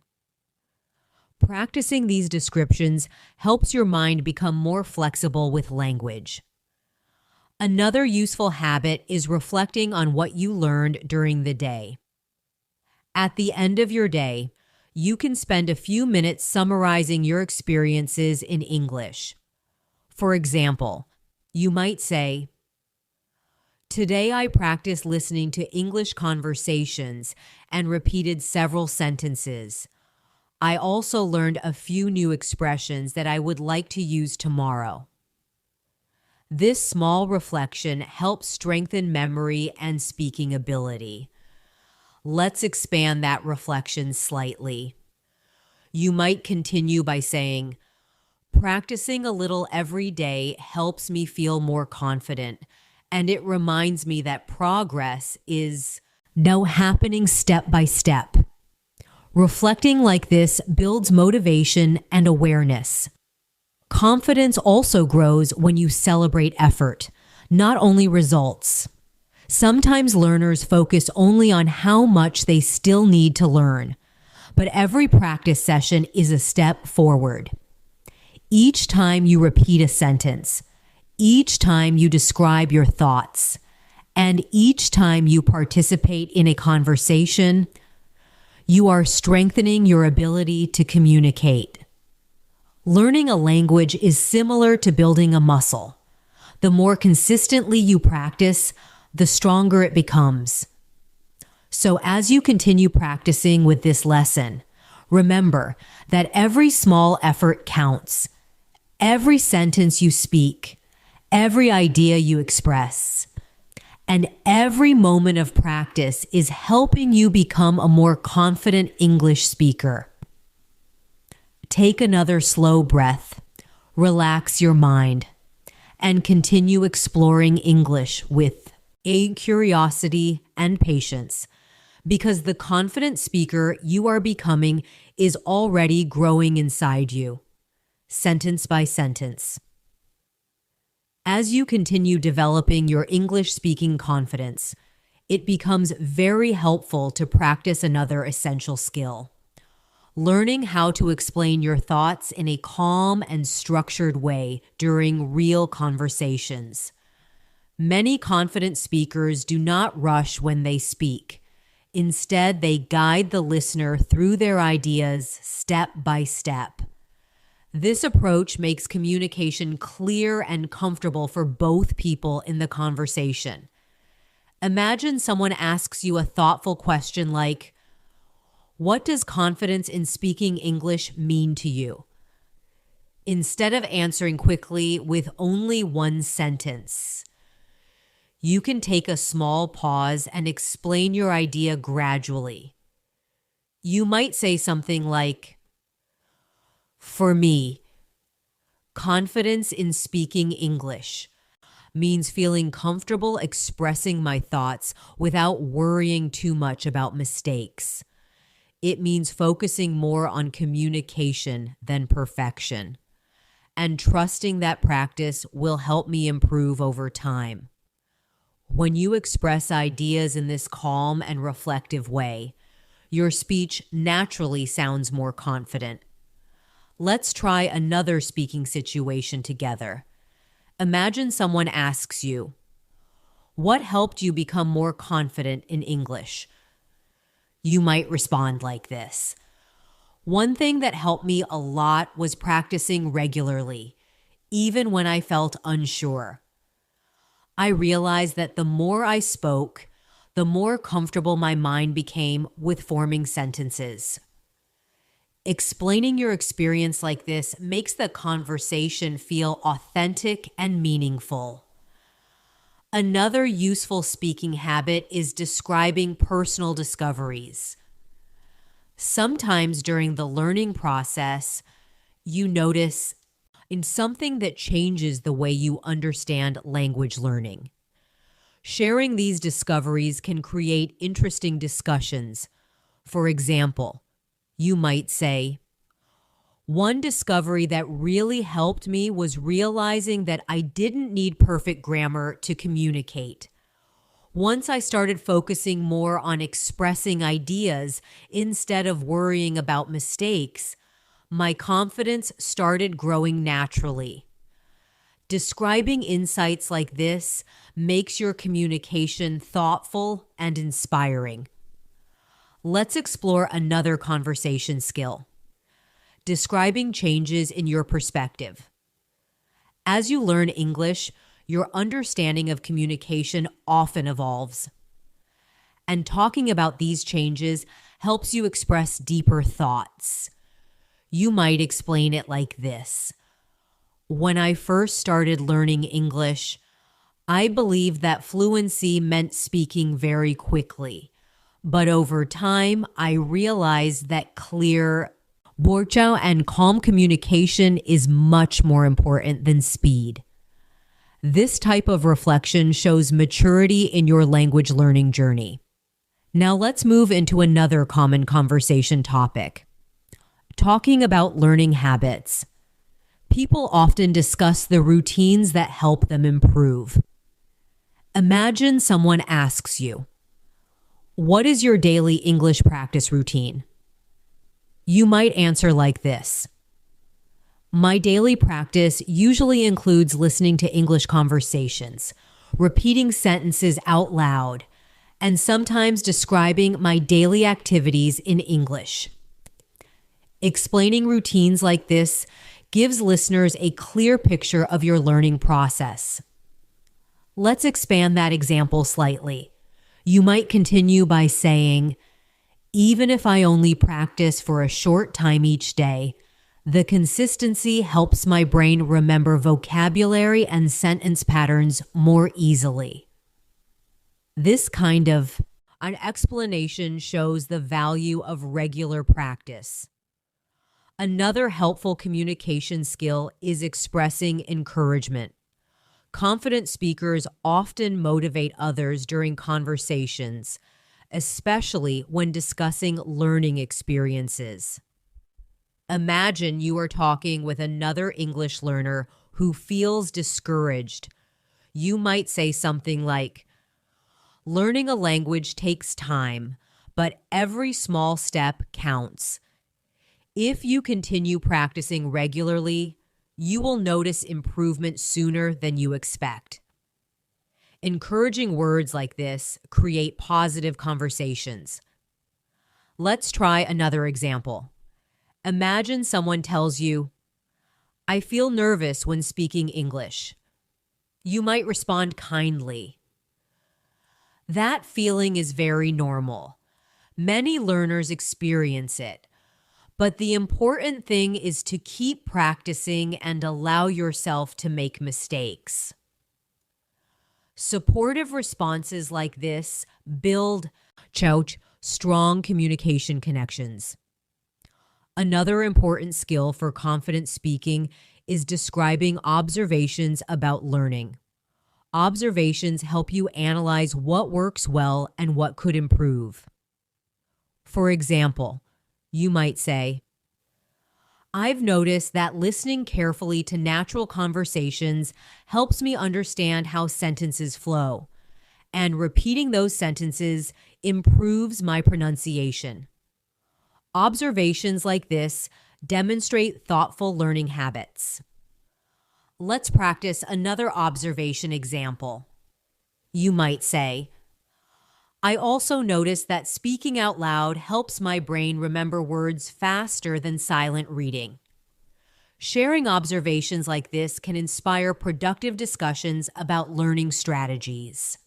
Practicing these descriptions helps your mind become more flexible with language. Another useful habit is reflecting on what you learned during the day. At the end of your day, you can spend a few minutes summarizing your experiences in English. For example, you might say, "Today I practiced listening to English conversations and repeated several sentences. I also learned a few new expressions that I would like to use tomorrow." This small reflection helps strengthen memory and speaking ability. Let's expand that reflection slightly. You might continue by saying, "Practicing a little every day helps me feel more confident, and it reminds me that progress is now happening step by step." Reflecting like this builds motivation and awareness. Confidence also grows when you celebrate effort, not only results. Sometimes learners focus only on how much they still need to learn, but every practice session is a step forward. Each time you repeat a sentence, each time you describe your thoughts, and each time you participate in a conversation, you are strengthening your ability to communicate. Learning a language is similar to building a muscle. The more consistently you practice, the stronger it becomes. So as you continue practicing with this lesson, remember that every small effort counts. Every sentence you speak, every idea you express, and every moment of practice is helping you become a more confident English speaker. Take another slow breath, relax your mind, and continue exploring English with a curiosity and patience, because the confident speaker you are becoming is already growing inside you, sentence by sentence. As you continue developing your English speaking confidence, it becomes very helpful to practice another essential skill: learning how to explain your thoughts in a calm and structured way during real conversations. Many confident speakers do not rush when they speak. Instead, they guide the listener through their ideas step by step. This approach makes communication clear and comfortable for both people in the conversation. Imagine someone asks you a thoughtful question like, "What does confidence in speaking English mean to you?" Instead of answering quickly with only one sentence, you can take a small pause and explain your idea gradually. You might say something like, "For me, confidence in speaking English means feeling comfortable expressing my thoughts without worrying too much about mistakes. It means focusing more on communication than perfection, and trusting that practice will help me improve over time." When you express ideas in this calm and reflective way, your speech naturally sounds more confident. Let's try another speaking situation together. Imagine someone asks you, "What helped you become more confident in English?" You might respond like this: "One thing that helped me a lot was practicing regularly, even when I felt unsure. I realized that the more I spoke, the more comfortable my mind became with forming sentences." Explaining your experience like this makes the conversation feel authentic and meaningful. Another useful speaking habit is describing personal discoveries. Sometimes during the learning process, you notice in something that changes the way you understand language learning. Sharing these discoveries can create interesting discussions. For example, you might say, "One discovery that really helped me was realizing that I didn't need perfect grammar to communicate. Once I started focusing more on expressing ideas instead of worrying about mistakes, my confidence started growing naturally." Describing insights like this makes your communication thoughtful and inspiring. Let's explore another conversation skill: describing changes in your perspective. As you learn English, your understanding of communication often evolves. And talking about these changes helps you express deeper thoughts. You might explain it like this: "When I first started learning English, I believed that fluency meant speaking very quickly. But over time, I realized that clear, borchao, and calm communication is much more important than speed." This type of reflection shows maturity in your language learning journey. Now let's move into another common conversation topic: talking about learning habits. People often discuss the routines that help them improve. Imagine someone asks you, "What is your daily English practice routine?" You might answer like this: "My daily practice usually includes listening to English conversations, repeating sentences out loud, and sometimes describing my daily activities in English." Explaining routines like this gives listeners a clear picture of your learning process. Let's expand that example slightly. You might continue by saying, even if I only practice for a short time each day, the consistency helps my brain remember vocabulary and sentence patterns more easily. This kind of an explanation shows the value of regular practice. Another helpful communication skill is expressing encouragement. Confident speakers often motivate others during conversations, especially when discussing learning experiences. Imagine you are talking with another English learner who feels discouraged. You might say something like, "Learning a language takes time, but every small step counts. If you continue practicing regularly, you will notice improvement sooner than you expect." Encouraging words like this create positive conversations. Let's try another example. Imagine someone tells you, "I feel nervous when speaking English." You might respond kindly. That feeling is very normal. Many learners experience it. But the important thing is to keep practicing and allow yourself to make mistakes. Supportive responses like this build strong communication connections. Another important skill for confident speaking is describing observations about learning. Observations help you analyze what works well and what could improve. For example, you might say, "I've noticed that listening carefully to natural conversations helps me understand how sentences flow, and repeating those sentences improves my pronunciation." Observations like this demonstrate thoughtful learning habits. Let's practice another observation example. You might say, "I also noticed that speaking out loud helps my brain remember words faster than silent reading." Sharing observations like this can inspire productive discussions about learning strategies.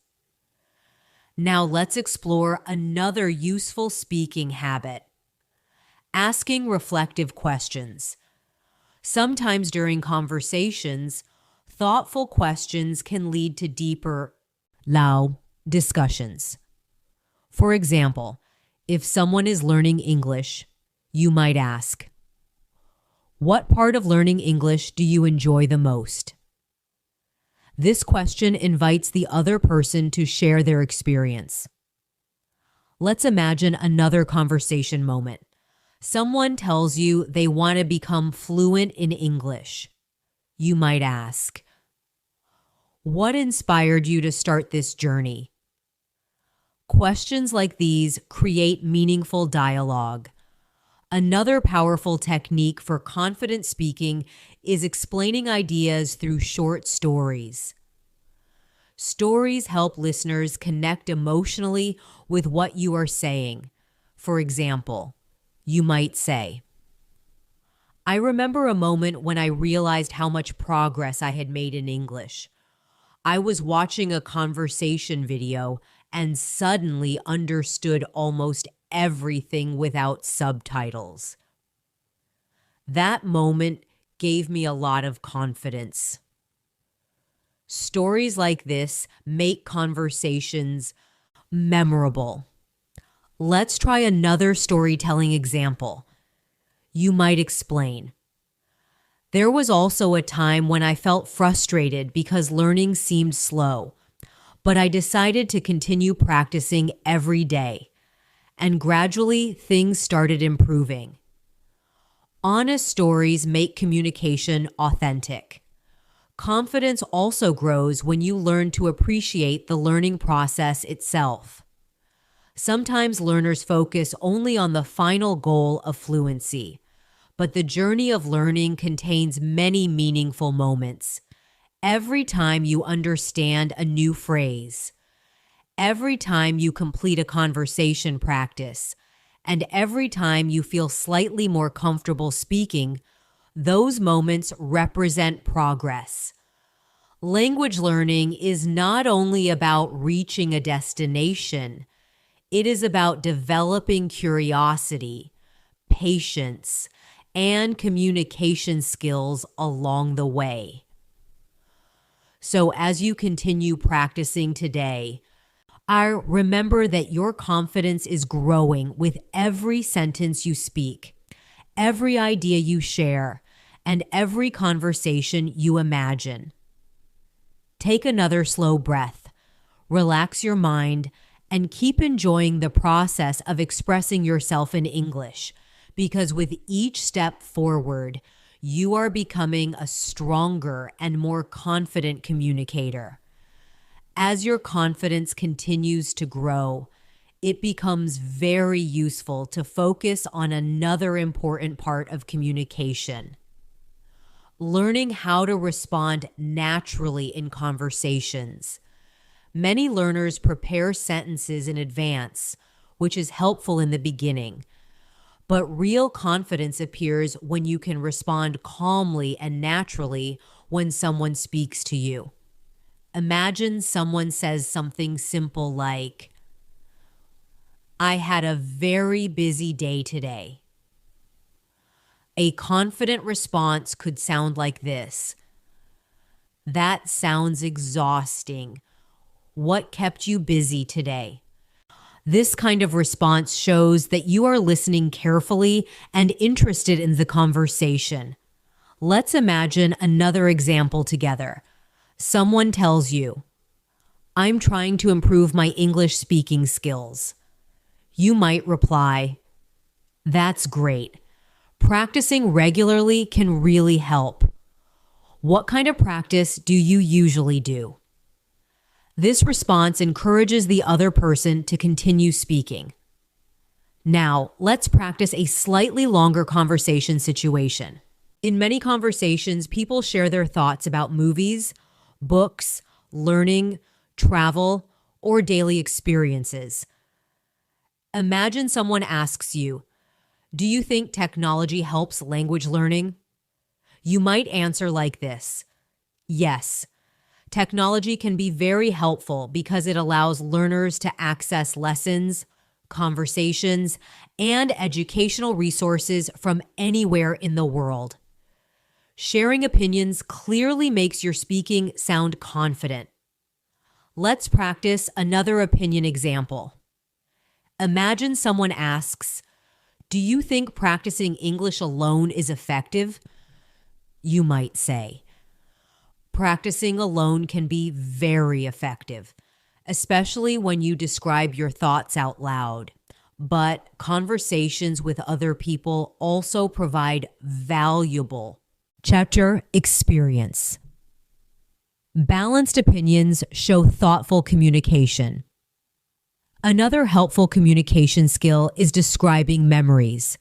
Now let's explore another useful speaking habit: asking reflective questions. Sometimes during conversations, thoughtful questions can lead to deeper, discussions. For example, if someone is learning English, you might ask, "What part of learning English do you enjoy the most?" This question invites the other person to share their experience. Let's imagine another conversation moment. Someone tells you they want to become fluent in English. You might ask, "What inspired you to start this journey?" Questions like these create meaningful dialogue. Another powerful technique for confident speaking is explaining ideas through short stories. Stories help listeners connect emotionally with what you are saying. For example, you might say, "I remember a moment when I realized how much progress I had made in English. I was watching a conversation video and suddenly understood almost everything without subtitles. That moment gave me a lot of confidence." Stories like this make conversations memorable. Let's try another storytelling example. You might explain, "There was also a time when I felt frustrated because learning seemed slow, but I decided to continue practicing every day, and gradually things started improving." Honest stories make communication authentic. Confidence also grows when you learn to appreciate the learning process itself. Sometimes learners focus only on the final goal of fluency, but the journey of learning contains many meaningful moments. Every time you understand a new phrase, every time you complete a conversation practice, and every time you feel slightly more comfortable speaking, those moments represent progress. Language learning is not only about reaching a destination, it is about developing curiosity, patience, and communication skills along the way. So as you continue practicing today, remember that your confidence is growing with every sentence you speak, every idea you share, and every conversation you imagine. Take another slow breath, relax your mind, and keep enjoying the process of expressing yourself in English, because with each step forward, you are becoming a stronger and more confident communicator. As your confidence continues to grow, it becomes very useful to focus on another important part of communication: learning how to respond naturally in conversations. Many learners prepare sentences in advance, which is helpful in the beginning. But real confidence appears when you can respond calmly and naturally when someone speaks to you. Imagine someone says something simple like, "I had a very busy day today." A confident response could sound like this: "That sounds exhausting. What kept you busy today?" This kind of response shows that you are listening carefully and interested in the conversation. Let's imagine another example together. Someone tells you, "I'm trying to improve my English speaking skills." You might reply, "That's great. Practicing regularly can really help. What kind of practice do you usually do?" This response encourages the other person to continue speaking. Now, let's practice a slightly longer conversation situation. In many conversations, people share their thoughts about movies, books, learning, travel, or daily experiences. Imagine someone asks you, "Do you think technology helps language learning?" You might answer like this: "Yes. Technology can be very helpful because it allows learners to access lessons, conversations, and educational resources from anywhere in the world." Sharing opinions clearly makes your speaking sound confident. Let's practice another opinion example. Imagine someone asks, "Do you think practicing English alone is effective?" You might say, "Practicing alone can be very effective, especially when you describe your thoughts out loud. But conversations with other people also provide valuable." Chapter Experience. Balanced opinions show thoughtful communication. Another helpful communication skill is describing memories.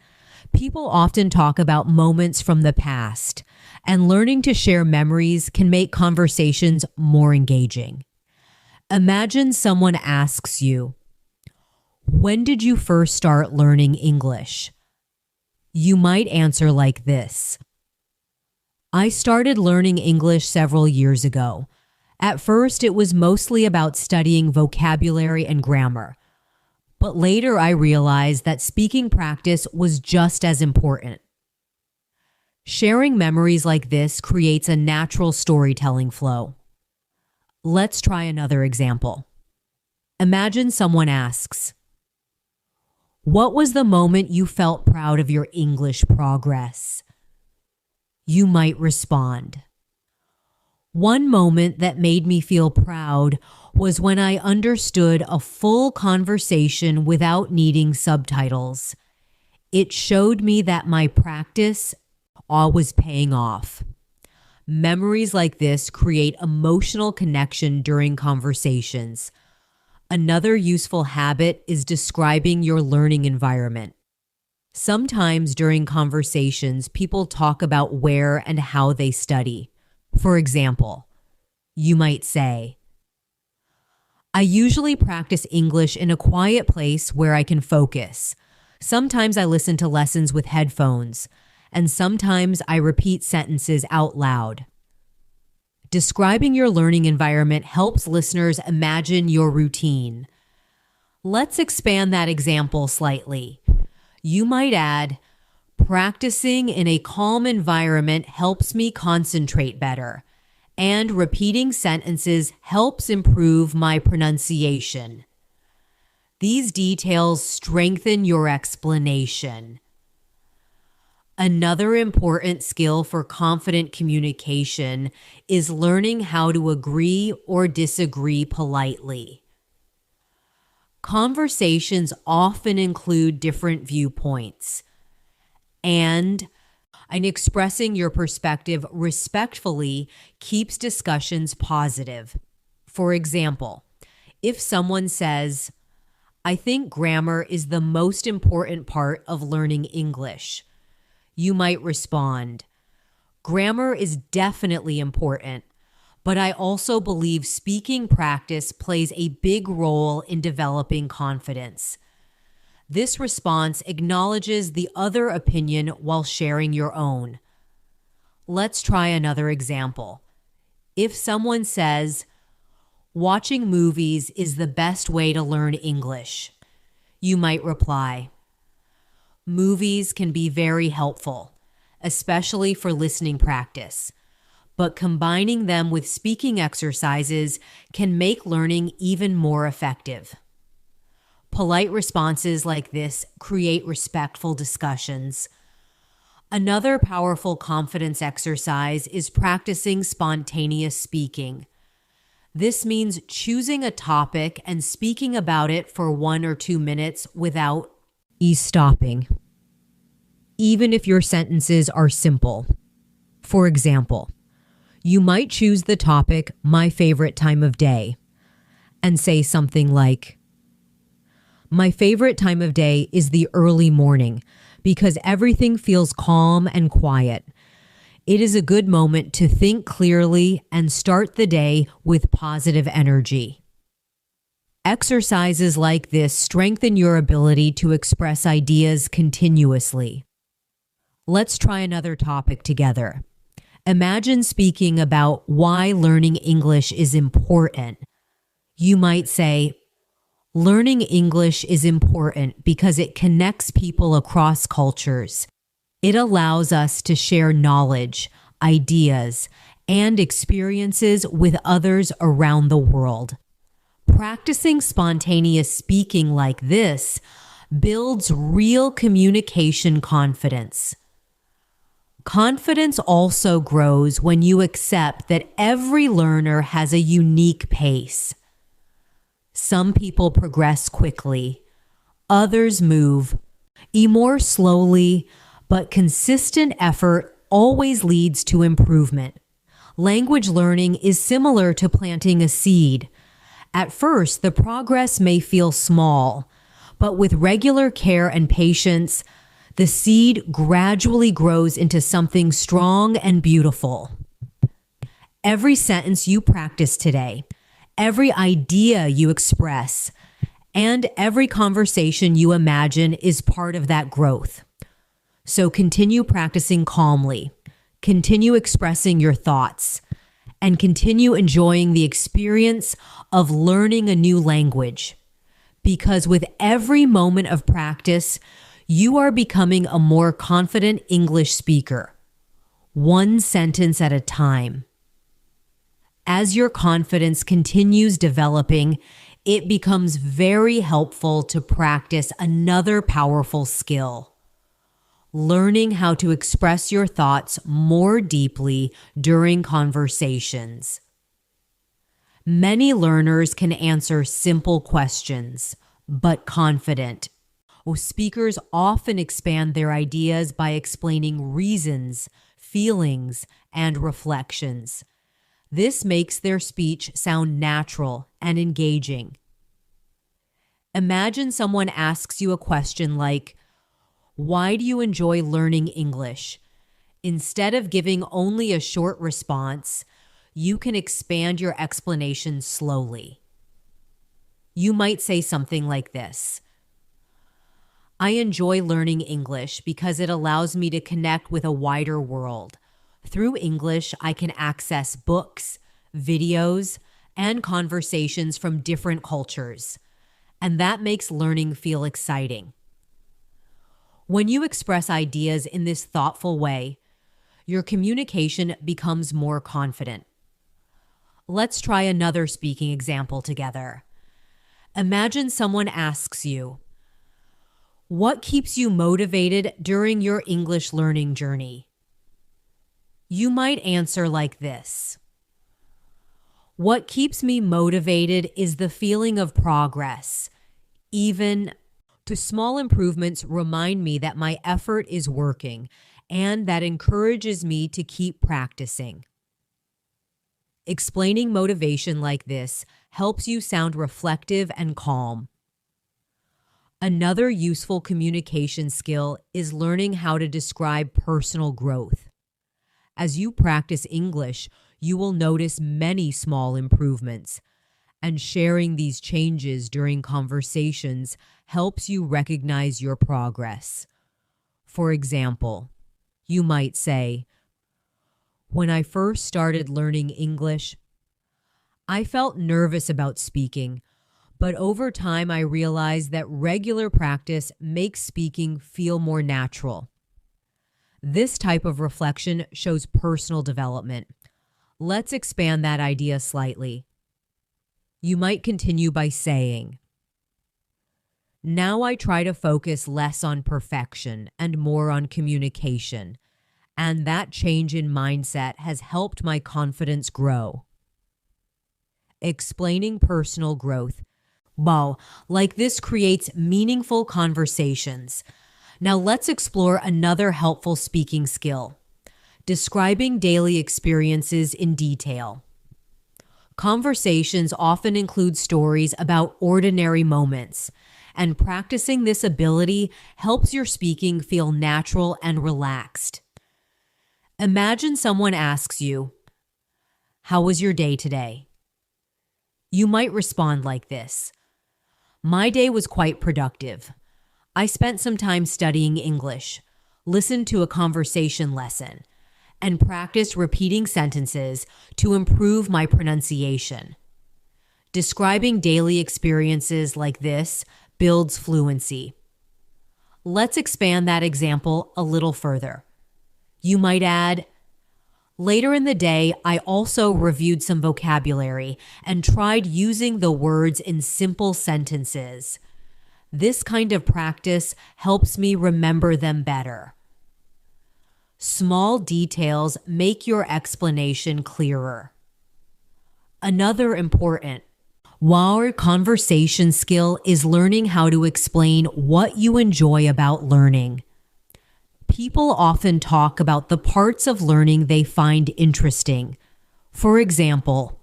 People often talk about moments from the past, and learning to share memories can make conversations more engaging. Imagine someone asks you, "When did you first start learning English?" You might answer like this: "I started learning English several years ago. At first, it was mostly about studying vocabulary and grammar. But later I realized that speaking practice was just as important." Sharing memories like this creates a natural storytelling flow. Let's try another example. Imagine someone asks, "What was the moment you felt proud of your English progress?" You might respond, "One moment that made me feel proud was when I understood a full conversation without needing subtitles. It showed me that my practice was paying off." Memories like this create emotional connection during conversations. Another useful habit is describing your learning environment. Sometimes during conversations, people talk about where and how they study. For example, you might say, "I usually practice English in a quiet place where I can focus. Sometimes I listen to lessons with headphones, and sometimes I repeat sentences out loud." Describing your learning environment helps listeners imagine your routine. Let's expand that example slightly. You might add, practicing in a calm environment helps me concentrate better, and repeating sentences helps improve my pronunciation. These details strengthen your explanation. Another important skill for confident communication is learning how to agree or disagree politely. Conversations often include different viewpoints, and expressing your perspective respectfully keeps discussions positive. For example, if someone says, "I think grammar is the most important part of learning English," you might respond, "Grammar is definitely important, but I also believe speaking practice plays a big role in developing confidence." This response acknowledges the other opinion while sharing your own. Let's try another example. If someone says, "Watching movies is the best way to learn English," you might reply, "Movies can be very helpful, especially for listening practice, but combining them with speaking exercises can make learning even more effective." Polite responses like this create respectful discussions. Another powerful confidence exercise is practicing spontaneous speaking. This means choosing a topic and speaking about it for 1 or 2 minutes without stopping, even if your sentences are simple. For example, you might choose the topic, "My favorite time of day," and say something like, "My favorite time of day is the early morning because everything feels calm and quiet. It is a good moment to think clearly and start the day with positive energy." Exercises like this strengthen your ability to express ideas continuously. Let's try another topic together. Imagine speaking about why learning English is important. You might say, "Learning English is important because it connects people across cultures. It allows us to share knowledge, ideas, and experiences with others around the world." Practicing spontaneous speaking like this builds real communication confidence. Confidence also grows when you accept that every learner has a unique pace. Some people progress quickly, others move more slowly, but consistent effort always leads to improvement. Language learning is similar to planting a seed. At first, the progress may feel small, but with regular care and patience, the seed gradually grows into something strong and beautiful. Every sentence you practice today, every idea you express, and every conversation you imagine is part of that growth. So continue practicing calmly, continue expressing your thoughts, and continue enjoying the experience of learning a new language. Because with every moment of practice, you are becoming a more confident English speaker, one sentence at a time. As your confidence continues developing, it becomes very helpful to practice another powerful skill: learning how to express your thoughts more deeply during conversations. Many learners can answer simple questions, but confident speakers often expand their ideas by explaining reasons, feelings, and reflections. This makes their speech sound natural and engaging. Imagine someone asks you a question like, "Why do you enjoy learning English?" Instead of giving only a short response, you can expand your explanation slowly. You might say something like this: "I enjoy learning English because it allows me to connect with a wider world. Through English, I can access books, videos, and conversations from different cultures, and that makes learning feel exciting. When you express ideas in this thoughtful way, your communication becomes more confident. Let's try another speaking example together. Imagine someone asks you, "What keeps you motivated during your English learning journey?" You might answer like this: "What keeps me motivated is the feeling of progress. Even to small improvements remind me that my effort is working, and that encourages me to keep practicing." Explaining motivation like this helps you sound reflective and calm. Another useful communication skill is learning how to describe personal growth. As you practice English, you will notice many small improvements, and sharing these changes during conversations helps you recognize your progress. For example, you might say, "When I first started learning English, I felt nervous about speaking, but over time I realized that regular practice makes speaking feel more natural." This type of reflection shows personal development. Let's expand that idea slightly. You might continue by saying, "Now I try to focus less on perfection and more on communication, and that change in mindset has helped my confidence grow." Explaining personal growth. Wow, like this creates meaningful conversations. Now let's explore another helpful speaking skill: describing daily experiences in detail. Conversations often include stories about ordinary moments, and practicing this ability helps your speaking feel natural and relaxed. Imagine someone asks you, "How was your day today?" You might respond like this: "My day was quite productive. I spent some time studying English, listened to a conversation lesson, and practiced repeating sentences to improve my pronunciation." Describing daily experiences like this builds fluency. Let's expand that example a little further. You might add, "Later in the day, I also reviewed some vocabulary and tried using the words in simple sentences. This kind of practice helps me remember them better." Small details make your explanation clearer. Another important conversation skill is learning how to explain what you enjoy about learning. People often talk about the parts of learning they find interesting. For example,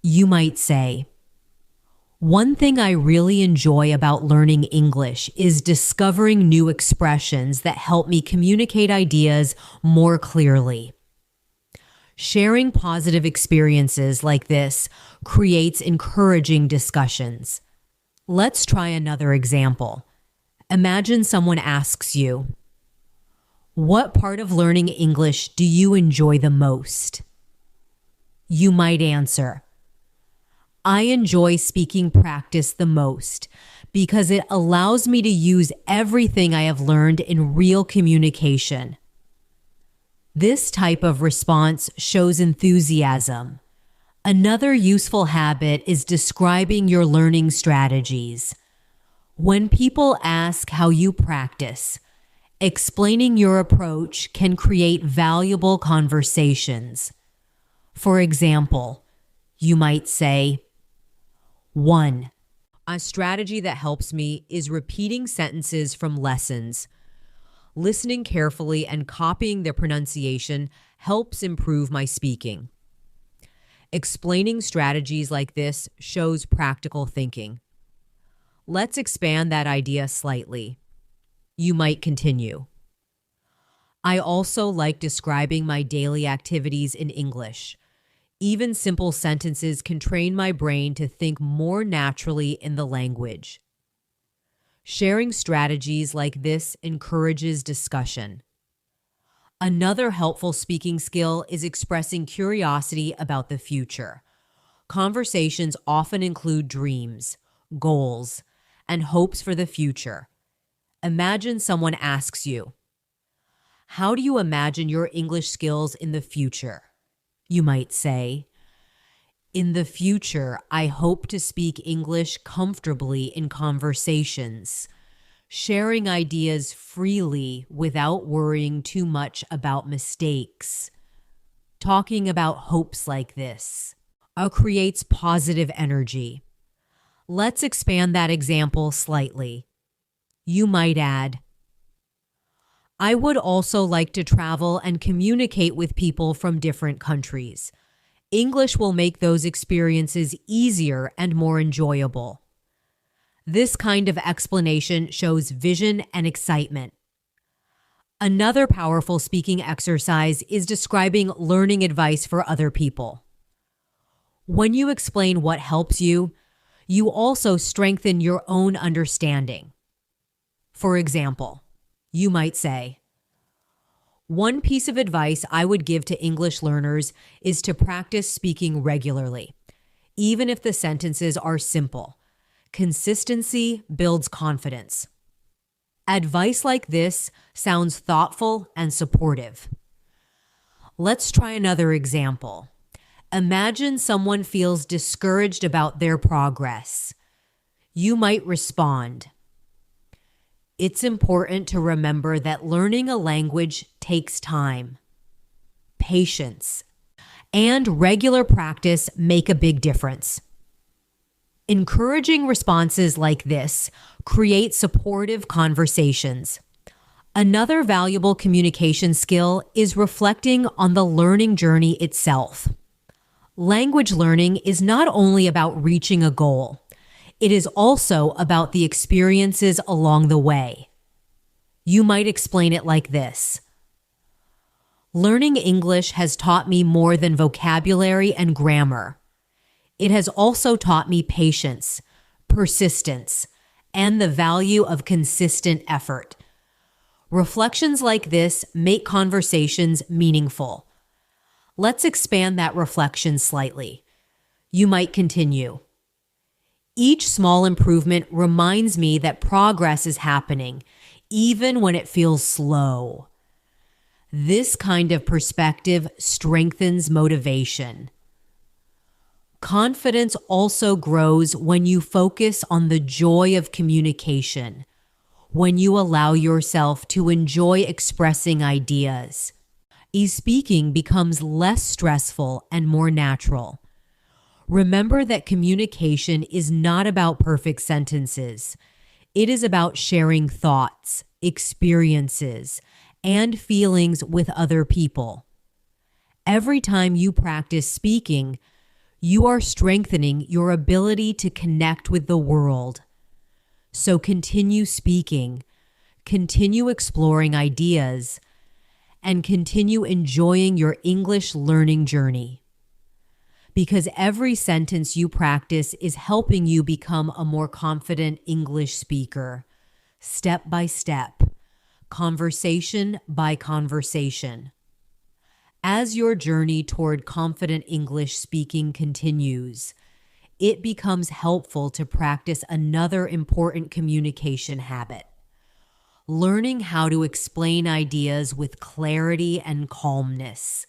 you might say, "One thing I really enjoy about learning English is discovering new expressions that help me communicate ideas more clearly." Sharing positive experiences like this creates encouraging discussions. Let's try another example. Imagine someone asks you, "What part of learning English do you enjoy the most?" You might answer, "I enjoy speaking practice the most because it allows me to use everything I have learned in real communication." This type of response shows enthusiasm. Another useful habit is describing your learning strategies. When people ask how you practice, explaining your approach can create valuable conversations. For example, you might say, 1. A strategy that helps me is repeating sentences from lessons. Listening carefully and copying their pronunciation helps improve my speaking. Explaining strategies like this shows practical thinking. Let's expand that idea slightly. You might continue, "I also like describing my daily activities in English. Even simple sentences can train my brain to think more naturally in the language." Sharing strategies like this encourages discussion. Another helpful speaking skill is expressing curiosity about the future. Conversations often include dreams, goals, and hopes for the future. Imagine someone asks you, "How do you imagine your English skills in the future?" You might say, "In the future, I hope to speak English comfortably in conversations, sharing ideas freely without worrying too much about mistakes." Talking about hopes like this creates positive energy. Let's expand that example slightly. You might add, "I would also like to travel and communicate with people from different countries. English will make those experiences easier and more enjoyable." This kind of explanation shows vision and excitement. Another powerful speaking exercise is describing learning advice for other people. When you explain what helps you, you also strengthen your own understanding. For example, you might say, "One piece of advice I would give to English learners is to practice speaking regularly, even if the sentences are simple. Consistency builds confidence." Advice like this sounds thoughtful and supportive. Let's try another example. Imagine someone feels discouraged about their progress. You might respond, "It's important to remember that learning a language takes time, patience, and regular practice make a big difference." Encouraging responses like this create supportive conversations. Another valuable communication skill is reflecting on the learning journey itself. Language learning is not only about reaching a goal, it is also about the experiences along the way. You might explain it like this: "Learning English has taught me more than vocabulary and grammar. It has also taught me patience, persistence, and the value of consistent effort." Reflections like this make conversations meaningful. Let's expand that reflection slightly. You might continue, "Each small improvement reminds me that progress is happening, even when it feels slow." This kind of perspective strengthens motivation. Confidence also grows when you focus on the joy of communication, when you allow yourself to enjoy expressing ideas. Speaking becomes less stressful and more natural. Remember that communication is not about perfect sentences. It is about sharing thoughts, experiences, and feelings with other people. Every time you practice speaking, you are strengthening your ability to connect with the world. So continue speaking, continue exploring ideas, and continue enjoying your English learning journey. Because every sentence you practice is helping you become a more confident English speaker, step by step, conversation by conversation. As your journey toward confident English speaking continues, it becomes helpful to practice another important communication habit: learning how to explain ideas with clarity and calmness.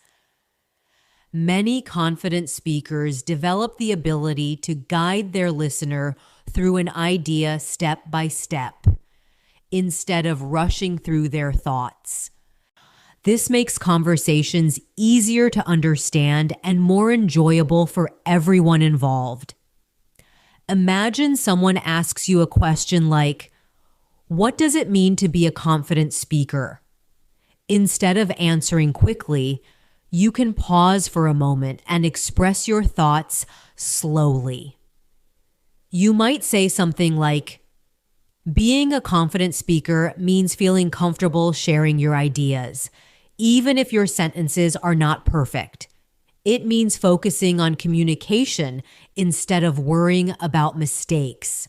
Many confident speakers develop the ability to guide their listener through an idea step by step, instead of rushing through their thoughts. This makes conversations easier to understand and more enjoyable for everyone involved. Imagine someone asks you a question like, "What does it mean to be a confident speaker?" Instead of answering quickly, you can pause for a moment and express your thoughts slowly. You might say something like, "Being a confident speaker means feeling comfortable sharing your ideas, even if your sentences are not perfect. It means focusing on communication instead of worrying about mistakes."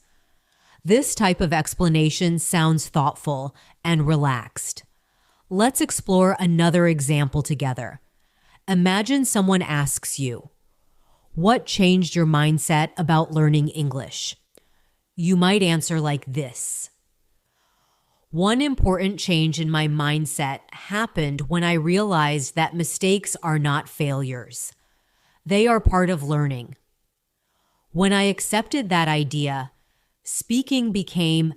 This type of explanation sounds thoughtful and relaxed. Let's explore another example together. Imagine someone asks you, What changed your mindset about learning English? You might answer like this. One important change in my mindset happened when I realized that mistakes are not failures. They are part of learning. When I accepted that idea, speaking became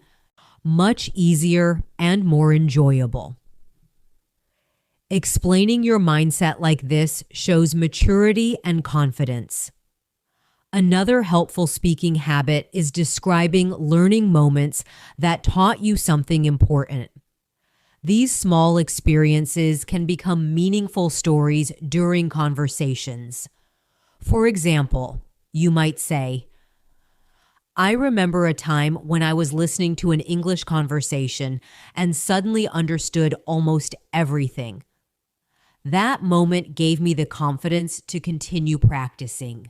much easier and more enjoyable. Explaining your mindset like this shows maturity and confidence. Another helpful speaking habit is describing learning moments that taught you something important. These small experiences can become meaningful stories during conversations. For example, you might say, I remember a time when I was listening to an English conversation and suddenly understood almost everything. That moment gave me the confidence to continue practicing.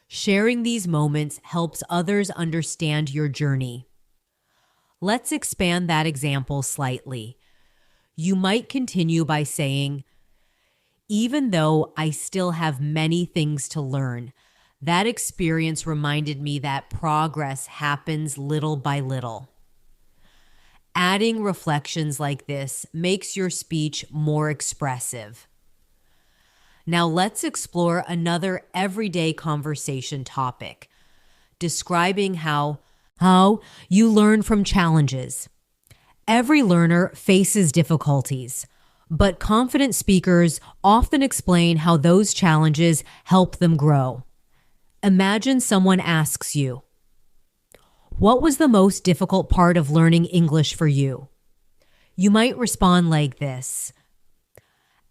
Sharing these moments helps others understand your journey. Let's expand that example slightly. You might continue by saying, even though I still have many things to learn, that experience reminded me that progress happens little by little. Adding reflections like this makes your speech more expressive. Now let's explore another everyday conversation topic, describing how you learn from challenges. Every learner faces difficulties, but confident speakers often explain how those challenges help them grow. Imagine someone asks you, what was the most difficult part of learning English for you? You might respond like this.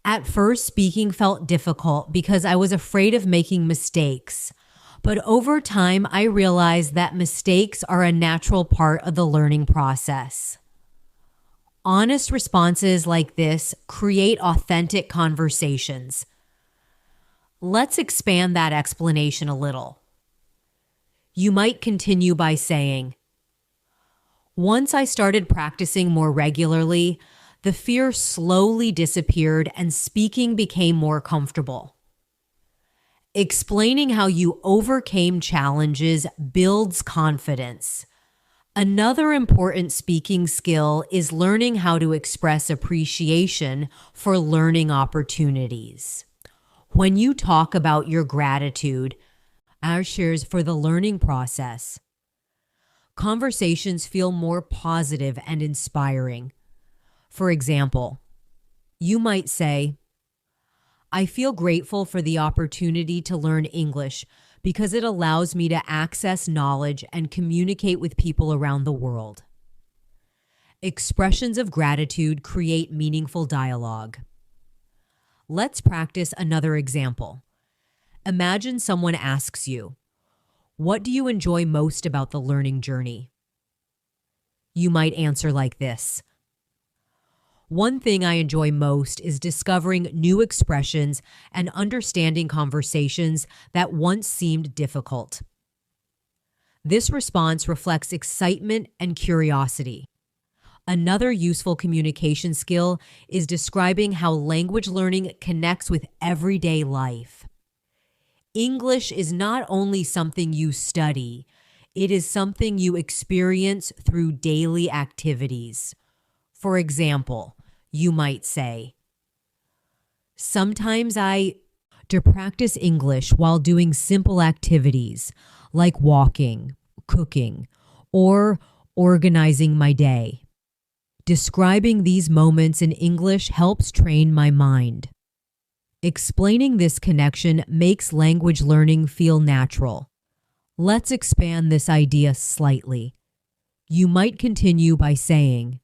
At first, speaking felt difficult because I was afraid of making mistakes. But over time, I realized that mistakes are a natural part of the learning process. Honest responses like this create authentic conversations. Let's expand that explanation a little. You might continue by saying, once I started practicing more regularly, the fear slowly disappeared and speaking became more comfortable. Explaining how you overcame challenges builds confidence. Another important speaking skill is learning how to express appreciation for learning opportunities. When you talk about your gratitude, our shares for the learning process, conversations feel more positive and inspiring. For example, you might say, I feel grateful for the opportunity to learn English because it allows me to access knowledge and communicate with people around the world. Expressions of gratitude create meaningful dialogue. Let's practice another example. Imagine someone asks you, what do you enjoy most about the learning journey? You might answer like this. One thing I enjoy most is discovering new expressions and understanding conversations that once seemed difficult. This response reflects excitement and curiosity. Another useful communication skill is describing how language learning connects with everyday life. English is not only something you study, it is something you experience through daily activities. For example, you might say, sometimes I practice English while doing simple activities like walking, cooking, or organizing my day. Describing these moments in English helps train my mind. Explaining this connection makes language learning feel natural. Let's expand this idea slightly. You might continue by saying,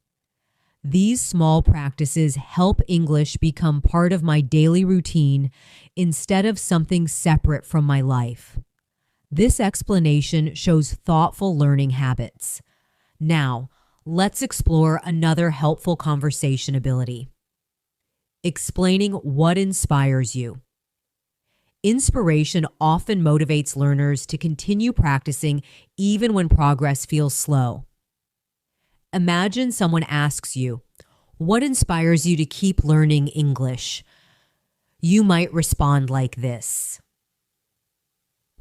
these small practices help English become part of my daily routine instead of something separate from my life. This explanation shows thoughtful learning habits. Now, let's explore another helpful conversation ability. Explaining what inspires you. Inspiration often motivates learners to continue practicing even when progress feels slow. Imagine someone asks you, what inspires you to keep learning English? You might respond like this.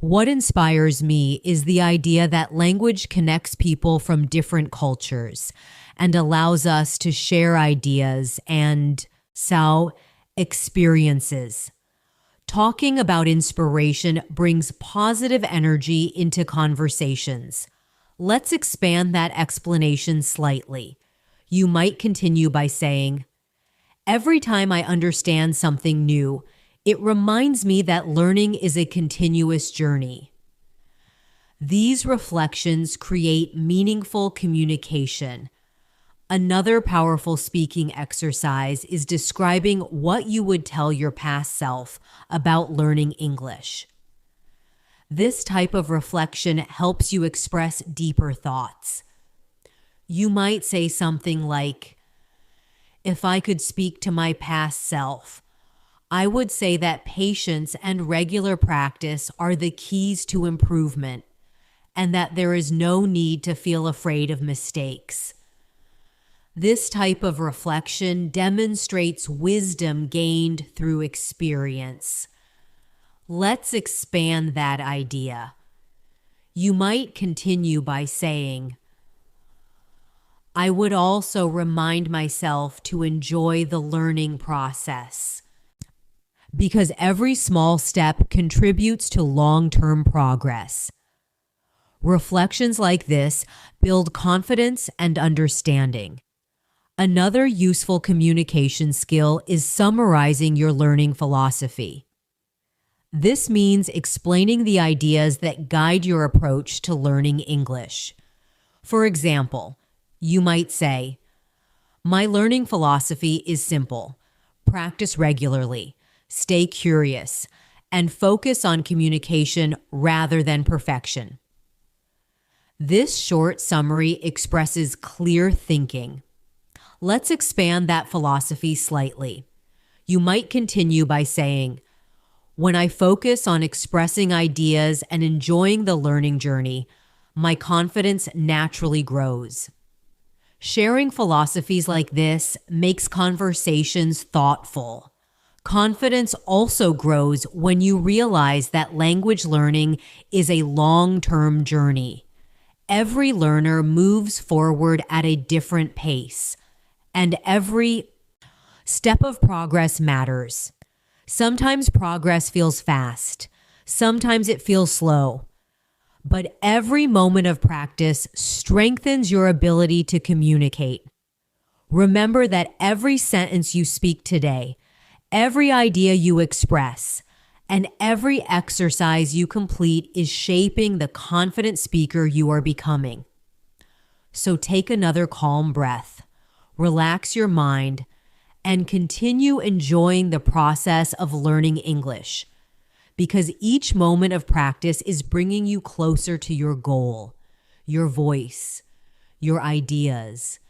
What inspires me is the idea that language connects people from different cultures and allows us to share ideas and experiences. Talking about inspiration brings positive energy into conversations. Let's expand that explanation slightly. You might continue by saying, every time I understand something new, it reminds me that learning is a continuous journey. These reflections create meaningful communication. Another powerful speaking exercise is describing what you would tell your past self about learning English. This type of reflection helps you express deeper thoughts. You might say something like, if I could speak to my past self, I would say that patience and regular practice are the keys to improvement, and that there is no need to feel afraid of mistakes. This type of reflection demonstrates wisdom gained through experience. Let's expand that idea. You might continue by saying, I would also remind myself to enjoy the learning process, because every small step contributes to long-term progress. Reflections like this build confidence and understanding. Another useful communication skill is summarizing your learning philosophy. This means explaining the ideas that guide your approach to learning English. For example, you might say, my learning philosophy is simple. Practice regularly, stay curious, and focus on communication rather than perfection. This short summary expresses clear thinking. Let's expand that philosophy slightly. You might continue by saying, when I focus on expressing ideas and enjoying the learning journey, my confidence naturally grows. Sharing philosophies like this makes conversations thoughtful. Confidence also grows when you realize that language learning is a long-term journey. Every learner moves forward at a different pace, and every step of progress matters. Sometimes progress feels fast, sometimes it feels slow, but every moment of practice strengthens your ability to communicate. Remember that every sentence you speak today, every idea you express, and every exercise you complete is shaping the confident speaker you are becoming. So take another calm breath, relax your mind, and continue enjoying the process of learning English, because each moment of practice is bringing you closer to your goal, your voice, your ideas,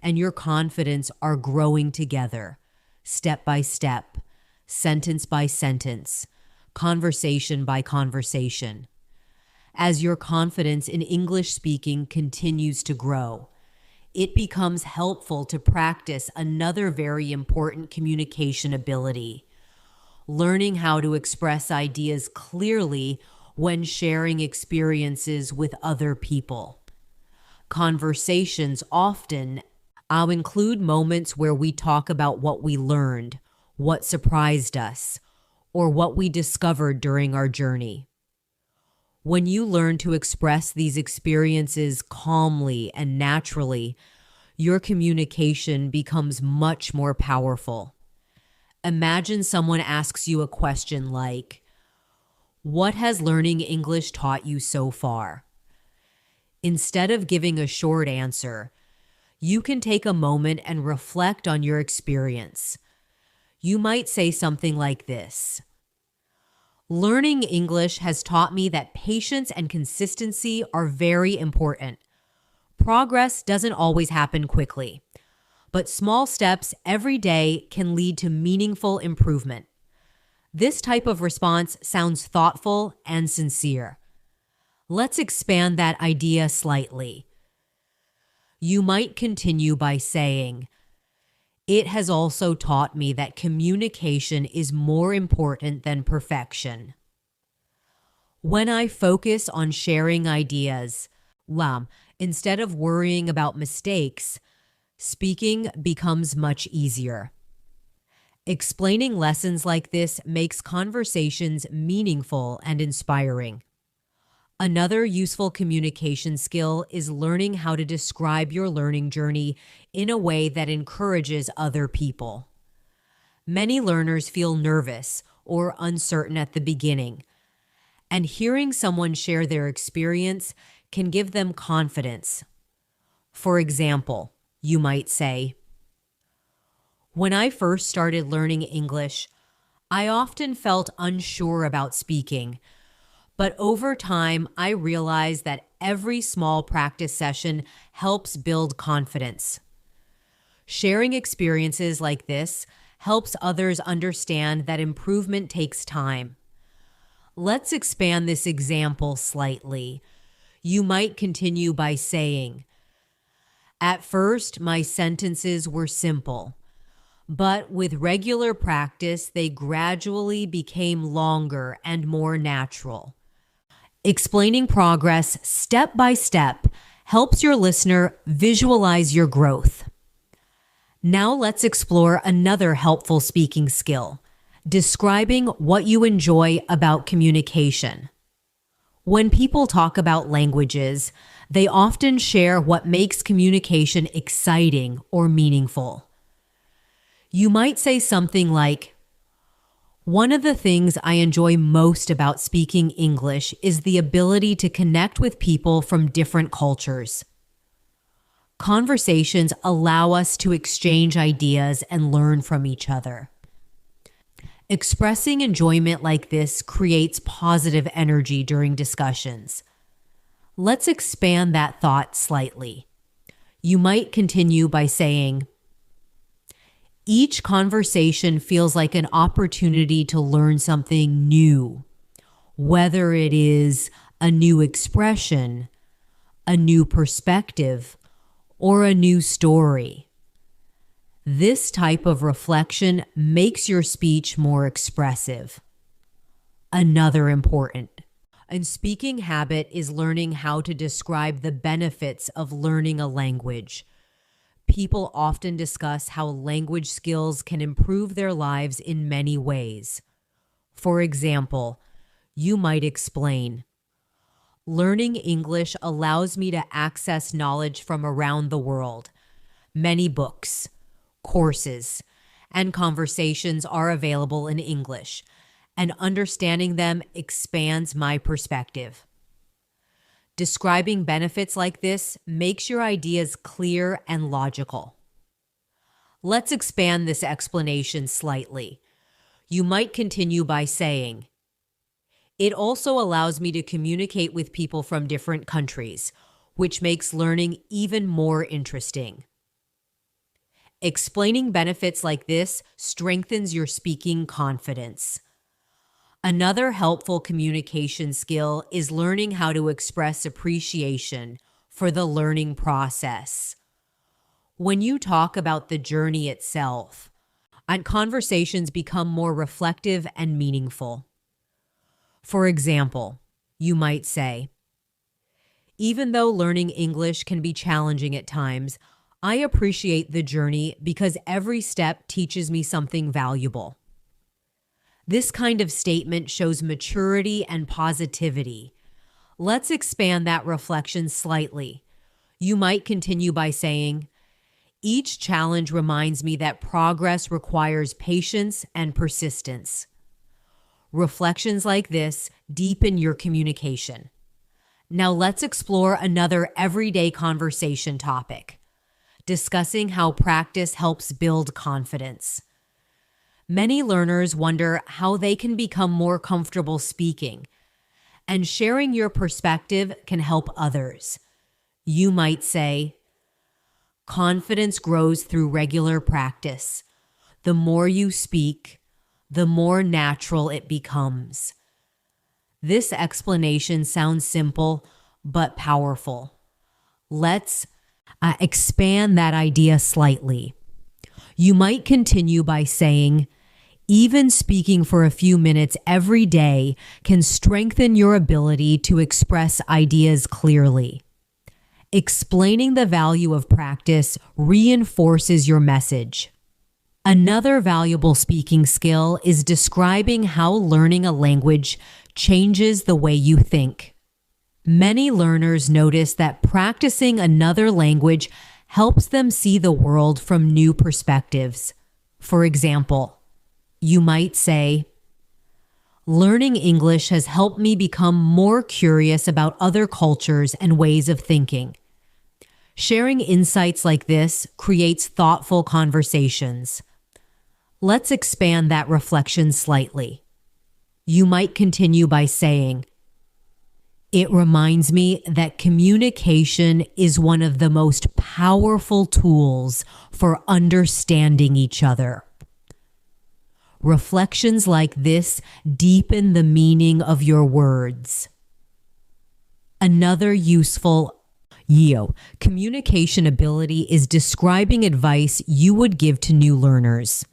and your confidence are growing together, step by step, sentence by sentence, conversation by conversation. As your confidence in English speaking continues to grow, it becomes helpful to practice another very important communication ability, learning how to express ideas clearly when sharing experiences with other people. Conversations often include moments where we talk about what we learned, what surprised us, or what we discovered during our journey. When you learn to express these experiences calmly and naturally, your communication becomes much more powerful. Imagine someone asks you a question like, what has learning English taught you so far? Instead of giving a short answer, you can take a moment and reflect on your experience. You might say something like this: learning English has taught me that patience and consistency are very important. Progress doesn't always happen quickly, but small steps every day can lead to meaningful improvement. This type of response sounds thoughtful and sincere. Let's expand that idea slightly. You might continue by saying, it has also taught me that communication is more important than perfection. When I focus on sharing ideas, instead of worrying about mistakes, speaking becomes much easier. Explaining lessons like this makes conversations meaningful and inspiring. Another useful communication skill is learning how to describe your learning journey in a way that encourages other people. Many learners feel nervous or uncertain at the beginning, and hearing someone share their experience can give them confidence. For example, you might say, "When I first started learning English, I often felt unsure about speaking. But over time, I realized that every small practice session helps build confidence." Sharing experiences like this helps others understand that improvement takes time. Let's expand this example slightly. You might continue by saying, "At first, my sentences were simple, but with regular practice, they gradually became longer and more natural." Explaining progress step by step helps your listener visualize your growth. Now let's explore another helpful speaking skill, describing what you enjoy about communication. When people talk about languages, they often share what makes communication exciting or meaningful. You might say something like, "One of the things I enjoy most about speaking English is the ability to connect with people from different cultures." Conversations allow us to exchange ideas and learn from each other. Expressing enjoyment like this creates positive energy during discussions. Let's expand that thought slightly. You might continue by saying, "Each conversation feels like an opportunity to learn something new, whether it is a new expression, a new perspective, or a new story." This type of reflection makes your speech more expressive. Another important and speaking habit is learning how to describe the benefits of learning a language. People often discuss how language skills can improve their lives in many ways. For example, you might explain, "Learning English allows me to access knowledge from around the world. Many books, courses, and conversations are available in English, and understanding them expands my perspective." Describing benefits like this makes your ideas clear and logical. Let's expand this explanation slightly. You might continue by saying, "It also allows me to communicate with people from different countries, which makes learning even more interesting." Explaining benefits like this strengthens your speaking confidence. Another helpful communication skill is learning how to express appreciation for the learning process. When you talk about the journey itself, and conversations become more reflective and meaningful. For example, you might say, "Even though learning English can be challenging at times, I appreciate the journey because every step teaches me something valuable." This kind of statement shows maturity and positivity. Let's expand that reflection slightly. You might continue by saying, "Each challenge reminds me that progress requires patience and persistence." Reflections like this deepen your communication. Now let's explore another everyday conversation topic, discussing how practice helps build confidence. Many learners wonder how they can become more comfortable speaking, and sharing your perspective can help others. You might say, "Confidence grows through regular practice. The more you speak, the more natural it becomes." This explanation sounds simple but powerful. Let's expand that idea slightly. You might continue by saying, Even speaking for a few minutes every day can strengthen your ability to express ideas clearly. Explaining the value of practice reinforces your message. Another valuable speaking skill is describing how learning a language changes the way you think. Many learners notice that practicing another language helps them see the world from new perspectives. For example, you might say, "Learning English has helped me become more curious about other cultures and ways of thinking." Sharing insights like this creates thoughtful conversations. Let's expand that reflection slightly. You might continue by saying, "It reminds me that communication is one of the most powerful tools for understanding each other." Reflections like this deepen the meaning of your words. Another useful communication ability is describing advice you would give to new learners.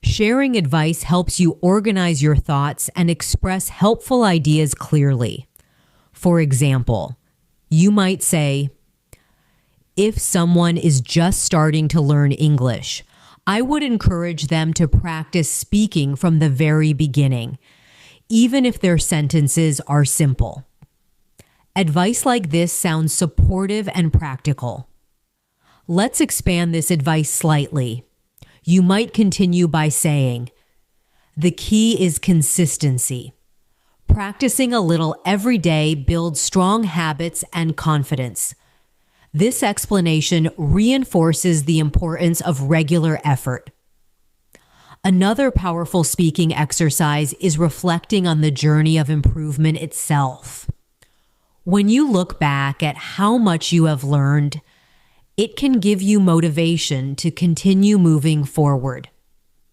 Sharing advice helps you organize your thoughts and express helpful ideas clearly. For example, you might say, "If someone is just starting to learn English, I would encourage them to practice speaking from the very beginning, even if their sentences are simple." Advice like this sounds supportive and practical. Let's expand this advice slightly. You might continue by saying, "The key is consistency. Practicing a little every day builds strong habits and confidence." This explanation reinforces the importance of regular effort. Another powerful speaking exercise is reflecting on the journey of improvement itself. When you look back at how much you have learned, it can give you motivation to continue moving forward.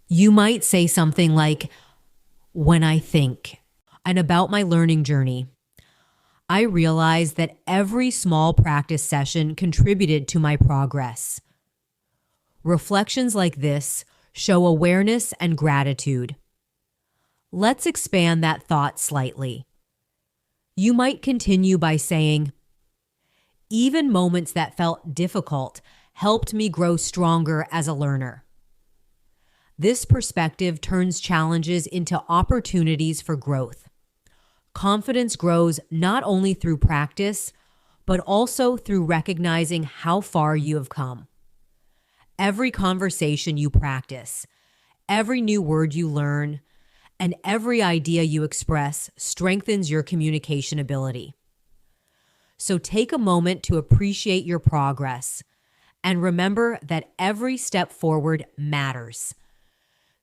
You might say something like, "When I think and about my learning journey, I realized that every small practice session contributed to my progress." Reflections like this show awareness and gratitude. Let's expand that thought slightly. You might continue by saying, "Even moments that felt difficult helped me grow stronger as a learner." This perspective turns challenges into opportunities for growth. Confidence grows not only through practice, but also through recognizing how far you have come. Every conversation you practice, every new word you learn, and every idea you express strengthens your communication ability. So take a moment to appreciate your progress and remember that every step forward matters.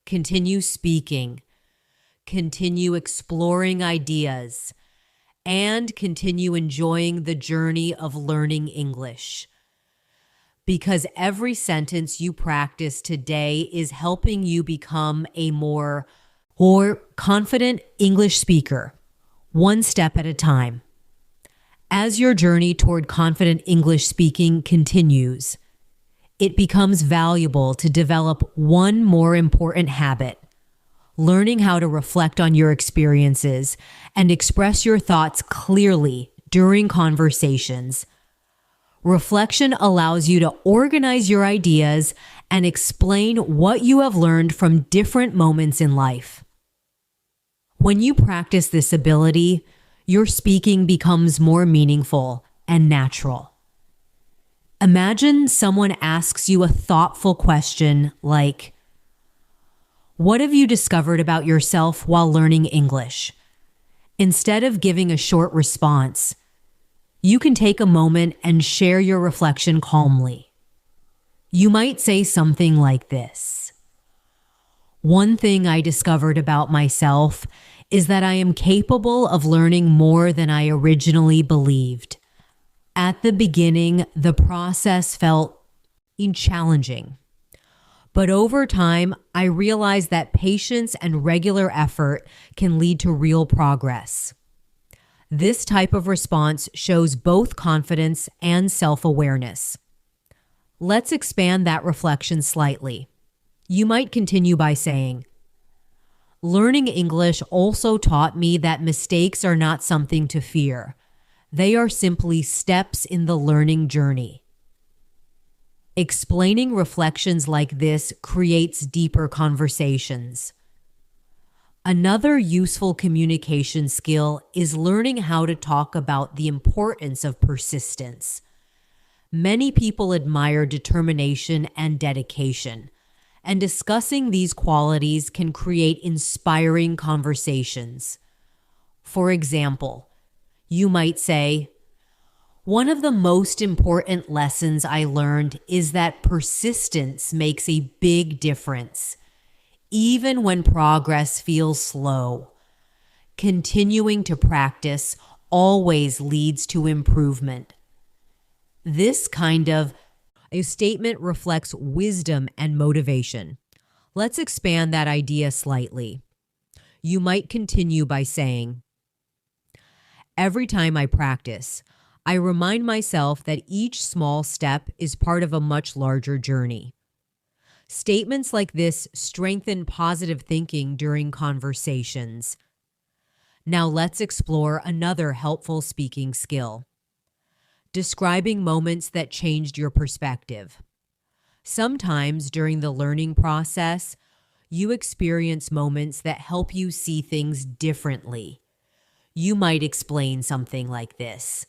Continue speaking, continue exploring ideas, and continue enjoying the journey of learning English. Because every sentence you practice today is helping you become a more confident English speaker, one step at a time. As your journey toward confident English speaking continues, it becomes valuable to develop one more important habit: learning how to reflect on your experiences and express your thoughts clearly during conversations. Reflection allows you to organize your ideas and explain what you have learned from different moments in life. When you practice this ability, your speaking becomes more meaningful and natural. Imagine someone asks you a thoughtful question like, "What have you discovered about yourself while learning English?" Instead of giving a short response, you can take a moment and share your reflection calmly. You might say something like this: "One thing I discovered about myself is that I am capable of learning more than I originally believed. At the beginning, the process felt challenging. But over time, I realized that patience and regular effort can lead to real progress." This type of response shows both confidence and self-awareness. Let's expand that reflection slightly. You might continue by saying, learning English also taught me that mistakes are not something to fear. They are simply steps in the learning journey. Explaining reflections like this creates deeper conversations. Another useful communication skill is learning how to talk about the importance of persistence. Many people admire determination and dedication, and discussing these qualities can create inspiring conversations. For example, you might say, one of the most important lessons I learned is that persistence makes a big difference. Even when progress feels slow, continuing to practice always leads to improvement. This kind of a statement reflects wisdom and motivation. Let's expand that idea slightly. You might continue by saying, every time I practice, I remind myself that each small step is part of a much larger journey. Statements like this strengthen positive thinking during conversations. Now let's explore another helpful speaking skill. Describing moments that changed your perspective. Sometimes during the learning process, you experience moments that help you see things differently. You might explain something like this.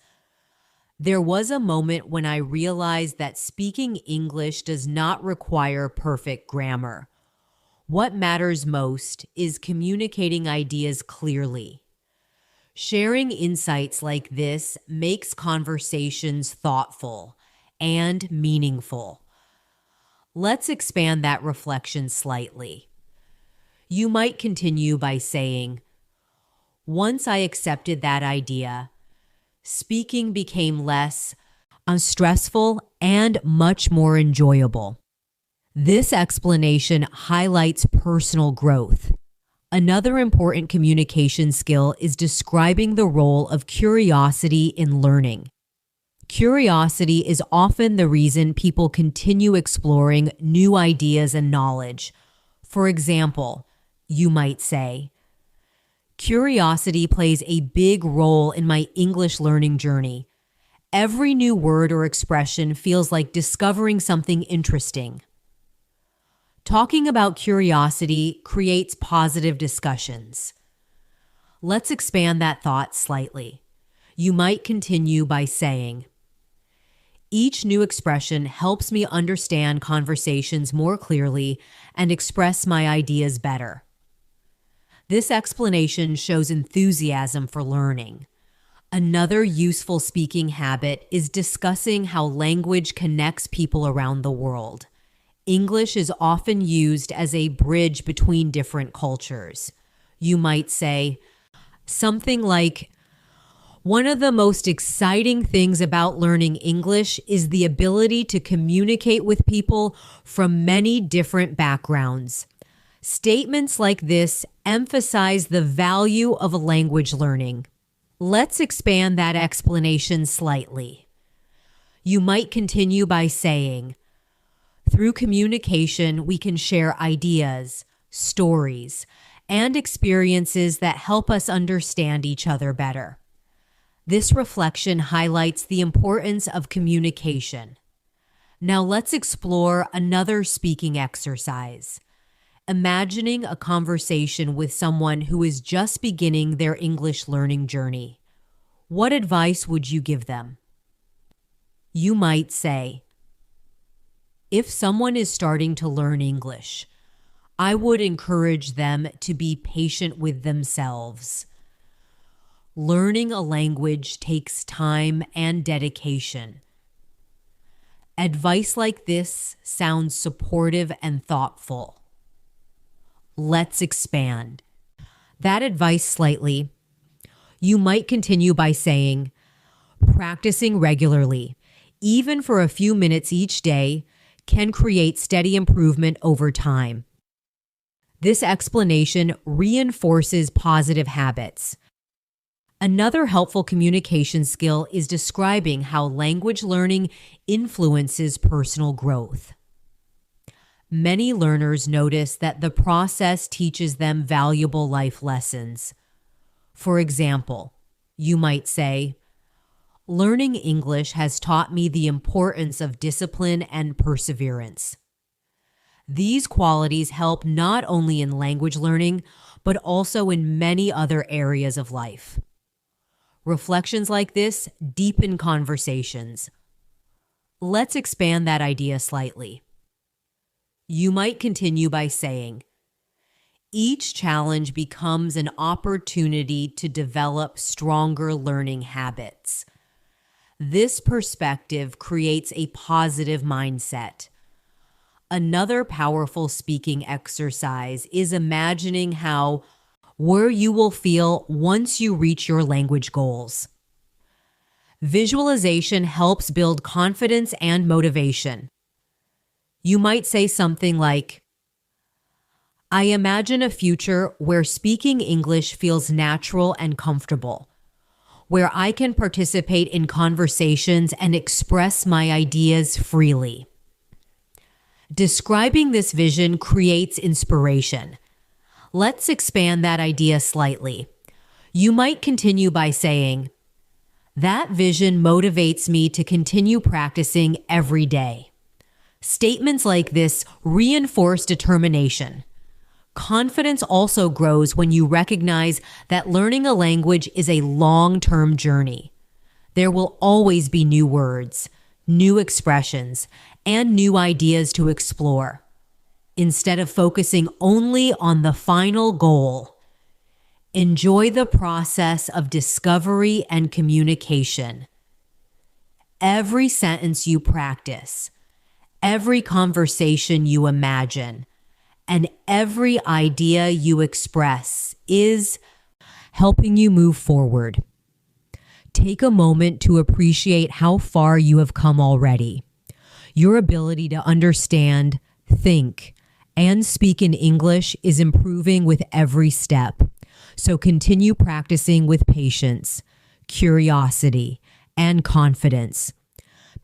There was a moment when I realized that speaking English does not require perfect grammar. What matters most is communicating ideas clearly. Sharing insights like this makes conversations thoughtful and meaningful. Let's expand that reflection slightly. You might continue by saying, once I accepted that idea, speaking became less stressful and much more enjoyable. This explanation highlights personal growth. Another important communication skill is describing the role of curiosity in learning. Curiosity is often the reason people continue exploring new ideas and knowledge. For example, you might say, curiosity plays a big role in my English learning journey. Every new word or expression feels like discovering something interesting. Talking about curiosity creates positive discussions. Let's expand that thought slightly. You might continue by saying, each new expression helps me understand conversations more clearly and express my ideas better. This explanation shows enthusiasm for learning. Another useful speaking habit is discussing how language connects people around the world. English is often used as a bridge between different cultures. You might say something like, one of the most exciting things about learning English is the ability to communicate with people from many different backgrounds. Statements like this emphasize the value of language learning. Let's expand that explanation slightly. You might continue by saying, through communication, we can share ideas, stories, and experiences that help us understand each other better. This reflection highlights the importance of communication. Now let's explore another speaking exercise. Imagining a conversation with someone who is just beginning their English learning journey. What advice would you give them? You might say, if someone is starting to learn English, I would encourage them to be patient with themselves. Learning a language takes time and dedication. Advice like this sounds supportive and thoughtful. Let's expand that advice slightly. You might continue by saying, practicing regularly, even for a few minutes each day, can create steady improvement over time. This explanation reinforces positive habits. Another helpful communication skill is describing how language learning influences personal growth. Many learners notice that the process teaches them valuable life lessons. For example, you might say, "Learning English has taught me the importance of discipline and perseverance." These qualities help not only in language learning, but also in many other areas of life. Reflections like this deepen conversations. Let's expand that idea slightly. You might continue by saying, "Each challenge becomes an opportunity to develop stronger learning habits." This perspective creates a positive mindset. Another powerful speaking exercise is imagining where you will feel once you reach your language goals. Visualization helps build confidence and motivation. You might say something like, "I imagine a future where speaking English feels natural and comfortable, where I can participate in conversations and express my ideas freely." Describing this vision creates inspiration. Let's expand that idea slightly. You might continue by saying, "That vision motivates me to continue practicing every day." Statements like this reinforce determination. Confidence also grows when you recognize that learning a language is a long-term journey. There will always be new words, new expressions, and new ideas to explore. Instead of focusing only on the final goal, enjoy the process of discovery and communication. Every sentence you practice, every conversation you imagine, and every idea you express is helping you move forward. Take a moment to appreciate how far you have come already. Your ability to understand, think, and speak in English is improving with every step. So continue practicing with patience, curiosity, and confidence,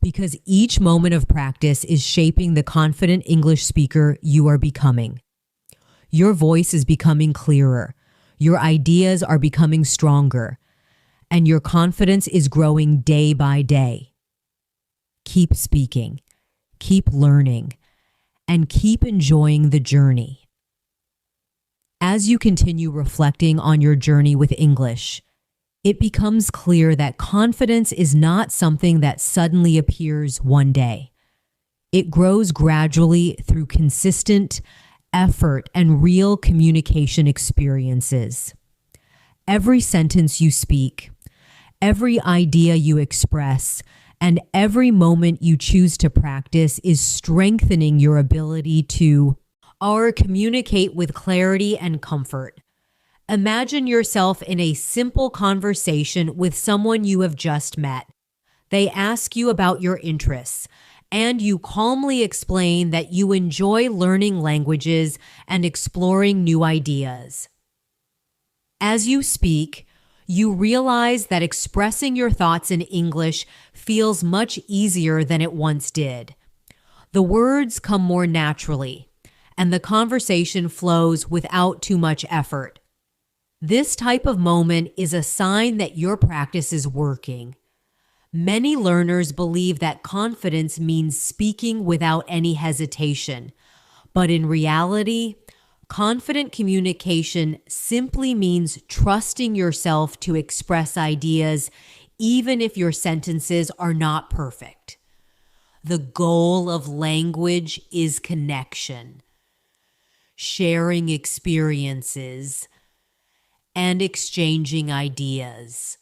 because each moment of practice is shaping the confident English speaker you are becoming. Your voice is becoming clearer, your ideas are becoming stronger, and your confidence is growing day by day. Keep speaking, keep learning, and keep enjoying the journey. As you continue reflecting on your journey with English, it becomes clear that confidence is not something that suddenly appears one day. It grows gradually through consistent effort and real communication experiences. Every sentence you speak, every idea you express, and every moment you choose to practice is strengthening your ability to communicate with clarity and comfort. Imagine yourself in a simple conversation with someone you have just met. They ask you about your interests, and you calmly explain that you enjoy learning languages and exploring new ideas. As you speak, you realize that expressing your thoughts in English feels much easier than it once did. The words come more naturally, and the conversation flows without too much effort. This type of moment is a sign that your practice is working. Many learners believe that confidence means speaking without any hesitation, but in reality, confident communication simply means trusting yourself to express ideas even if your sentences are not perfect. The goal of language is connection, sharing experiences, and exchanging ideas.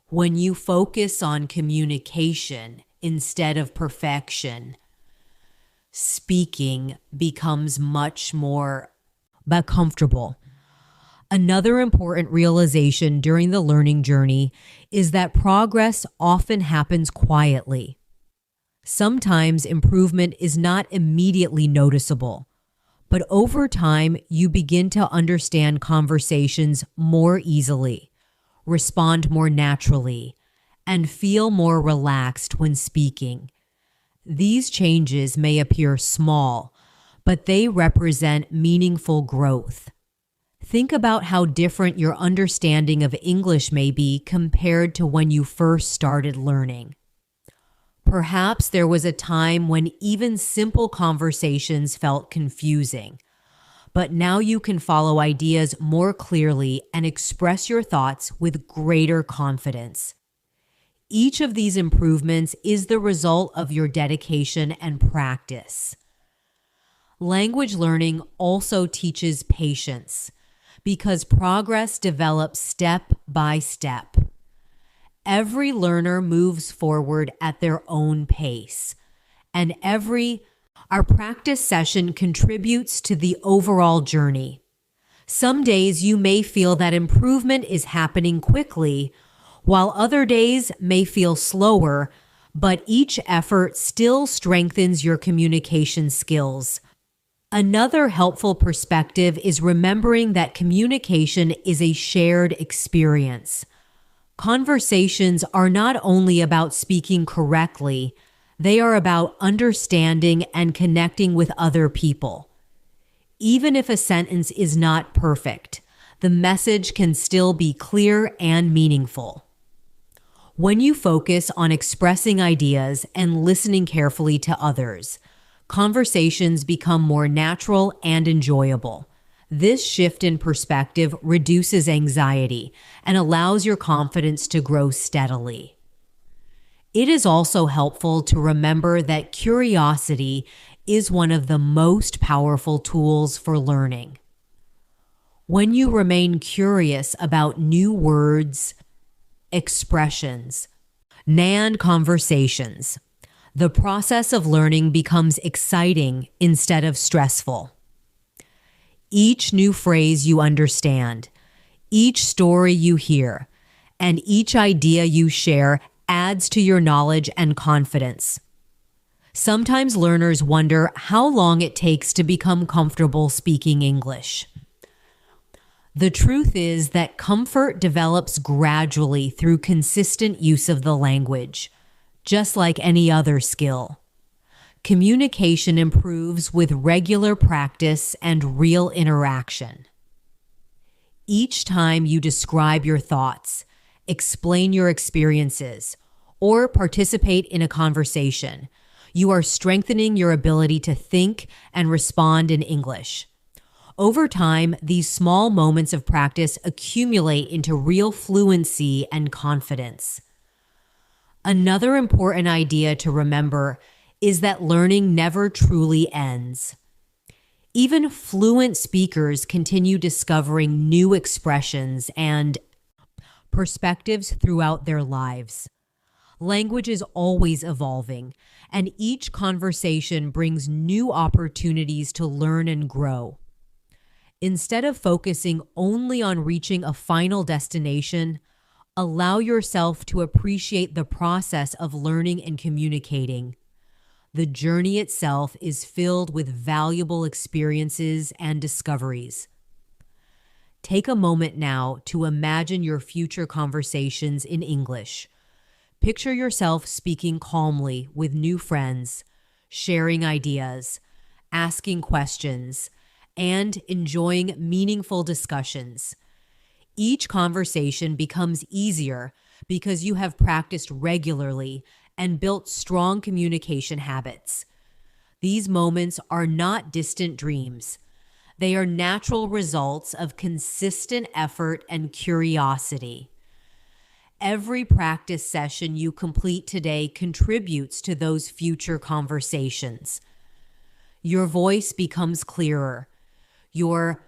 When you focus on communication instead of perfection, speaking becomes much more comfortable. Another important realization during the learning journey is that progress often happens quietly. Sometimes improvement is not immediately noticeable, but over time you begin to understand conversations more easily, respond more naturally, and feel more relaxed when speaking. These changes may appear small, but they represent meaningful growth. Think about how different your understanding of English may be compared to when you first started learning. Perhaps there was a time when even simple conversations felt confusing, but now you can follow ideas more clearly and express your thoughts with greater confidence. Each of these improvements is the result of your dedication and practice. Language learning also teaches patience because progress develops step by step. Every learner moves forward at their own pace, and our practice session contributes to the overall journey. Some days you may feel that improvement is happening quickly, while other days may feel slower, but each effort still strengthens your communication skills. Another helpful perspective is remembering that communication is a shared experience. Conversations are not only about speaking correctly, they are about understanding and connecting with other people. Even if a sentence is not perfect, the message can still be clear and meaningful. When you focus on expressing ideas and listening carefully to others, conversations become more natural and enjoyable. This shift in perspective reduces anxiety and allows your confidence to grow steadily. It is also helpful to remember that curiosity is one of the most powerful tools for learning. When you remain curious about new words, expressions, and conversations, the process of learning becomes exciting instead of stressful. Each new phrase you understand, each story you hear, and each idea you share adds to your knowledge and confidence. Sometimes learners wonder how long it takes to become comfortable speaking English. The truth is that comfort develops gradually through consistent use of the language, just like any other skill. Communication improves with regular practice and real interaction. Each time you describe your thoughts, explain your experiences, or participate in a conversation, you are strengthening your ability to think and respond in English. Over time, these small moments of practice accumulate into real fluency and confidence. Another important idea to remember is that learning never truly ends. Even fluent speakers continue discovering new expressions and perspectives throughout their lives. Language is always evolving, and each conversation brings new opportunities to learn and grow. Instead of focusing only on reaching a final destination, allow yourself to appreciate the process of learning and communicating. The journey itself is filled with valuable experiences and discoveries. Take a moment now to imagine your future conversations in English. Picture yourself speaking calmly with new friends, sharing ideas, asking questions, and enjoying meaningful discussions. Each conversation becomes easier because you have practiced regularly and built strong communication habits. These moments are not distant dreams. They are natural results of consistent effort and curiosity. Every practice session you complete today contributes to those future conversations. Your voice becomes clearer. Your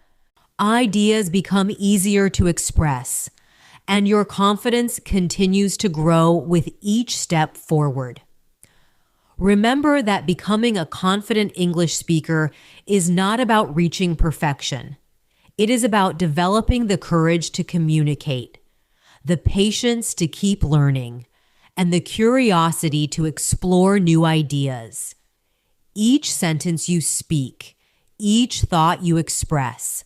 ideas become easier to express, and your confidence continues to grow with each step forward. Remember that becoming a confident English speaker is not about reaching perfection. It is about developing the courage to communicate, the patience to keep learning, and the curiosity to explore new ideas. Each sentence you speak, each thought you express,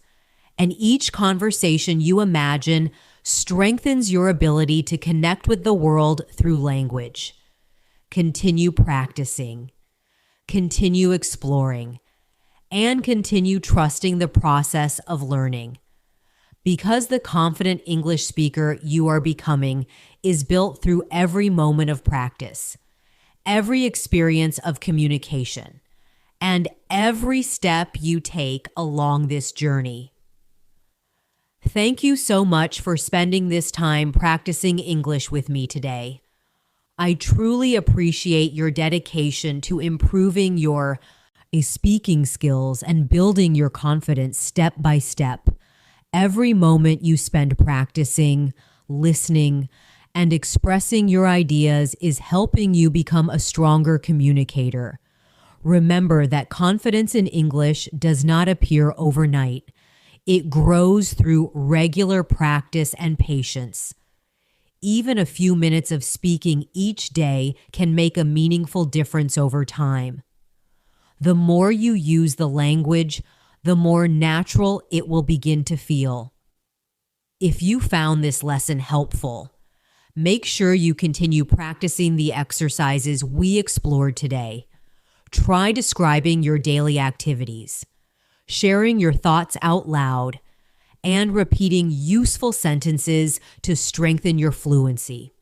and each conversation you imagine strengthens your ability to connect with the world through language. Continue practicing, continue exploring, and continue trusting the process of learning. Because the confident English speaker you are becoming is built through every moment of practice, every experience of communication, and every step you take along this journey. Thank you so much for spending this time practicing English with me today. I truly appreciate your dedication to improving your speaking skills and building your confidence step by step. Every moment you spend practicing, listening, and expressing your ideas is helping you become a stronger communicator. Remember that confidence in English does not appear overnight. It grows through regular practice and patience. Even a few minutes of speaking each day can make a meaningful difference over time. The more you use the language, the more natural it will begin to feel. If you found this lesson helpful, make sure you continue practicing the exercises we explored today. Try describing your daily activities, sharing your thoughts out loud, and repeating useful sentences to strengthen your fluency.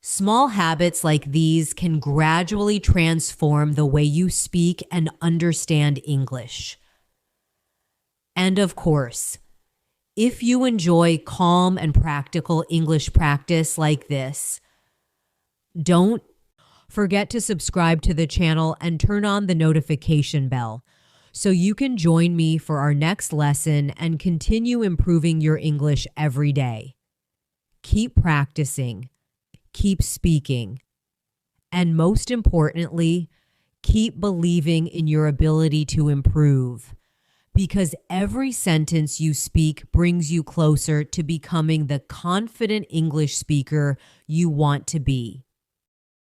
Small habits like these can gradually transform the way you speak and understand English. And of course, if you enjoy calm and practical English practice like this, don't forget to subscribe to the channel and turn on the notification bell so you can join me for our next lesson and continue improving your English every day. Keep practicing, keep speaking, and most importantly, keep believing in your ability to improve. Because every sentence you speak brings you closer to becoming the confident English speaker you want to be.